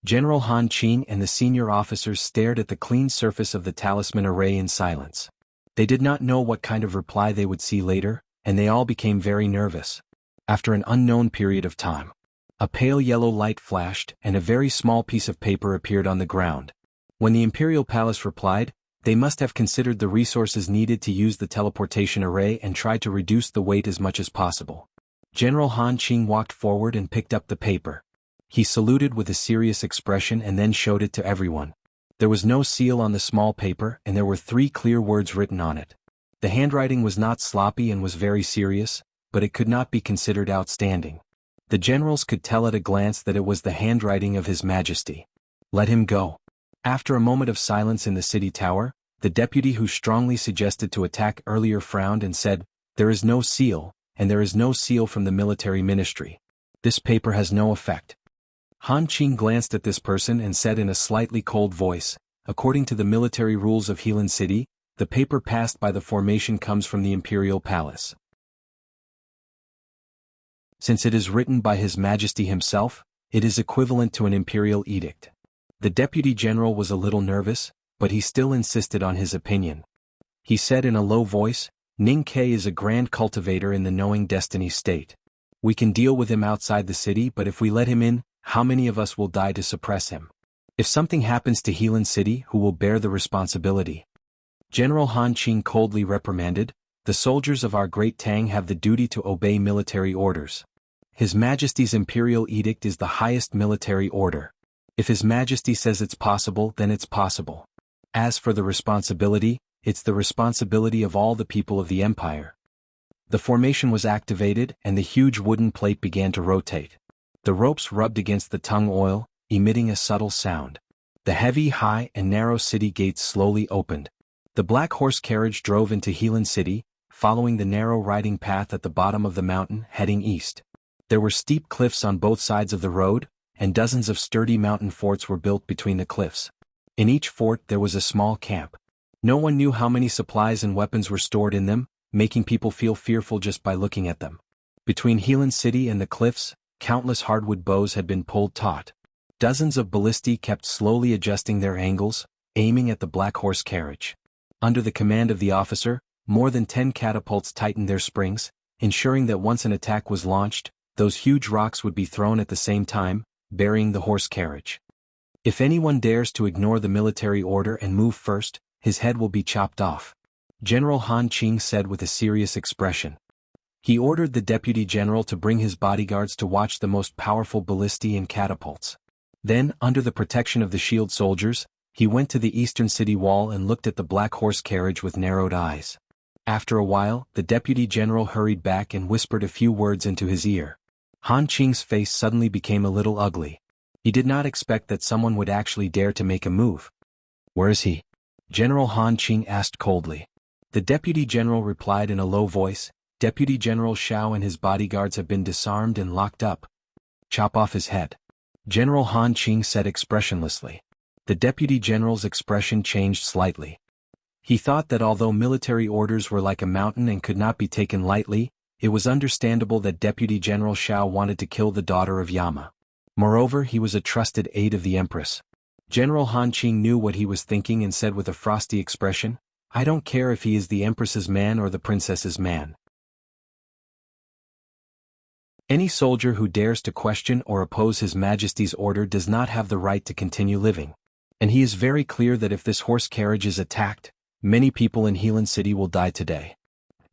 General Han Qing and the senior officers stared at the clean surface of the talisman array in silence. They did not know what kind of reply they would see later, and they all became very nervous. After an unknown period of time, a pale yellow light flashed and a very small piece of paper appeared on the ground. When the Imperial Palace replied, they must have considered the resources needed to use the teleportation array and tried to reduce the weight as much as possible. General Han Qing walked forward and picked up the paper. He saluted with a serious expression and then showed it to everyone. There was no seal on the small paper and there were 3 clear words written on it. The handwriting was not sloppy and was very serious, but it could not be considered outstanding. The generals could tell at a glance that it was the handwriting of His Majesty. Let him go. After a moment of silence in the city tower, the deputy who strongly suggested to attack earlier frowned and said, "There is no seal, and there is no seal from the military ministry. This paper has no effect." Han Qing glanced at this person and said in a slightly cold voice, "According to the military rules of Helan City, the paper passed by the formation comes from the Imperial Palace. Since it is written by His Majesty himself, it is equivalent to an imperial edict." The deputy general was a little nervous, but he still insisted on his opinion. He said in a low voice, "Ning Ke is a grand cultivator in the knowing destiny state. We can deal with him outside the city, but if we let him in, how many of us will die to suppress him? If something happens to Helan City, who will bear the responsibility?" General Han Qing coldly reprimanded, "The soldiers of our great Tang have the duty to obey military orders. His Majesty's imperial edict is the highest military order. If His Majesty says it's possible, then it's possible. As for the responsibility, it's the responsibility of all the people of the empire." The formation was activated and the huge wooden plate began to rotate. The ropes rubbed against the tung oil, emitting a subtle sound. The heavy, high, and narrow city gates slowly opened. The black horse carriage drove into Helan City, following the narrow riding path at the bottom of the mountain, heading east. There were steep cliffs on both sides of the road, and dozens of sturdy mountain forts were built between the cliffs. In each fort there was a small camp. No one knew how many supplies and weapons were stored in them, making people feel fearful just by looking at them. Between Helan City and the cliffs, countless hardwood bows had been pulled taut. Dozens of ballistae kept slowly adjusting their angles, aiming at the black horse carriage. Under the command of the officer, more than 10 catapults tightened their springs, ensuring that once an attack was launched, those huge rocks would be thrown at the same time, burying the horse carriage. If anyone dares to ignore the military order and move first, his head will be chopped off. General Han Qing said with a serious expression. He ordered the deputy general to bring his bodyguards to watch the most powerful ballistae and catapults. Then, under the protection of the shield soldiers, he went to the eastern city wall and looked at the black horse carriage with narrowed eyes. After a while, the deputy general hurried back and whispered a few words into his ear. Han Qing's face suddenly became a little ugly. He did not expect that someone would actually dare to make a move. "Where is he?" General Han Qing asked coldly. The deputy general replied in a low voice, "Deputy General Xiao and his bodyguards have been disarmed and locked up. Chop off his head." General Han Qing said expressionlessly. The deputy general's expression changed slightly. He thought that although military orders were like a mountain and could not be taken lightly, it was understandable that Deputy General Xiao wanted to kill the daughter of Yama. Moreover, he was a trusted aide of the Empress. General Han Qing knew what he was thinking and said with a frosty expression, "I don't care if he is the Empress's man or the Princess's man. Any soldier who dares to question or oppose His Majesty's order does not have the right to continue living. And he is very clear that if this horse carriage is attacked, many people in Helan City will die today."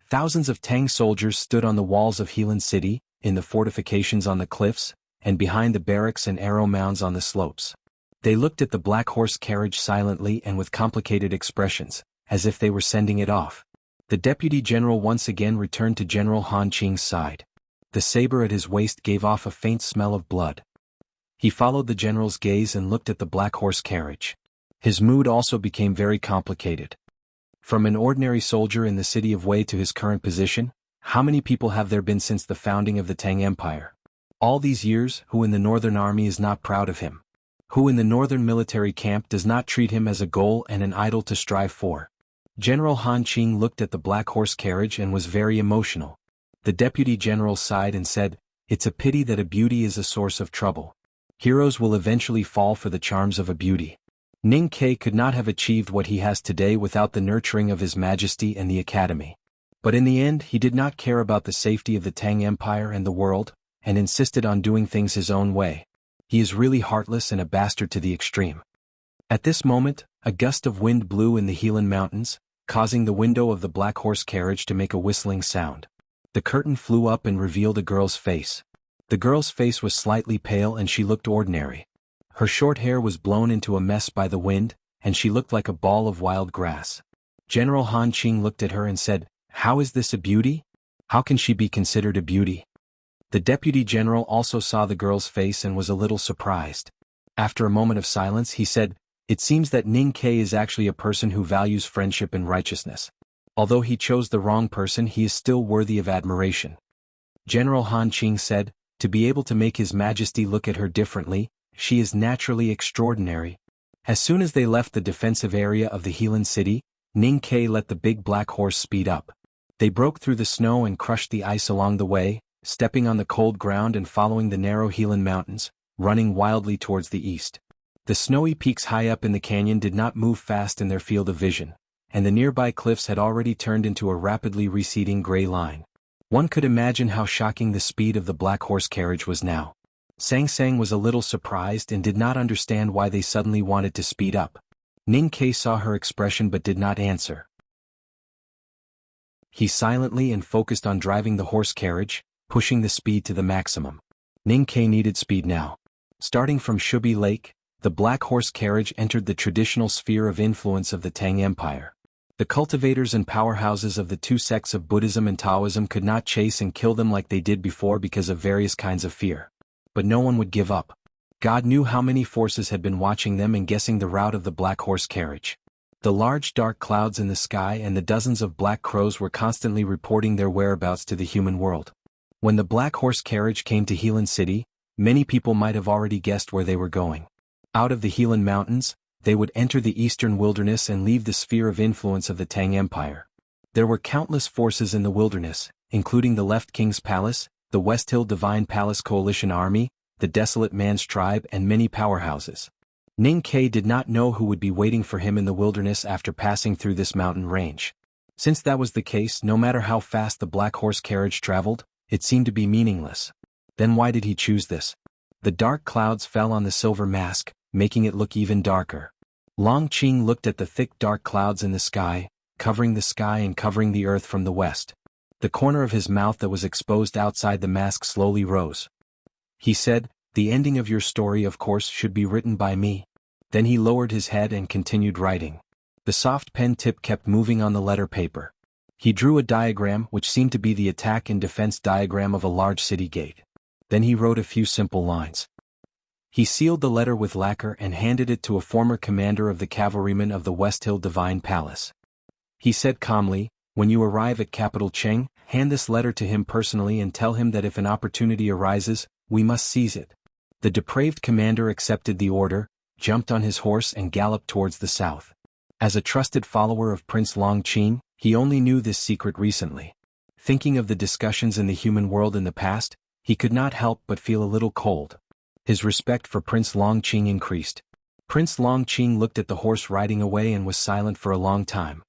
Thousands of Tang soldiers stood on the walls of Helan City, in the fortifications on the cliffs, and behind the barracks and arrow mounds on the slopes. They looked at the black horse carriage silently and with complicated expressions, as if they were sending it off. The deputy general once again returned to General Han Qing's side. The saber at his waist gave off a faint smell of blood. He followed the general's gaze and looked at the black horse carriage. His mood also became very complicated. From an ordinary soldier in the city of Wei to his current position, how many people have there been since the founding of the Tang Empire? All these years, who in the northern army is not proud of him? Who in the northern military camp does not treat him as a goal and an idol to strive for? General Han Qing looked at the black horse carriage and was very emotional. The deputy general sighed and said, "It's a pity that a beauty is a source of trouble. Heroes will eventually fall for the charms of a beauty. Ning Ke could not have achieved what he has today without the nurturing of His Majesty and the Academy. But in the end he did not care about the safety of the Tang Empire and the world, and insisted on doing things his own way. He is really heartless and a bastard to the extreme." At this moment, a gust of wind blew in the Helan Mountains, causing the window of the black horse carriage to make a whistling sound. The curtain flew up and revealed a girl's face. The girl's face was slightly pale and she looked ordinary. Her short hair was blown into a mess by the wind, and she looked like a ball of wild grass. General Han Qing looked at her and said, "How is this a beauty? How can she be considered a beauty?" The deputy general also saw the girl's face and was a little surprised. After a moment of silence he said, "It seems that Ning Ke is actually a person who values friendship and righteousness. Although he chose the wrong person, he is still worthy of admiration." General Han Qing said, "To be able to make His Majesty look at her differently, she is naturally extraordinary." As soon as they left the defensive area of the Helan City, Ning Ke let the big black horse speed up. They broke through the snow and crushed the ice along the way, stepping on the cold ground and following the narrow Helan Mountains, running wildly towards the east. The snowy peaks high up in the canyon did not move fast in their field of vision, and the nearby cliffs had already turned into a rapidly receding gray line. One could imagine how shocking the speed of the black horse carriage was now. Sang Sang was a little surprised and did not understand why they suddenly wanted to speed up. Ning Ke saw her expression but did not answer. He silently and focused on driving the horse carriage, pushing the speed to the maximum. Ning Ke needed speed now. Starting from Shubi Lake, the black horse carriage entered the traditional sphere of influence of the Tang Empire. The cultivators and powerhouses of the two sects of Buddhism and Taoism could not chase and kill them like they did before because of various kinds of fear. But no one would give up. God knew how many forces had been watching them and guessing the route of the black horse carriage. The large dark clouds in the sky and the dozens of black crows were constantly reporting their whereabouts to the human world. When the black horse carriage came to Helan City, many people might have already guessed where they were going. Out of the Helan Mountains, they would enter the eastern wilderness and leave the sphere of influence of the Tang Empire. There were countless forces in the wilderness, including the Left King's Palace, the West Hill Divine Palace Coalition Army, the Desolate Man's Tribe and many powerhouses. Ning Ke did not know who would be waiting for him in the wilderness after passing through this mountain range. Since that was the case, no matter how fast the black horse carriage traveled, it seemed to be meaningless. Then why did he choose this? The dark clouds fell on the silver mask, making it look even darker. Long Qing looked at the thick dark clouds in the sky and covering the earth from the west. The corner of his mouth that was exposed outside the mask slowly rose. He said, "The ending of your story of course should be written by me." Then he lowered his head and continued writing. The soft pen tip kept moving on the letter paper. He drew a diagram which seemed to be the attack and defense diagram of a large city gate. Then he wrote a few simple lines. He sealed the letter with lacquer and handed it to a former commander of the cavalrymen of the West Hill Divine Palace. He said calmly, "When you arrive at Capital Cheng, hand this letter to him personally and tell him that if an opportunity arises, we must seize it." The depraved commander accepted the order, jumped on his horse and galloped towards the south. As a trusted follower of Prince Long Qing, he only knew this secret recently. Thinking of the discussions in the human world in the past, he could not help but feel a little cold. His respect for Prince Long Qing increased. Prince Long Qing looked at the horse riding away and was silent for a long time.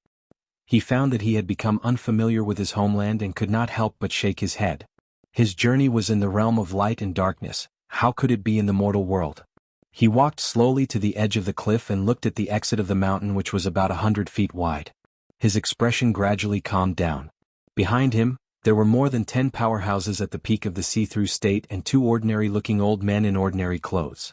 He found that he had become unfamiliar with his homeland and could not help but shake his head. His journey was in the realm of light and darkness, how could it be in the mortal world? He walked slowly to the edge of the cliff and looked at the exit of the mountain which was about 100 feet wide. His expression gradually calmed down. Behind him, there were more than 10 powerhouses at the peak of the see-through state and 2 ordinary-looking old men in ordinary clothes.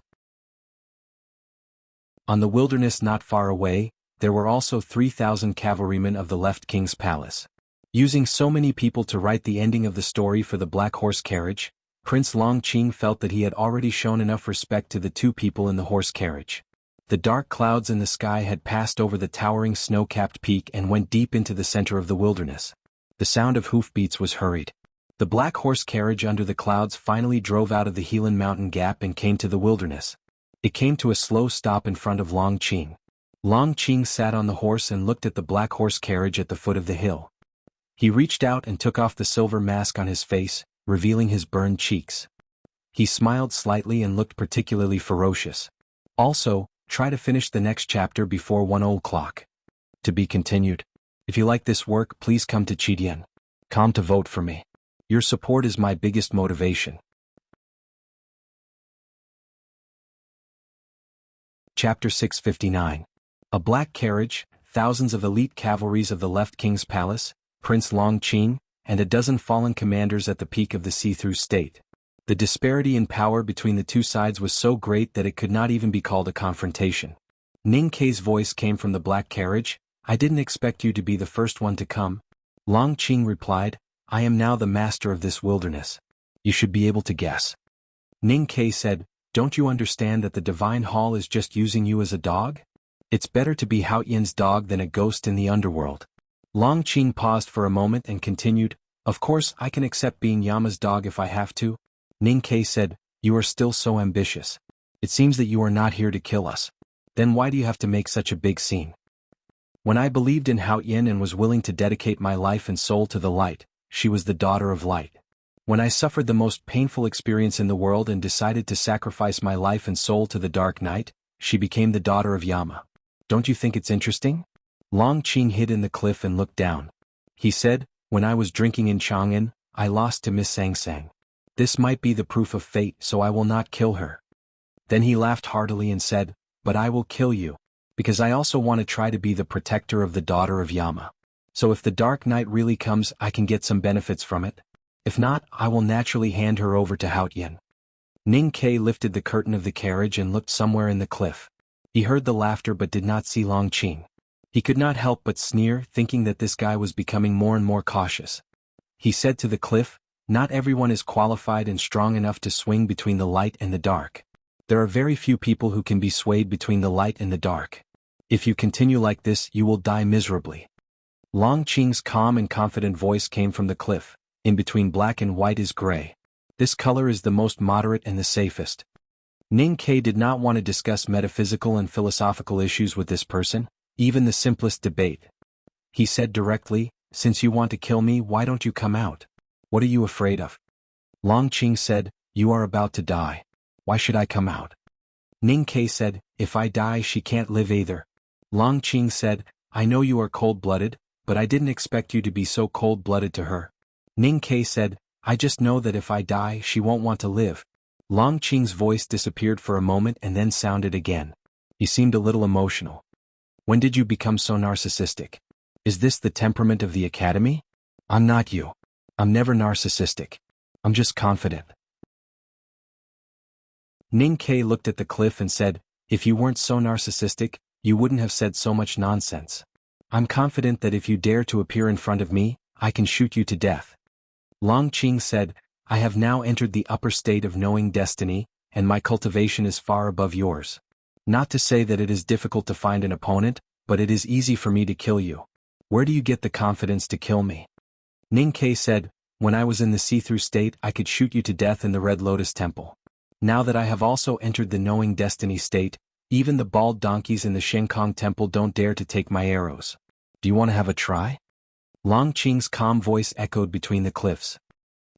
On the wilderness not far away, there were also 3,000 cavalrymen of the left king's palace. Using so many people to write the ending of the story for the black horse carriage, Prince Long Qing felt that he had already shown enough respect to the 2 people in the horse carriage. The dark clouds in the sky had passed over the towering snow-capped peak and went deep into the center of the wilderness. The sound of hoofbeats was hurried. The black horse carriage under the clouds finally drove out of the Helan Mountain Gap and came to the wilderness. It came to a slow stop in front of Long Qing. Long Qing sat on the horse and looked at the black horse carriage at the foot of the hill. He reached out and took off the silver mask on his face, revealing his burned cheeks. He smiled slightly and looked particularly ferocious. Also, try to finish the next chapter before 1 o'clock. To be continued. If you like this work, please come to Chidian.com to vote for me. Your support is my biggest motivation. Chapter 659. A black carriage, thousands of elite cavalries of the left king's palace, Prince Long Qing, and a dozen fallen commanders at the peak of the see-through state. The disparity in power between the 2 sides was so great that it could not even be called a confrontation. Ning Kei's voice came from the black carriage. "I didn't expect you to be the first one to come." Long Qing replied, "I am now the master of this wilderness. You should be able to guess." Ning Kei said, "Don't you understand that the Divine Hall is just using you as a dog? It's better to be Hao Yan's dog than a ghost in the underworld." Long Qing paused for a moment and continued, "Of course I can accept being Yama's dog if I have to." Ning Kei said, "You are still so ambitious. It seems that you are not here to kill us. Then why do you have to make such a big scene?" "When I believed in Hao Yan and was willing to dedicate my life and soul to the light, she was the daughter of light. When I suffered the most painful experience in the world and decided to sacrifice my life and soul to the dark night, she became the daughter of Yama. Don't you think it's interesting?" Long Qing hid in the cliff and looked down. He said, "When I was drinking in Chang'an, I lost to Miss Sang Sang. This might be the proof of fate, so I will not kill her." Then he laughed heartily and said, "But I will kill you, because I also want to try to be the protector of the daughter of Yama. So if the dark night really comes, I can get some benefits from it. If not, I will naturally hand her over to Hao Yan." Ning Kei lifted the curtain of the carriage and looked somewhere in the cliff. He heard the laughter but did not see Long Qing. He could not help but sneer, thinking that this guy was becoming more and more cautious. He said to the cliff, "Not everyone is qualified and strong enough to swing between the light and the dark. There are very few people who can be swayed between the light and the dark. If you continue like this, you will die miserably." Long Qing's calm and confident voice came from the cliff. "In between black and white is gray. This color is the most moderate and the safest." Ning Kei did not want to discuss metaphysical and philosophical issues with this person, even the simplest debate. He said directly, "Since you want to kill me, why don't you come out? What are you afraid of?" Long Qing said, "You are about to die. Why should I come out?" Ning Kei said, "If I die, she can't live either." Long Qing said, "I know you are cold-blooded, but I didn't expect you to be so cold-blooded to her." Ning Kei said, "I just know that if I die, she won't want to live. Long Qing's voice disappeared for a moment and then sounded again. He seemed a little emotional. When did you become so narcissistic? Is this the temperament of the academy? I'm not you. I'm never narcissistic. I'm just confident. Ning Ke looked at the cliff and said, if you weren't so narcissistic, you wouldn't have said so much nonsense. I'm confident that if you dare to appear in front of me, I can shoot you to death. Long Qing said, I have now entered the upper state of knowing destiny, and my cultivation is far above yours. Not to say that it is difficult to find an opponent, but it is easy for me to kill you. Where do you get the confidence to kill me? Ning Ke said, when I was in the see-through state I could shoot you to death in the Red Lotus Temple. Now that I have also entered the knowing destiny state, even the bald donkeys in the Shenkong Temple don't dare to take my arrows. Do you want to have a try? Long Qing's calm voice echoed between the cliffs.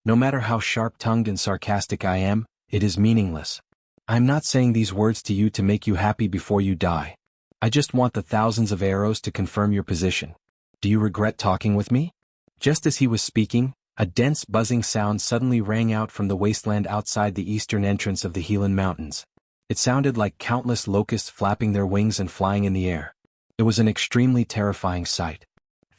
No matter how sharp-tongued and sarcastic I am, it is meaningless. I'm not saying these words to you to make you happy before you die. I just want the thousands of arrows to confirm your position. Do you regret talking with me? Just as he was speaking, a dense buzzing sound suddenly rang out from the wasteland outside the eastern entrance of the Helan Mountains. It sounded like countless locusts flapping their wings and flying in the air. It was an extremely terrifying sight.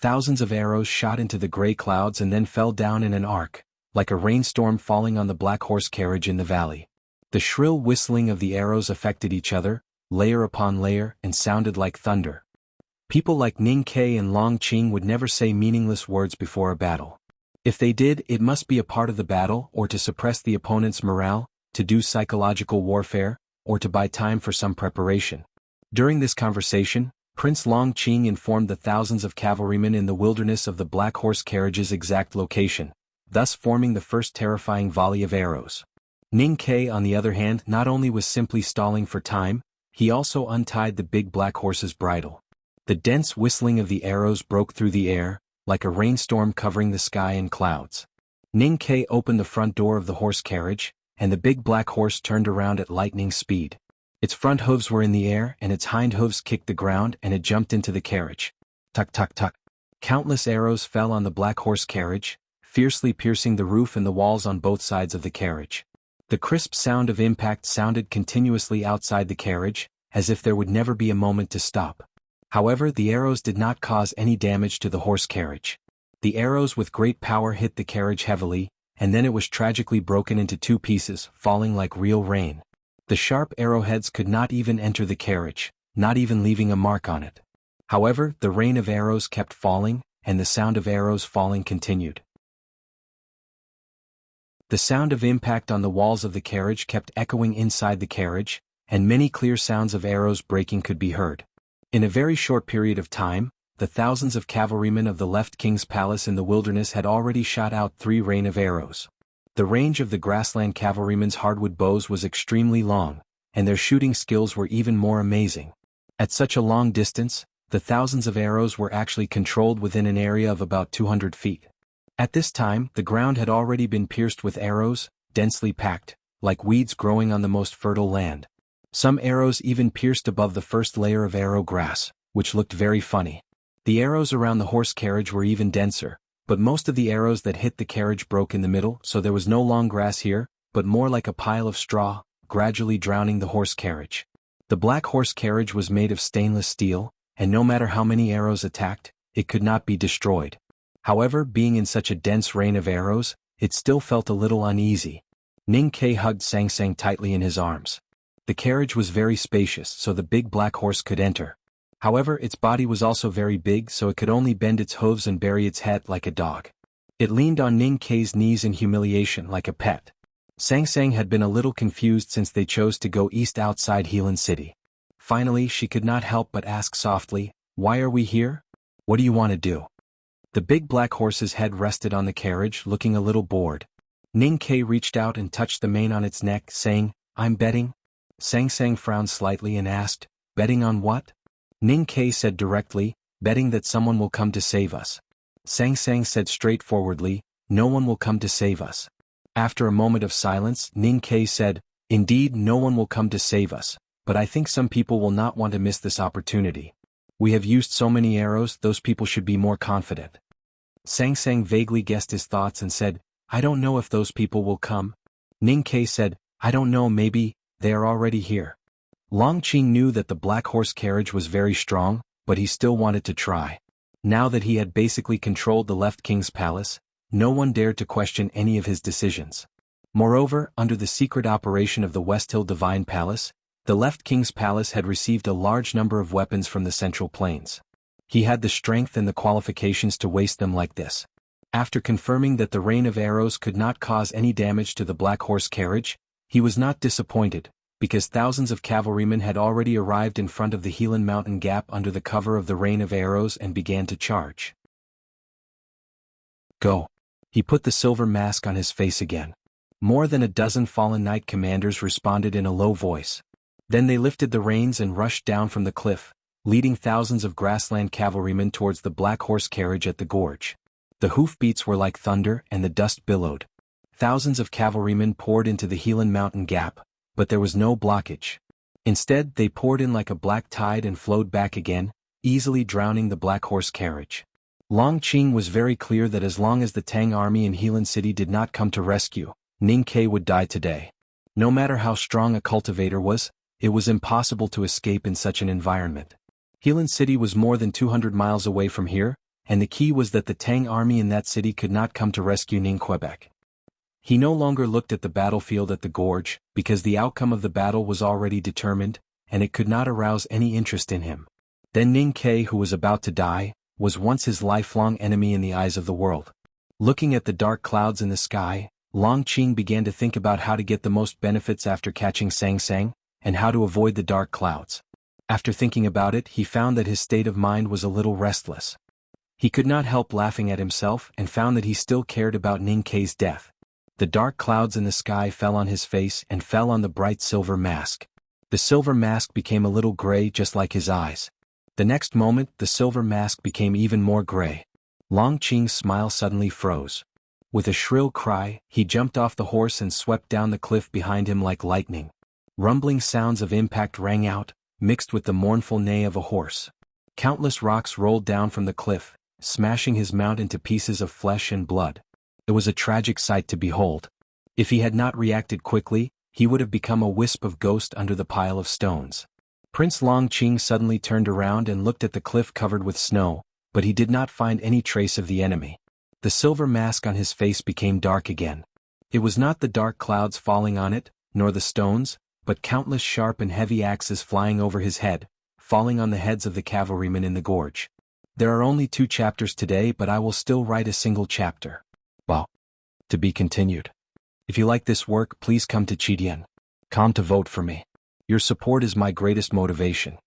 Thousands of arrows shot into the gray clouds and then fell down in an arc, like a rainstorm falling on the black horse carriage in the valley. The shrill whistling of the arrows affected each other, layer upon layer, and sounded like thunder. People like Ning Ke and Long Qing would never say meaningless words before a battle. If they did, it must be a part of the battle or to suppress the opponent's morale, to do psychological warfare, or to buy time for some preparation. During this conversation, Prince Long Qing informed the thousands of cavalrymen in the wilderness of the black horse carriage's exact location, thus forming the first terrifying volley of arrows. Ning Ke, on the other hand, not only was simply stalling for time, he also untied the big black horse's bridle. The dense whistling of the arrows broke through the air, like a rainstorm covering the sky in clouds. Ning Ke opened the front door of the horse carriage, and the big black horse turned around at lightning speed. Its front hooves were in the air and its hind hooves kicked the ground and it jumped into the carriage. Tuck tuck tuck. Countless arrows fell on the black horse carriage, fiercely piercing the roof and the walls on both sides of the carriage. The crisp sound of impact sounded continuously outside the carriage, as if there would never be a moment to stop. However, the arrows did not cause any damage to the horse carriage. The arrows with great power hit the carriage heavily, and then it was tragically broken into two pieces, falling like real rain. The sharp arrowheads could not even enter the carriage, not even leaving a mark on it. However, the rain of arrows kept falling, and the sound of arrows falling continued. The sound of impact on the walls of the carriage kept echoing inside the carriage, and many clear sounds of arrows breaking could be heard. In a very short period of time, the thousands of cavalrymen of the left king's palace in the wilderness had already shot out 3 rain of arrows. The range of the grassland cavalrymen's hardwood bows was extremely long, and their shooting skills were even more amazing. At such a long distance, the thousands of arrows were actually controlled within an area of about 200 feet. At this time, the ground had already been pierced with arrows, densely packed, like weeds growing on the most fertile land. Some arrows even pierced above the first layer of arrow grass, which looked very funny. The arrows around the horse carriage were even denser, but most of the arrows that hit the carriage broke in the middle, so there was no long grass here, but more like a pile of straw, gradually drowning the horse carriage. The black horse carriage was made of stainless steel, and no matter how many arrows attacked, it could not be destroyed. However, being in such a dense rain of arrows, it still felt a little uneasy. Ning Ke hugged Sang Sang tightly in his arms. The carriage was very spacious, so the big black horse could enter. However, its body was also very big, so it could only bend its hooves and bury its head like a dog. It leaned on Ning Ke's knees in humiliation like a pet. Sang Sang had been a little confused since they chose to go east outside Helan City. Finally, she could not help but ask softly, "Why are we here? What do you want to do?" The big black horse's head rested on the carriage, looking a little bored. Ning Ke reached out and touched the mane on its neck, saying, "I'm betting." Sang Sang frowned slightly and asked, "Betting on what?" Ning Ke said directly, "Betting that someone will come to save us." Sang Sang said straightforwardly, "No one will come to save us." After a moment of silence, Ning Ke said, "Indeed, no one will come to save us, but I think some people will not want to miss this opportunity. We have used so many arrows, those people should be more confident." Sang Sang vaguely guessed his thoughts and said, "I don't know if those people will come." Ning Ke said, I don't know, maybe they are already here. Longqing knew that the black horse carriage was very strong, but he still wanted to try. Now that he had basically controlled the left king's palace, no one dared to question any of his decisions. Moreover, under the secret operation of the West Hill Divine Palace, the left king's palace had received a large number of weapons from the Central Plains. He had the strength and the qualifications to waste them like this. After confirming that the rain of arrows could not cause any damage to the black horse carriage, he was not disappointed, because thousands of cavalrymen had already arrived in front of the Helan Mountain Gap under the cover of the rain of arrows and began to charge. Go. He put the silver mask on his face again. More than a dozen fallen knight commanders responded in a low voice. Then they lifted the reins and rushed down from the cliff, leading thousands of grassland cavalrymen towards the black horse carriage at the gorge. The hoofbeats were like thunder and the dust billowed. Thousands of cavalrymen poured into the Helan Mountain Gap, but there was no blockage. Instead, they poured in like a black tide and flowed back again, easily drowning the black horse carriage. Longqing was very clear that as long as the Tang army in Helan City did not come to rescue, Ning Ke would die today. No matter how strong a cultivator was, it was impossible to escape in such an environment. Helan City was more than 200 miles away from here, and the key was that the Tang army in that city could not come to rescue Ning Quebec. He no longer looked at the battlefield at the gorge, because the outcome of the battle was already determined, and it could not arouse any interest in him. Then Ning Ke, who was about to die, was once his lifelong enemy in the eyes of the world. Looking at the dark clouds in the sky, Longqing began to think about how to get the most benefits after catching Sang Sang, and how to avoid the dark clouds. After thinking about it, he found that his state of mind was a little restless. He could not help laughing at himself and found that he still cared about Ning Ke's death. The dark clouds in the sky fell on his face and fell on the bright silver mask. The silver mask became a little gray just like his eyes. The next moment, the silver mask became even more gray. Longqing's smile suddenly froze. With a shrill cry, he jumped off the horse and swept down the cliff behind him like lightning. Rumbling sounds of impact rang out, mixed with the mournful neigh of a horse. Countless rocks rolled down from the cliff, smashing his mount into pieces of flesh and blood. It was a tragic sight to behold. If he had not reacted quickly, he would have become a wisp of ghost under the pile of stones. Prince Longqing suddenly turned around and looked at the cliff covered with snow, but he did not find any trace of the enemy. The silver mask on his face became dark again. It was not the dark clouds falling on it, nor the stones, but countless sharp and heavy axes flying over his head, falling on the heads of the cavalrymen in the gorge. There are only 2 chapters today, but I will still write a single chapter. Wow. To be continued. If you like this work, please come to Chidian.com to vote for me. Your support is my greatest motivation.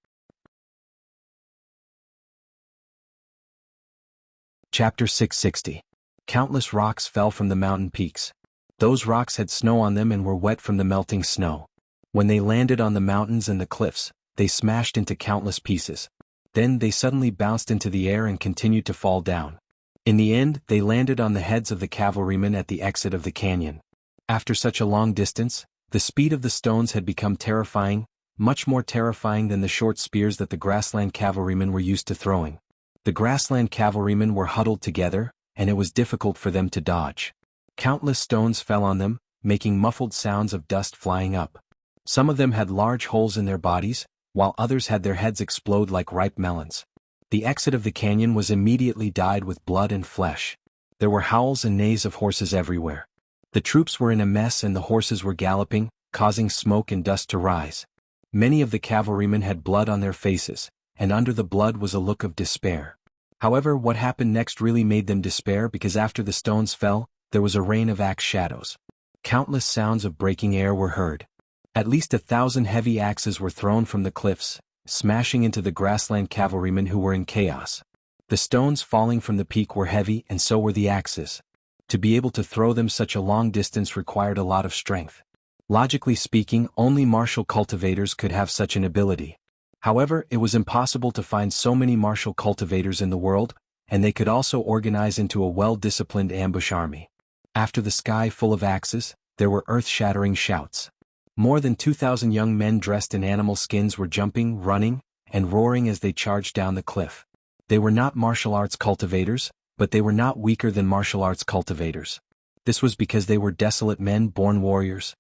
Chapter 660. Countless rocks fell from the mountain peaks. Those rocks had snow on them and were wet from the melting snow. When they landed on the mountains and the cliffs, they smashed into countless pieces. Then they suddenly bounced into the air and continued to fall down. In the end, they landed on the heads of the cavalrymen at the exit of the canyon. After such a long distance, the speed of the stones had become terrifying, much more terrifying than the short spears that the grassland cavalrymen were used to throwing. The grassland cavalrymen were huddled together, and it was difficult for them to dodge. Countless stones fell on them, making muffled sounds of dust flying up. Some of them had large holes in their bodies, while others had their heads explode like ripe melons. The exit of the canyon was immediately dyed with blood and flesh. There were howls and neighs of horses everywhere. The troops were in a mess and the horses were galloping, causing smoke and dust to rise. Many of the cavalrymen had blood on their faces, and under the blood was a look of despair. However, what happened next really made them despair, because after the stones fell, there was a rain of axe shadows. Countless sounds of breaking air were heard. At least 1,000 heavy axes were thrown from the cliffs, smashing into the grassland cavalrymen who were in chaos. The stones falling from the peak were heavy, and so were the axes. To be able to throw them such a long distance required a lot of strength. Logically speaking, only martial cultivators could have such an ability. However, it was impossible to find so many martial cultivators in the world, and they could also organize into a well-disciplined ambush army. After the sky full of axes, there were earth-shattering shouts. More than 2,000 young men dressed in animal skins were jumping, running, and roaring as they charged down the cliff. They were not martial arts cultivators, but they were not weaker than martial arts cultivators. This was because they were desolate men born warriors.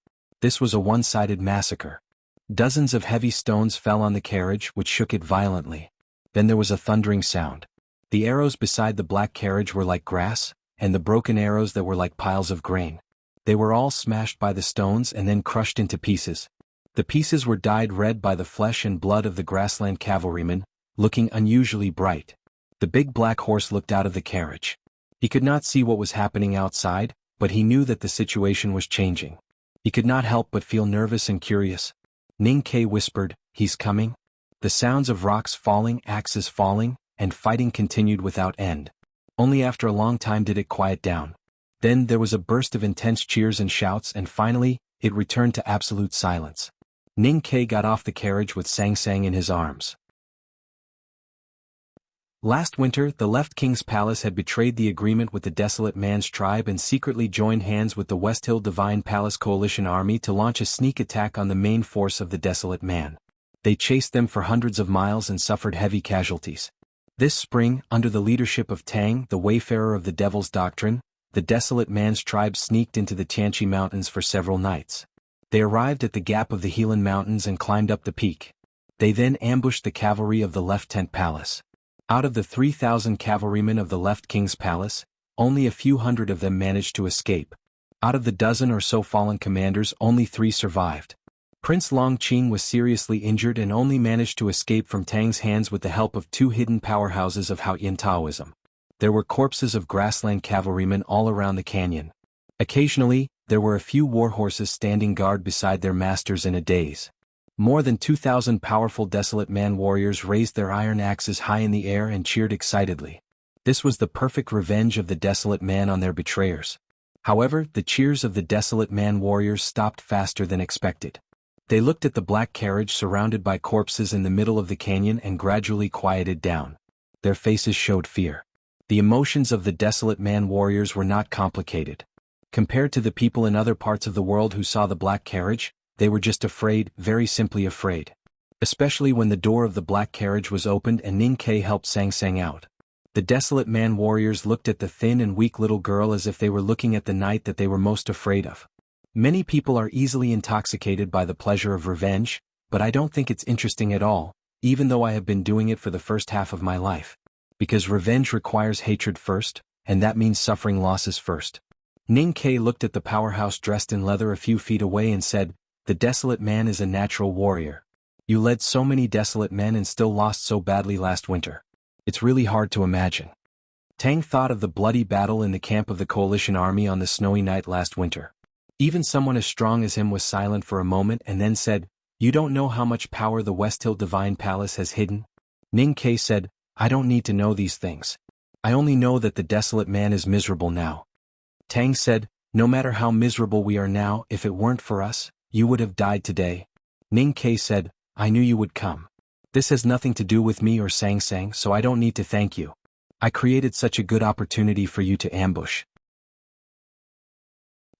This was a one-sided massacre. Dozens of heavy stones fell on the carriage, which shook it violently. Then there was a thundering sound. The arrows beside the black carriage were like grass, and the broken arrows that were like piles of grain. They were all smashed by the stones and then crushed into pieces. The pieces were dyed red by the flesh and blood of the grassland cavalrymen, looking unusually bright. The big black horse looked out of the carriage. He could not see what was happening outside, but he knew that the situation was changing. He could not help but feel nervous and curious. Ning Ke whispered, "He's coming." The sounds of rocks falling, axes falling, and fighting continued without end. Only after a long time did it quiet down. Then there was a burst of intense cheers and shouts, and finally, it returned to absolute silence. Ning Ke got off the carriage with Sang Sang in his arms. Last winter, the left king's palace had betrayed the agreement with the Desolate Man's tribe and secretly joined hands with the West Hill Divine Palace Coalition army to launch a sneak attack on the main force of the Desolate Man. They chased them for hundreds of miles and suffered heavy casualties. This spring, under the leadership of Tang, the wayfarer of the Devil's Doctrine, the Desolate Man's tribe sneaked into the Tianqi Mountains for several nights. They arrived at the gap of the Helan Mountains and climbed up the peak. They then ambushed the cavalry of the Left Tent Palace. Out of the 3,000 cavalrymen of the Left King's Palace, only a few hundred of them managed to escape. Out of the dozen or so fallen commanders, only 3 survived. Prince Longqing was seriously injured and only managed to escape from Tang's hands with the help of 2 hidden powerhouses of Haoyan Taoism. There were corpses of grassland cavalrymen all around the canyon. Occasionally, there were a few war horses standing guard beside their masters in a daze. More than 2,000 powerful Desolate Man warriors raised their iron axes high in the air and cheered excitedly. This was the perfect revenge of the Desolate Man on their betrayers. However, the cheers of the Desolate Man warriors stopped faster than expected. They looked at the black carriage surrounded by corpses in the middle of the canyon and gradually quieted down. Their faces showed fear. The emotions of the Desolate Man warriors were not complicated. Compared to the people in other parts of the world who saw the black carriage, they were just afraid, very simply afraid. Especially when the door of the black carriage was opened and Ning Ke helped Sang Sang out. The Desolate Man warriors looked at the thin and weak little girl as if they were looking at the night that they were most afraid of. Many people are easily intoxicated by the pleasure of revenge, but I don't think it's interesting at all, even though I have been doing it for the first half of my life. Because revenge requires hatred first, and that means suffering losses first. Ning Ke looked at the powerhouse dressed in leather a few feet away and said, "The Desolate Man is a natural warrior. You led so many desolate men and still lost so badly last winter. It's really hard to imagine." Tang thought of the bloody battle in the camp of the coalition army on the snowy night last winter. Even someone as strong as him was silent for a moment and then said, "You don't know how much power the West Hill Divine Palace has hidden?" Ning Ke said, "I don't need to know these things. I only know that the Desolate Man is miserable now." Tang said, "No matter how miserable we are now, if it weren't for us, you would have died today." Ning Ke said, "I knew you would come. This has nothing to do with me or Sang Sang, so I don't need to thank you. I created such a good opportunity for you to ambush.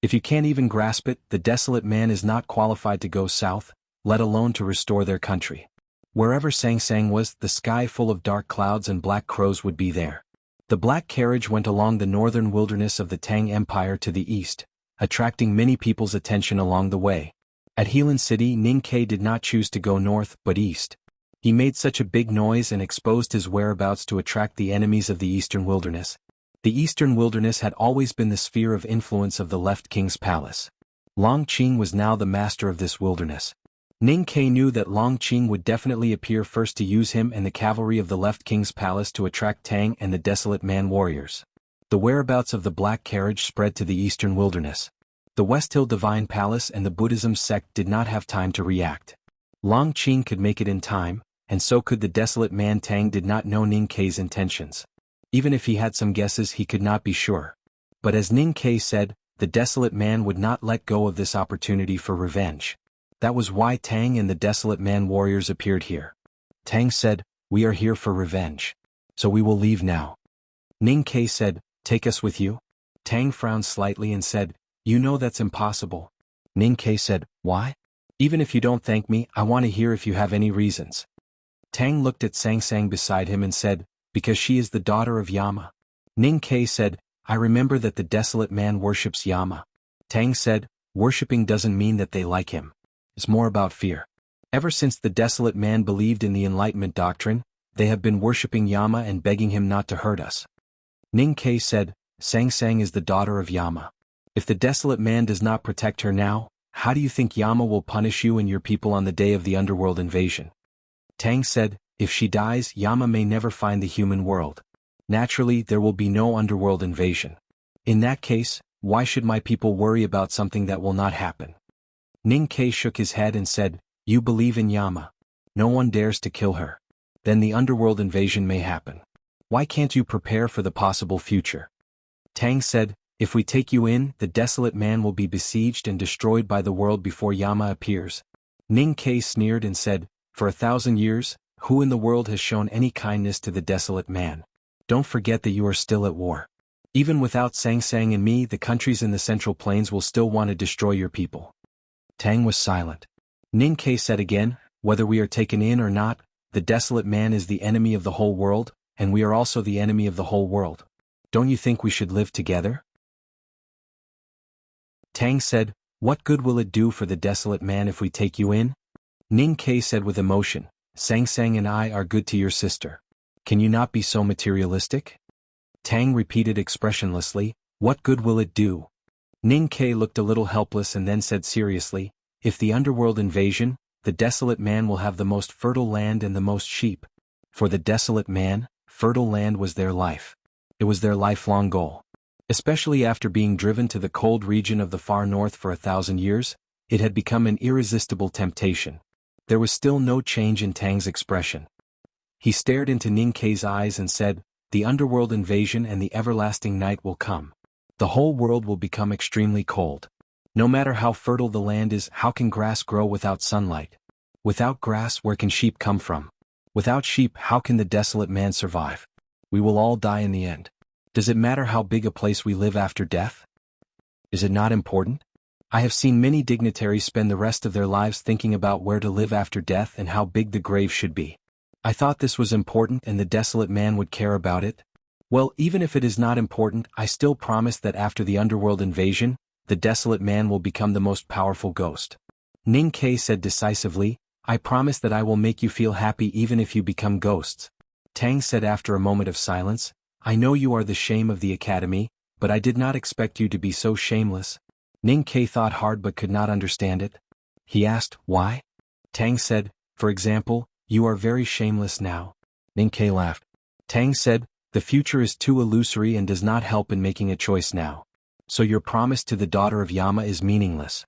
If you can't even grasp it, the Desolate Man is not qualified to go south, let alone to restore their country. Wherever Sang Sang was, the sky full of dark clouds and black crows would be there." The black carriage went along the northern wilderness of the Tang Empire to the east, attracting many people's attention along the way. At Helan City, Ning Ke did not choose to go north, but east. He made such a big noise and exposed his whereabouts to attract the enemies of the eastern wilderness. The eastern wilderness had always been the sphere of influence of the Left King's Palace. Longqing was now the master of this wilderness. Ning Ke knew that Longqing would definitely appear first to use him and the cavalry of the Left King's Palace to attract Tang and the Desolate Man warriors. The whereabouts of the black carriage spread to the eastern wilderness. The West Hill Divine Palace and the Buddhism sect did not have time to react. Longqing could make it in time, and so could the Desolate Man. Tang did not know Ning Ke's intentions. Even if he had some guesses, he could not be sure. But as Ning Ke said, the Desolate Man would not let go of this opportunity for revenge. That was why Tang and the Desolate Man warriors appeared here. Tang said, "We are here for revenge. So we will leave now." Ning Ke said, "Take us with you?" Tang frowned slightly and said, "You know that's impossible." Ning Ke said, "Why?" "Even if you don't thank me, I want to hear if you have any reasons." Tang looked at Sang Sang beside him and said, "Because she is the daughter of Yama." Ning Ke said, "I remember that the Desolate Man worships Yama." Tang said, worshipping doesn't mean that they like him. It's more about fear. Ever since the desolate man believed in the Enlightenment doctrine, they have been worshipping Yama and begging him not to hurt us. Ning Ke said, Sang Sang is the daughter of Yama. If the desolate man does not protect her now, how do you think Yama will punish you and your people on the day of the underworld invasion? Tang said, if she dies, Yama may never find the human world. Naturally, there will be no underworld invasion. In that case, why should my people worry about something that will not happen? Ning Ke shook his head and said, you believe in Yama. No one dares to kill her. Then the underworld invasion may happen. Why can't you prepare for the possible future? Tang said, if we take you in, the desolate man will be besieged and destroyed by the world before Yama appears. Ning Ke sneered and said, for 1,000 years, who in the world has shown any kindness to the desolate man? Don't forget that you are still at war. Even without Sang Sang and me, the countries in the Central Plains will still want to destroy your people. Tang was silent. Ning Ke said again, whether we are taken in or not, the desolate man is the enemy of the whole world, and we are also the enemy of the whole world. Don't you think we should live together? Tang said, what good will it do for the desolate man if we take you in? Ning Ke said with emotion, Sang Sang and I are good to your sister. Can you not be so materialistic? Tang repeated expressionlessly, what good will it do? Ning Ke looked a little helpless and then said seriously, if the underworld invasion, the desolate man will have the most fertile land and the most sheep. For the desolate man, fertile land was their life. It was their lifelong goal. Especially after being driven to the cold region of the far north for 1,000 years, it had become an irresistible temptation. There was still no change in Tang's expression. He stared into Ning Ke's eyes and said, the underworld invasion and the everlasting night will come. The whole world will become extremely cold. No matter how fertile the land is, how can grass grow without sunlight? Without grass, where can sheep come from? Without sheep, how can the desolate man survive? We will all die in the end. Does it matter how big a place we live after death? Is it not important? I have seen many dignitaries spend the rest of their lives thinking about where to live after death and how big the grave should be. I thought this was important and the desolate man would care about it. Well, even if it is not important, I still promise that after the underworld invasion, the desolate man will become the most powerful ghost. Ning Ke said decisively, I promise that I will make you feel happy even if you become ghosts. Tang said after a moment of silence, I know you are the shame of the academy, but I did not expect you to be so shameless. Ning Ke thought hard but could not understand it. He asked, why? Tang said, for example, you are very shameless now. Ning Ke laughed. Tang said, the future is too illusory and does not help in making a choice now. So your promise to the daughter of Yama is meaningless.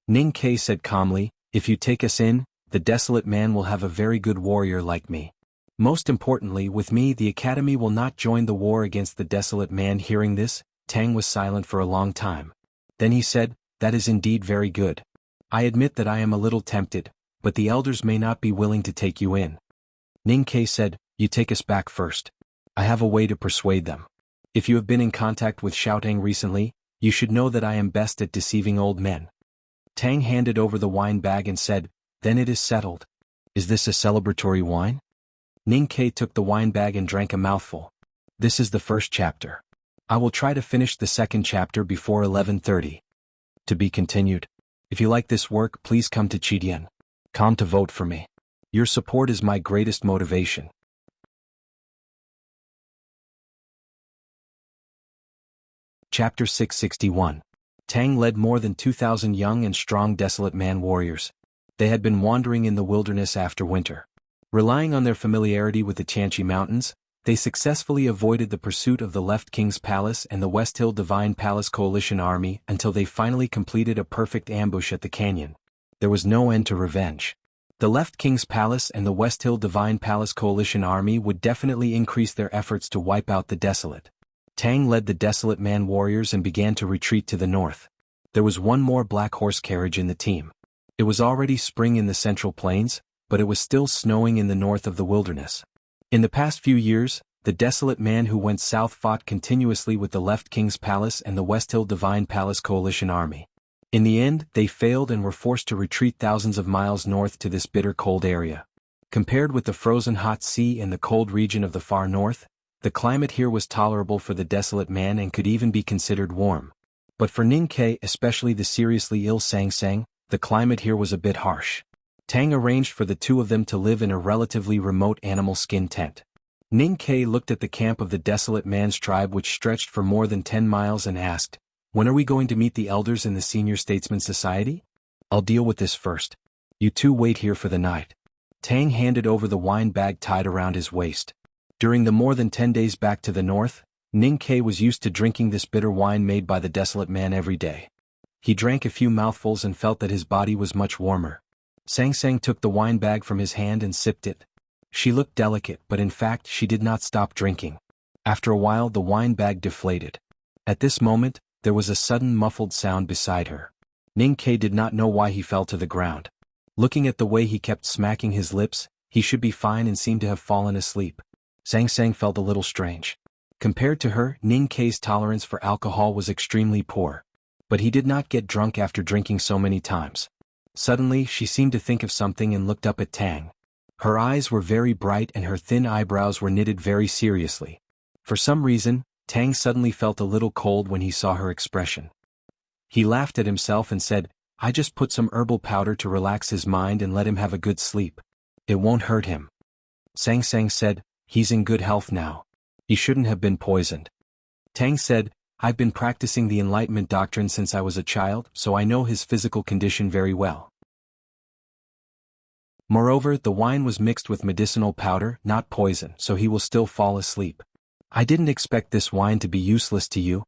Ning Ke said calmly, if you take us in, the desolate man will have a very good warrior like me. Most importantly, with me the academy will not join the war against the desolate man. Hearing this, Tang was silent for a long time. Then he said, that is indeed very good. I admit that I am a little tempted, but the elders may not be willing to take you in. Ning Ke said, you take us back first. I have a way to persuade them. If you have been in contact with Xiaotang recently, you should know that I am best at deceiving old men. Tang handed over the wine bag and said, then it is settled. Is this a celebratory wine? Ning Ke took the wine bag and drank a mouthful. This is the first chapter. I will try to finish the second chapter before 11:30. To be continued. If you like this work, please come to Chidian.com to vote for me. Your support is my greatest motivation. Chapter 661. Tang led more than 2,000 young and strong desolate man warriors. They had been wandering in the wilderness after winter. Relying on their familiarity with the Tianqi Mountains, they successfully avoided the pursuit of the Left King's Palace and the West Hill Divine Palace Coalition Army until they finally completed a perfect ambush at the canyon. There was no end to revenge. The Left King's Palace and the West Hill Divine Palace Coalition Army would definitely increase their efforts to wipe out the desolate. Tang led the desolate man warriors and began to retreat to the north. There was one more black horse carriage in the team. It was already spring in the Central Plains, but it was still snowing in the north of the wilderness. In the past few years, the desolate man who went south fought continuously with the Left King's Palace and the West Hill Divine Palace Coalition Army. In the end, they failed and were forced to retreat thousands of miles north to this bitter cold area. Compared with the frozen hot sea and the cold region of the far north, the climate here was tolerable for the desolate man and could even be considered warm. But for Ning Ke, especially the seriously ill Sang Sang, the climate here was a bit harsh. Tang arranged for the two of them to live in a relatively remote animal skin tent. Ning Ke looked at the camp of the desolate man's tribe which stretched for more than 10 miles and asked, "When are we going to meet the elders in the Senior Statesman Society?" "I'll deal with this first. You two wait here for the night." Tang handed over the wine bag tied around his waist. During the more than 10 days back to the north, Ning Ke was used to drinking this bitter wine made by the desolate man every day. He drank a few mouthfuls and felt that his body was much warmer. Sang Sang took the wine bag from his hand and sipped it. She looked delicate, but in fact she did not stop drinking. After a while the wine bag deflated. At this moment, there was a sudden muffled sound beside her. Ning Ke did not know why he fell to the ground. Looking at the way he kept smacking his lips, he should be fine and seemed to have fallen asleep. Sang Sang felt a little strange. Compared to her, Ning Ke's tolerance for alcohol was extremely poor. But he did not get drunk after drinking so many times. Suddenly she seemed to think of something and looked up at Tang. Her eyes were very bright and her thin eyebrows were knitted very seriously. For some reason, Tang suddenly felt a little cold when he saw her expression. He laughed at himself and said, "I just put some herbal powder to relax his mind and let him have a good sleep. It won't hurt him." Sang Sang said, "He's in good health now. He shouldn't have been poisoned." Tang said, "I've been practicing the Enlightenment doctrine since I was a child, so I know his physical condition very well. Moreover, the wine was mixed with medicinal powder, not poison, so he will still fall asleep. I didn't expect this wine to be useless to you."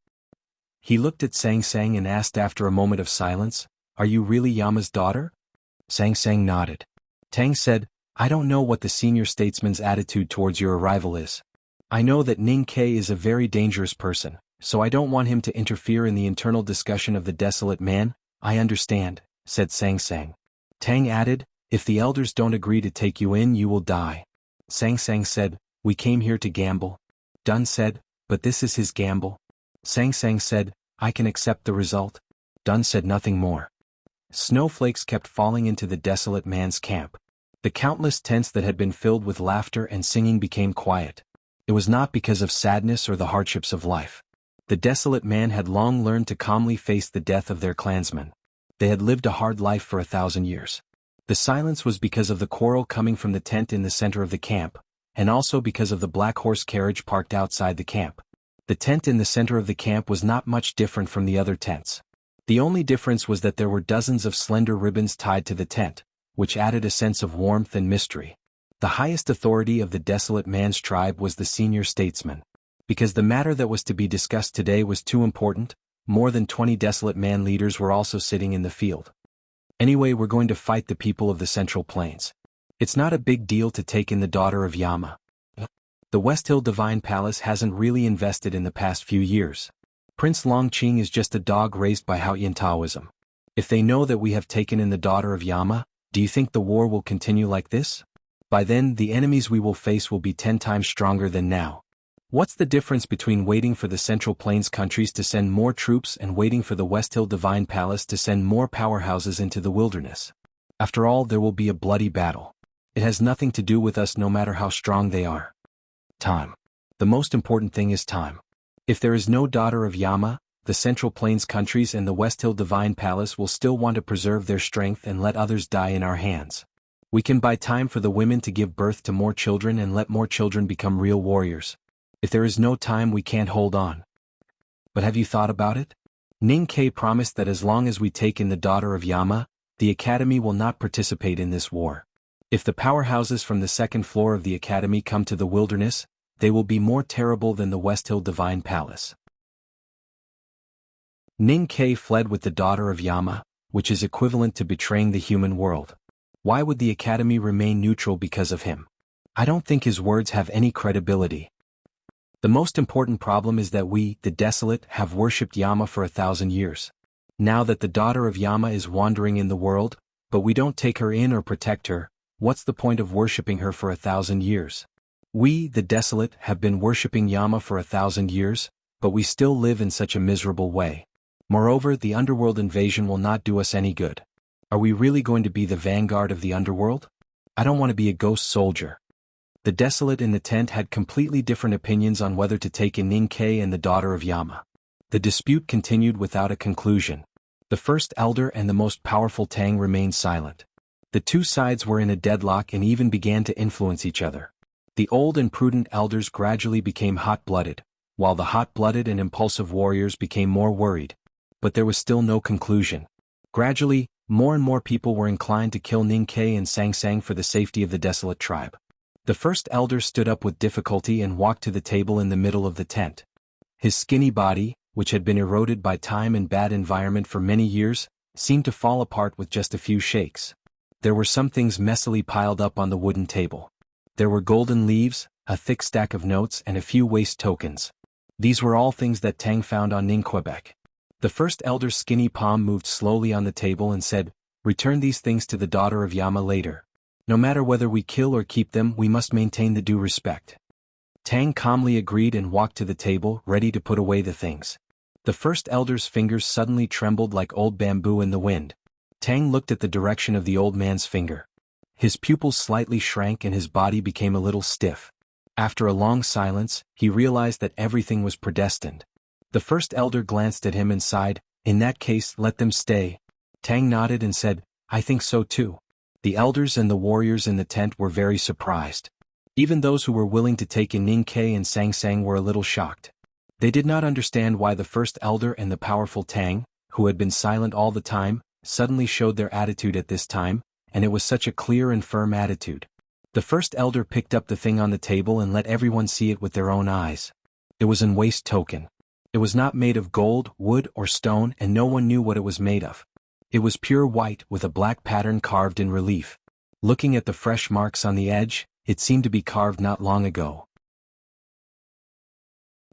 He looked at Sang Sang and asked after a moment of silence, "Are you really Yama's daughter?" Sang Sang nodded. Tang said, "I don't know what the senior statesman's attitude towards your arrival is. I know that Ning Ke is a very dangerous person, so I don't want him to interfere in the internal discussion of the desolate man." "I understand," said Sang Sang. Tang added, "If the elders don't agree to take you in, you will die." Sang Sang said, "We came here to gamble." Dun said, "But this is his gamble." Sang Sang said, "I can accept the result." Dun said nothing more. Snowflakes kept falling into the desolate man's camp. The countless tents that had been filled with laughter and singing became quiet. It was not because of sadness or the hardships of life. The desolate man had long learned to calmly face the death of their clansmen. They had lived a hard life for 1,000 years. The silence was because of the quarrel coming from the tent in the center of the camp, and also because of the black horse carriage parked outside the camp. The tent in the center of the camp was not much different from the other tents. The only difference was that there were dozens of slender ribbons tied to the tent, which added a sense of warmth and mystery. The highest authority of the desolate man's tribe was the senior statesman. Because the matter that was to be discussed today was too important, more than 20 desolate man leaders were also sitting in the field. "Anyway, we're going to fight the people of the Central Plains. It's not a big deal to take in the daughter of Yama. The West Hill Divine Palace hasn't really invested in the past few years. Prince Longqing is just a dog raised by Haoyan Taoism. If they know that we have taken in the daughter of Yama, do you think the war will continue like this? By then, the enemies we will face will be 10 times stronger than now. What's the difference between waiting for the Central Plains countries to send more troops and waiting for the West Hill Divine Palace to send more powerhouses into the wilderness? After all, there will be a bloody battle. It has nothing to do with us no matter how strong they are. Time. The most important thing is time. If there is no daughter of Yama, the Central Plains countries and the West Hill Divine Palace will still want to preserve their strength and let others die in our hands. We can buy time for the women to give birth to more children and let more children become real warriors. If there is no time, we can't hold on. But have you thought about it? Ning Ke promised that as long as we take in the daughter of Yama, the academy will not participate in this war. If the powerhouses from the second floor of the academy come to the wilderness, they will be more terrible than the West Hill Divine Palace. Ning Ke fled with the daughter of Yama, which is equivalent to betraying the human world. Why would the academy remain neutral because of him? I don't think his words have any credibility. The most important problem is that we, the desolate, have worshipped Yama for 1,000 years. Now that the daughter of Yama is wandering in the world, but we don't take her in or protect her, what's the point of worshipping her for 1,000 years? We, the desolate, have been worshipping Yama for 1,000 years, but we still live in such a miserable way. Moreover, the underworld invasion will not do us any good. Are we really going to be the vanguard of the underworld? I don't want to be a ghost soldier. The desolate in the tent had completely different opinions on whether to take in Ning Ke and the daughter of Yama. The dispute continued without a conclusion. The first elder and the most powerful Tang remained silent. The two sides were in a deadlock and even began to influence each other. The old and prudent elders gradually became hot-blooded, while the hot-blooded and impulsive warriors became more worried. But there was still no conclusion. Gradually, more and more people were inclined to kill Ning Kai and Sang Sang for the safety of the desolate tribe. The first elder stood up with difficulty and walked to the table in the middle of the tent. His skinny body, which had been eroded by time and bad environment for many years, seemed to fall apart with just a few shakes. There were some things messily piled up on the wooden table. There were golden leaves, a thick stack of notes and a few waste tokens. These were all things that Tang found on Ning Quebec. The first elder's skinny palm moved slowly on the table and said, "Return these things to the daughter of Yama later. No matter whether we kill or keep them, we must maintain the due respect." Tang calmly agreed and walked to the table, ready to put away the things. The first elder's fingers suddenly trembled like old bamboo in the wind. Tang looked at the direction of the old man's finger. His pupils slightly shrank and his body became a little stiff. After a long silence, he realized that everything was predestined. The first elder glanced at him and sighed, "In that case, let them stay." Tang nodded and said, "I think so too." The elders and the warriors in the tent were very surprised. Even those who were willing to take in Ning Kai and Sang Sang were a little shocked. They did not understand why the first elder and the powerful Tang, who had been silent all the time, suddenly showed their attitude at this time, and it was such a clear and firm attitude. The first elder picked up the thing on the table and let everyone see it with their own eyes. It was an waste token. It was not made of gold, wood, or stone, and no one knew what it was made of. It was pure white with a black pattern carved in relief. Looking at the fresh marks on the edge, it seemed to be carved not long ago.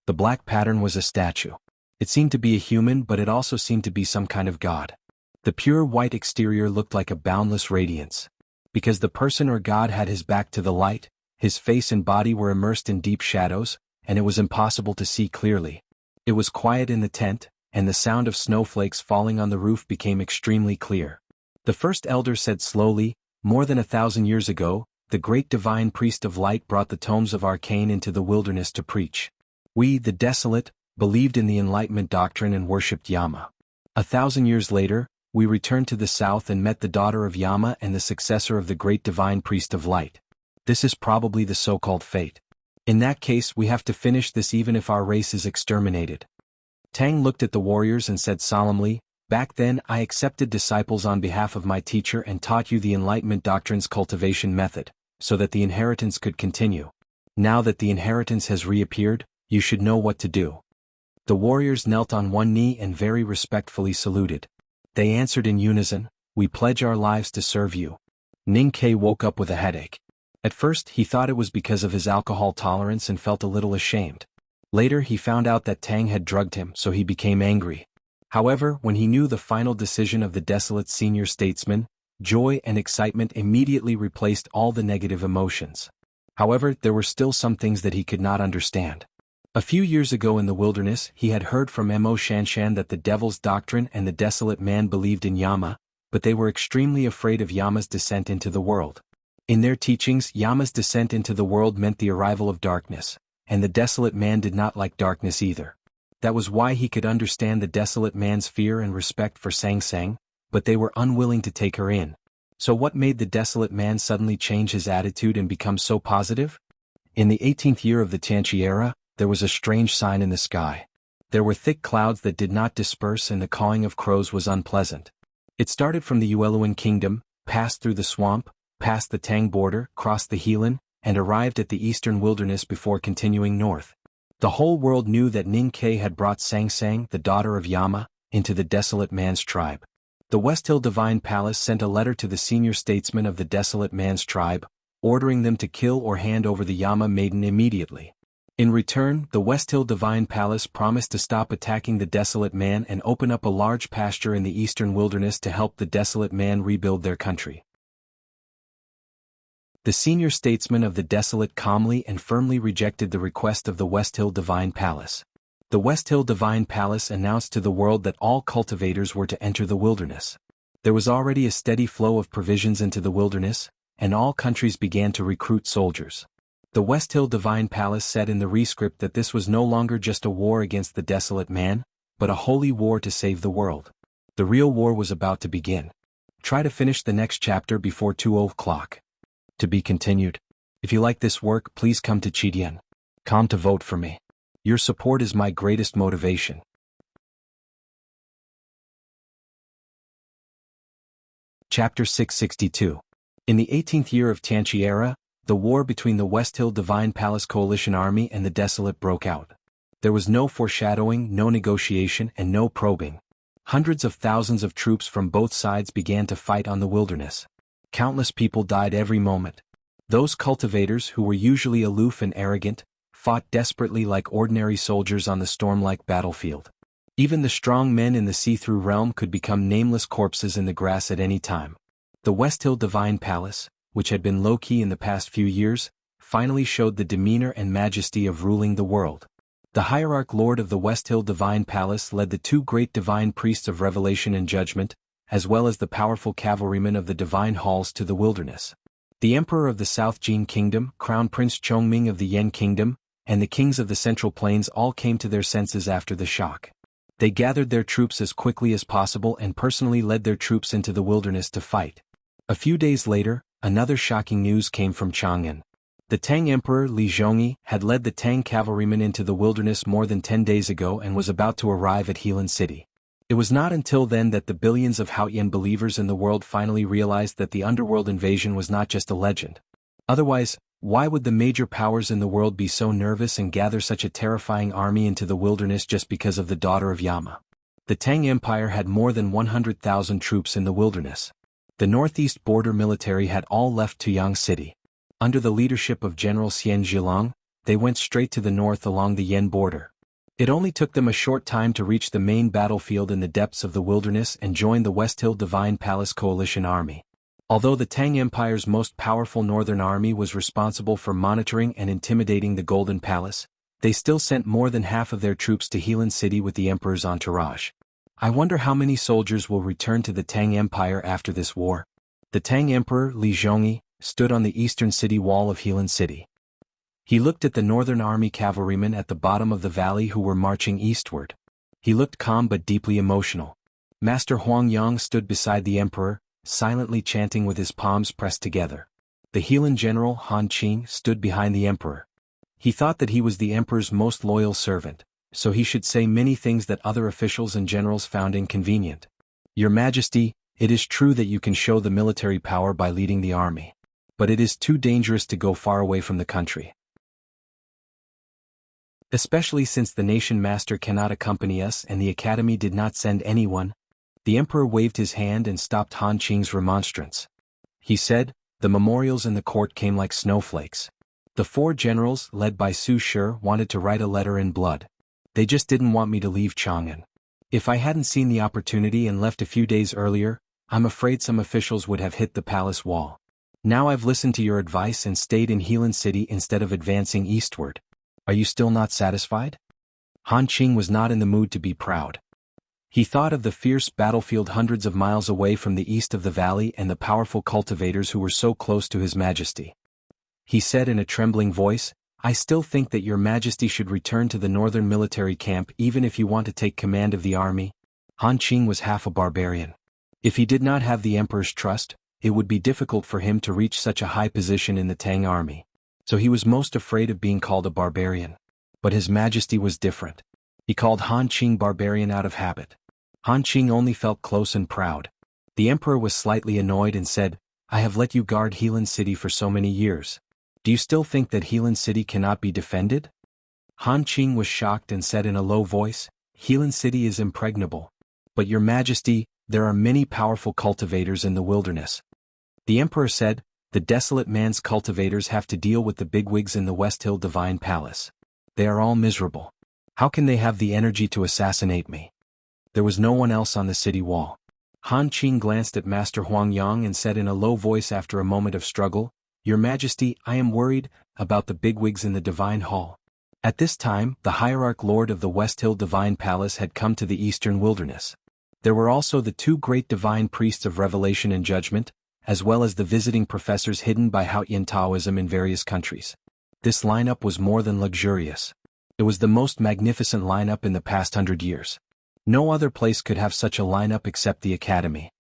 The black pattern was a statue. It seemed to be a human, but it also seemed to be some kind of god. The pure white exterior looked like a boundless radiance. Because the person or god had his back to the light, his face and body were immersed in deep shadows, and it was impossible to see clearly. It was quiet in the tent, and the sound of snowflakes falling on the roof became extremely clear. The first elder said slowly, "More than 1,000 years ago, the great divine priest of light brought the tomes of arcane into the wilderness to preach. We, the desolate, believed in the Enlightenment doctrine and worshipped Yama. 1,000 years later, we returned to the south and met the daughter of Yama and the successor of the great divine priest of light. This is probably the so-called fate. In that case, we have to finish this even if our race is exterminated." Tang looked at the warriors and said solemnly, "Back then I accepted disciples on behalf of my teacher and taught you the Enlightenment doctrine's cultivation method, so that the inheritance could continue. Now that the inheritance has reappeared, you should know what to do." The warriors knelt on one knee and very respectfully saluted. They answered in unison, "We pledge our lives to serve you." Ning Kai woke up with a headache. At first he thought it was because of his alcohol tolerance and felt a little ashamed. Later he found out that Tang had drugged him, so he became angry. However, when he knew the final decision of the desolate senior statesman, joy and excitement immediately replaced all the negative emotions. However, there were still some things that he could not understand. A few years ago in the wilderness, he had heard from Mo Shanshan that the devil's doctrine and the desolate man believed in Yama, but they were extremely afraid of Yama's descent into the world. In their teachings, Yama's descent into the world meant the arrival of darkness, and the desolate man did not like darkness either. That was why he could understand the desolate man's fear and respect for Sang Sang, but they were unwilling to take her in. So what made the desolate man suddenly change his attitude and become so positive? In the 18th year of the Tianqi era, there was a strange sign in the sky. There were thick clouds that did not disperse and the cawing of crows was unpleasant. It started from the Yueluan kingdom, passed through the swamp, passed the Tang border, crossed the Helan, and arrived at the eastern wilderness before continuing north. The whole world knew that Ning Kai had brought Sang Sang, the daughter of Yama, into the desolate man's tribe. The West Hill Divine Palace sent a letter to the senior statesmen of the desolate man's tribe, ordering them to kill or hand over the Yama maiden immediately. In return, the West Hill Divine Palace promised to stop attacking the desolate man and open up a large pasture in the eastern wilderness to help the desolate man rebuild their country. The senior statesman of the desolate calmly and firmly rejected the request of the West Hill Divine Palace. The West Hill Divine Palace announced to the world that all cultivators were to enter the wilderness. There was already a steady flow of provisions into the wilderness, and all countries began to recruit soldiers. The West Hill Divine Palace said in the rescript that this was no longer just a war against the desolate man, but a holy war to save the world. The real war was about to begin. Try to finish the next chapter before 2 o'clock. To be continued. If you like this work, please come to Chidian.com to vote for me. Your support is my greatest motivation. Chapter 662. In the 18th year of Tianqi era, the war between the West Hill Divine Palace Coalition Army and the Desolate broke out. There was no foreshadowing, no negotiation, and no probing. Hundreds of thousands of troops from both sides began to fight on the wilderness. Countless people died every moment. Those cultivators who were usually aloof and arrogant, fought desperately like ordinary soldiers on the storm-like battlefield. Even the strong men in the see-through realm could become nameless corpses in the grass at any time. The West Hill Divine Palace, which had been low-key in the past few years, finally showed the demeanor and majesty of ruling the world. The hierarch lord of the West Hill Divine Palace led the two great divine priests of revelation and judgment, as well as the powerful cavalrymen of the divine halls to the wilderness. The emperor of the South Jin Kingdom, Crown Prince Chongming of the Yen Kingdom, and the kings of the Central Plains all came to their senses after the shock. They gathered their troops as quickly as possible and personally led their troops into the wilderness to fight. A few days later, another shocking news came from Chang'an. The Tang Emperor Li Zhongyi had led the Tang cavalrymen into the wilderness more than 10 days ago and was about to arrive at Helan City. It was not until then that the billions of Haoyan believers in the world finally realized that the underworld invasion was not just a legend. Otherwise, why would the major powers in the world be so nervous and gather such a terrifying army into the wilderness just because of the daughter of Yama? The Tang Empire had more than 100,000 troops in the wilderness. The northeast border military had all left Tuyang City. Under the leadership of General Xian Zhilong, they went straight to the north along the Yen border. It only took them a short time to reach the main battlefield in the depths of the wilderness and join the West Hill Divine Palace Coalition Army. Although the Tang Empire's most powerful northern army was responsible for monitoring and intimidating the Golden Palace, they still sent more than half of their troops to Helan City with the emperor's entourage. I wonder how many soldiers will return to the Tang Empire after this war. The Tang Emperor Li Zhongyi stood on the eastern city wall of Helan City. He looked at the northern army cavalrymen at the bottom of the valley who were marching eastward. He looked calm but deeply emotional. Master Huang Yang stood beside the emperor, silently chanting with his palms pressed together. The Helan general Han Qing stood behind the emperor. He thought that he was the emperor's most loyal servant, so he should say many things that other officials and generals found inconvenient. Your Majesty, it is true that you can show the military power by leading the army. But it is too dangerous to go far away from the country. Especially since the nation master cannot accompany us and the academy did not send anyone. The emperor waved his hand and stopped Han Qing's remonstrance. He said, the memorials in the court came like snowflakes. The four generals, led by Su Shi, wanted to write a letter in blood. They just didn't want me to leave Chang'an. If I hadn't seen the opportunity and left a few days earlier, I'm afraid some officials would have hit the palace wall. Now I've listened to your advice and stayed in Helan City instead of advancing eastward. Are you still not satisfied? Han Qing was not in the mood to be proud. He thought of the fierce battlefield hundreds of miles away from the east of the valley and the powerful cultivators who were so close to His Majesty. He said in a trembling voice, I still think that Your Majesty should return to the northern military camp even if you want to take command of the army. Han Qing was half a barbarian. If he did not have the emperor's trust, it would be difficult for him to reach such a high position in the Tang army. So he was most afraid of being called a barbarian. But His Majesty was different. He called Han Qing barbarian out of habit. Han Qing only felt close and proud. The emperor was slightly annoyed and said, I have let you guard Helan City for so many years. Do you still think that Helan City cannot be defended? Han Qing was shocked and said in a low voice, Helan City is impregnable. But Your Majesty, there are many powerful cultivators in the wilderness. The emperor said, the desolate man's cultivators have to deal with the bigwigs in the West Hill Divine Palace. They are all miserable. How can they have the energy to assassinate me? There was no one else on the city wall. Han Qing glanced at Master Huang Yang and said in a low voice after a moment of struggle, Your Majesty, I am worried about the bigwigs in the Divine Hall. At this time, the hierarch lord of the West Hill Divine Palace had come to the eastern wilderness. There were also the two great divine priests of revelation and judgment, as well as the visiting professors hidden by Haoyan Taoism in various countries. This lineup was more than luxurious. It was the most magnificent lineup in the past 100 years. No other place could have such a lineup except the academy.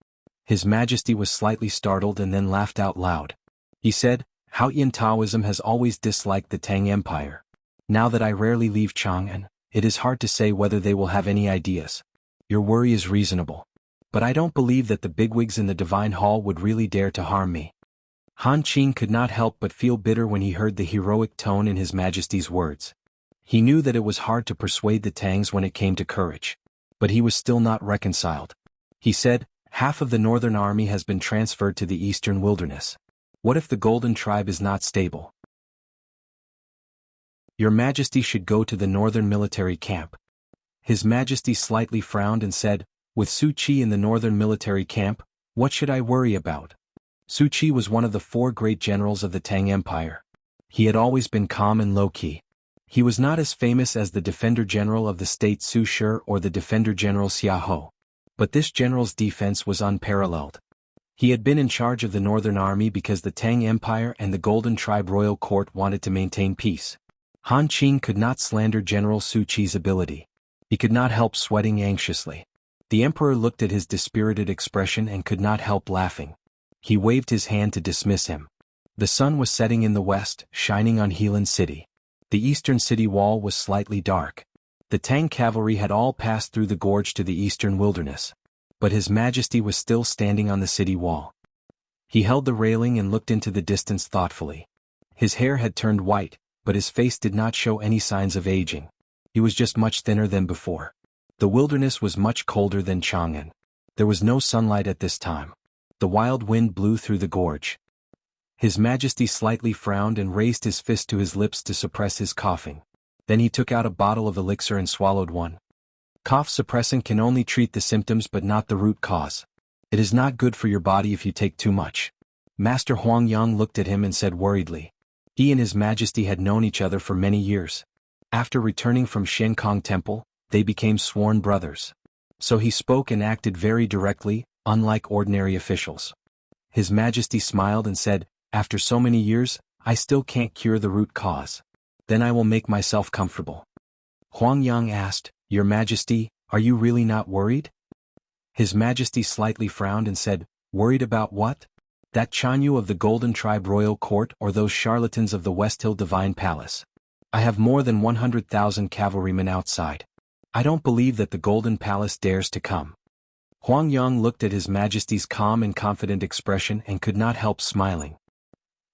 His Majesty was slightly startled and then laughed out loud. He said, Haoyan Taoism has always disliked the Tang Empire. Now that I rarely leave Chang'an, it is hard to say whether they will have any ideas. Your worry is reasonable. But I don't believe that the bigwigs in the Divine Hall would really dare to harm me. Han Qing could not help but feel bitter when he heard the heroic tone in His Majesty's words. He knew that it was hard to persuade the Tangs when it came to courage. But he was still not reconciled. He said, half of the northern army has been transferred to the eastern wilderness. What if the Golden Tribe is not stable? Your Majesty should go to the northern military camp. His Majesty slightly frowned and said, with Su Qi in the northern military camp, what should I worry about? Su Qi was one of the 4 great generals of the Tang Empire. He had always been calm and low-key. He was not as famous as the Defender General of the state Su Shi or the Defender General Xia Ho. But this general's defense was unparalleled. He had been in charge of the Northern Army because the Tang Empire and the Golden Tribe Royal Court wanted to maintain peace. Han Qing could not slander General Su Qi's ability. He could not help sweating anxiously. The Emperor looked at his dispirited expression and could not help laughing. He waved his hand to dismiss him. The sun was setting in the west, shining on Helan City. The eastern city wall was slightly dark. The Tang cavalry had all passed through the gorge to the eastern wilderness. But His Majesty was still standing on the city wall. He held the railing and looked into the distance thoughtfully. His hair had turned white, but his face did not show any signs of aging. He was just much thinner than before. The wilderness was much colder than Chang'an. There was no sunlight at this time. The wild wind blew through the gorge. His Majesty slightly frowned and raised his fist to his lips to suppress his coughing. Then he took out a bottle of elixir and swallowed one. Cough suppressant can only treat the symptoms but not the root cause. It is not good for your body if you take too much. Master Huangyang looked at him and said worriedly. He and His Majesty had known each other for many years. After returning from Shenkong Temple, they became sworn brothers. So he spoke and acted very directly, unlike ordinary officials. His Majesty smiled and said, after so many years, I still can't cure the root cause. Then I will make myself comfortable. Huangyang asked, Your Majesty, are you really not worried? His Majesty slightly frowned and said, worried about what? That Chanyu of the Golden Tribe Royal Court or those charlatans of the West Hill Divine Palace? I have more than 100,000 cavalrymen outside. I don't believe that the Golden Palace dares to come. Huangyang looked at His Majesty's calm and confident expression and could not help smiling.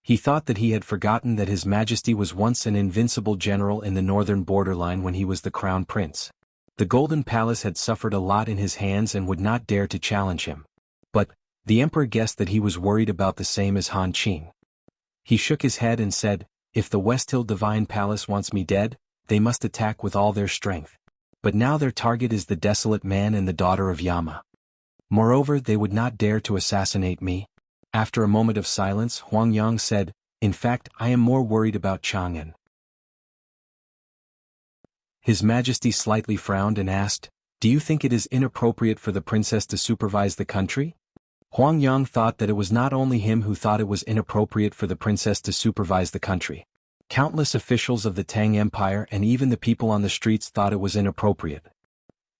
He thought that he had forgotten that His Majesty was once an invincible general in the northern borderline when he was the crown prince. The Golden Palace had suffered a lot in his hands and would not dare to challenge him. But, the Emperor guessed that he was worried about the same as Han Qing. He shook his head and said, if the West Hill Divine Palace wants me dead, they must attack with all their strength. But now their target is the desolate man and the daughter of Yama. Moreover, they would not dare to assassinate me. After a moment of silence, Huangyang said, in fact, I am more worried about Chang'an. His Majesty slightly frowned and asked, do you think it is inappropriate for the princess to supervise the country? Huangyang thought that it was not only him who thought it was inappropriate for the princess to supervise the country. Countless officials of the Tang Empire and even the people on the streets thought it was inappropriate.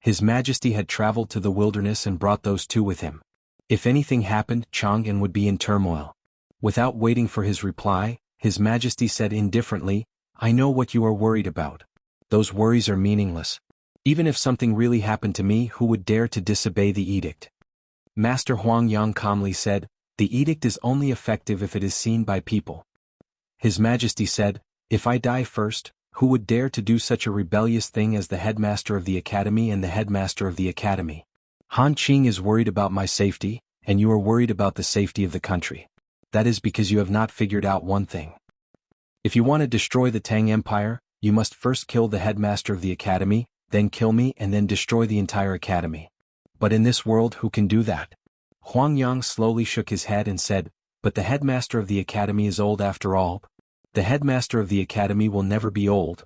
His Majesty had traveled to the wilderness and brought those two with him. If anything happened, Chang'an would be in turmoil. Without waiting for his reply, His Majesty said indifferently, I know what you are worried about. Those worries are meaningless. Even if something really happened to me, who would dare to disobey the edict? Master Huangyang calmly said, the edict is only effective if it is seen by people. His Majesty said, if I die first, who would dare to do such a rebellious thing as the headmaster of the academy and the headmaster of the academy? Han Qing is worried about my safety, and you are worried about the safety of the country. That is because you have not figured out one thing. If you want to destroy the Tang Empire, you must first kill the headmaster of the academy, then kill me and then destroy the entire academy. But in this world who can do that? Huangyang slowly shook his head and said, but the headmaster of the academy is old after all. The headmaster of the academy will never be old.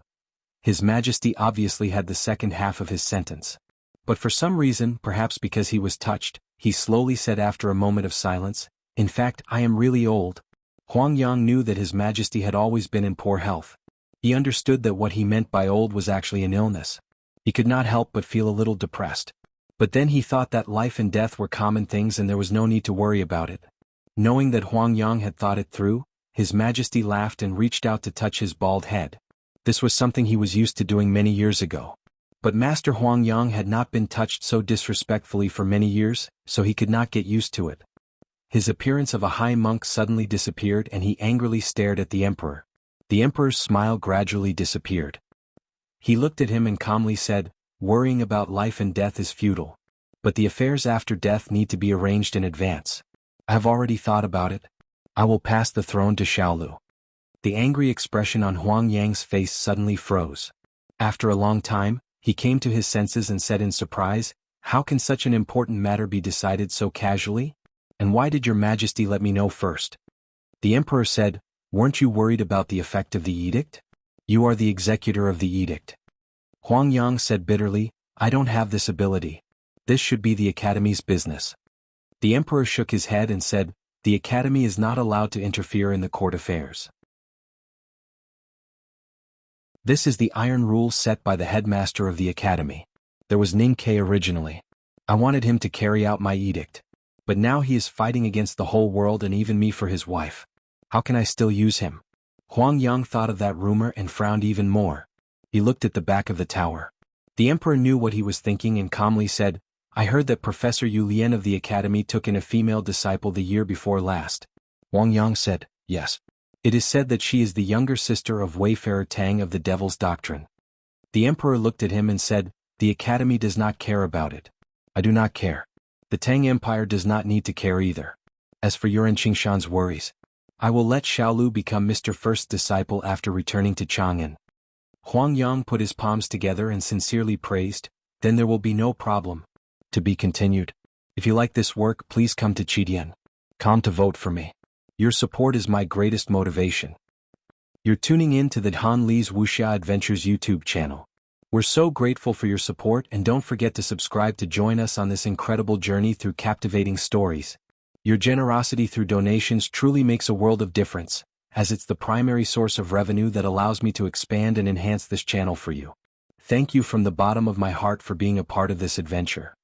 His Majesty obviously had the second half of his sentence. But for some reason, perhaps because he was touched, he slowly said after a moment of silence, in fact, I am really old. Huangyang knew that His Majesty had always been in poor health. He understood that what he meant by old was actually an illness. He could not help but feel a little depressed. But then he thought that life and death were common things and there was no need to worry about it. Knowing that Huang Yang had thought it through, His Majesty laughed and reached out to touch his bald head. This was something he was used to doing many years ago. But Master Huang Yang had not been touched so disrespectfully for many years, so he could not get used to it. His appearance of a high monk suddenly disappeared and he angrily stared at the emperor. The emperor's smile gradually disappeared. He looked at him and calmly said, "Worrying about life and death is futile. But the affairs after death need to be arranged in advance. I have already thought about it. I will pass the throne to Xiaolu." The angry expression on Huang Yang's face suddenly froze. After a long time, he came to his senses and said in surprise, "How can such an important matter be decided so casually? And why did your Majesty let me know first?" The emperor said, "Weren't you worried about the effect of the edict? You are the executor of the edict." Huang Yang said bitterly, "I don't have this ability. This should be the Academy's business." The emperor shook his head and said, "The Academy is not allowed to interfere in the court affairs. This is the iron rule set by the headmaster of the Academy. There was Ning Ke originally. I wanted him to carry out my edict. But now he is fighting against the whole world and even me for his wife. How can I still use him?" Huang Yang thought of that rumor and frowned even more. He looked at the back of the tower. The emperor knew what he was thinking and calmly said, "I heard that Professor Yu Lian of the Academy took in a female disciple the year before last." Huang Yang said, "Yes. It is said that she is the younger sister of Wayfarer Tang of the Devil's Doctrine." The emperor looked at him and said, "The Academy does not care about it. I do not care. The Tang Empire does not need to care either. As for Yuan Qingshan's worries, I will let Xiaolu become Mr. First Disciple after returning to Chang'an." Huang Yang put his palms together and sincerely praised, "Then there will be no problem." To be continued. If you like this work, please come to Chidian. Come to vote for me. Your support is my greatest motivation. You're tuning in to the Han Li's Wuxia Adventures YouTube channel. We're so grateful for your support and don't forget to subscribe to join us on this incredible journey through captivating stories. Your generosity through donations truly makes a world of difference, as it's the primary source of revenue that allows me to expand and enhance this channel for you. Thank you from the bottom of my heart for being a part of this adventure.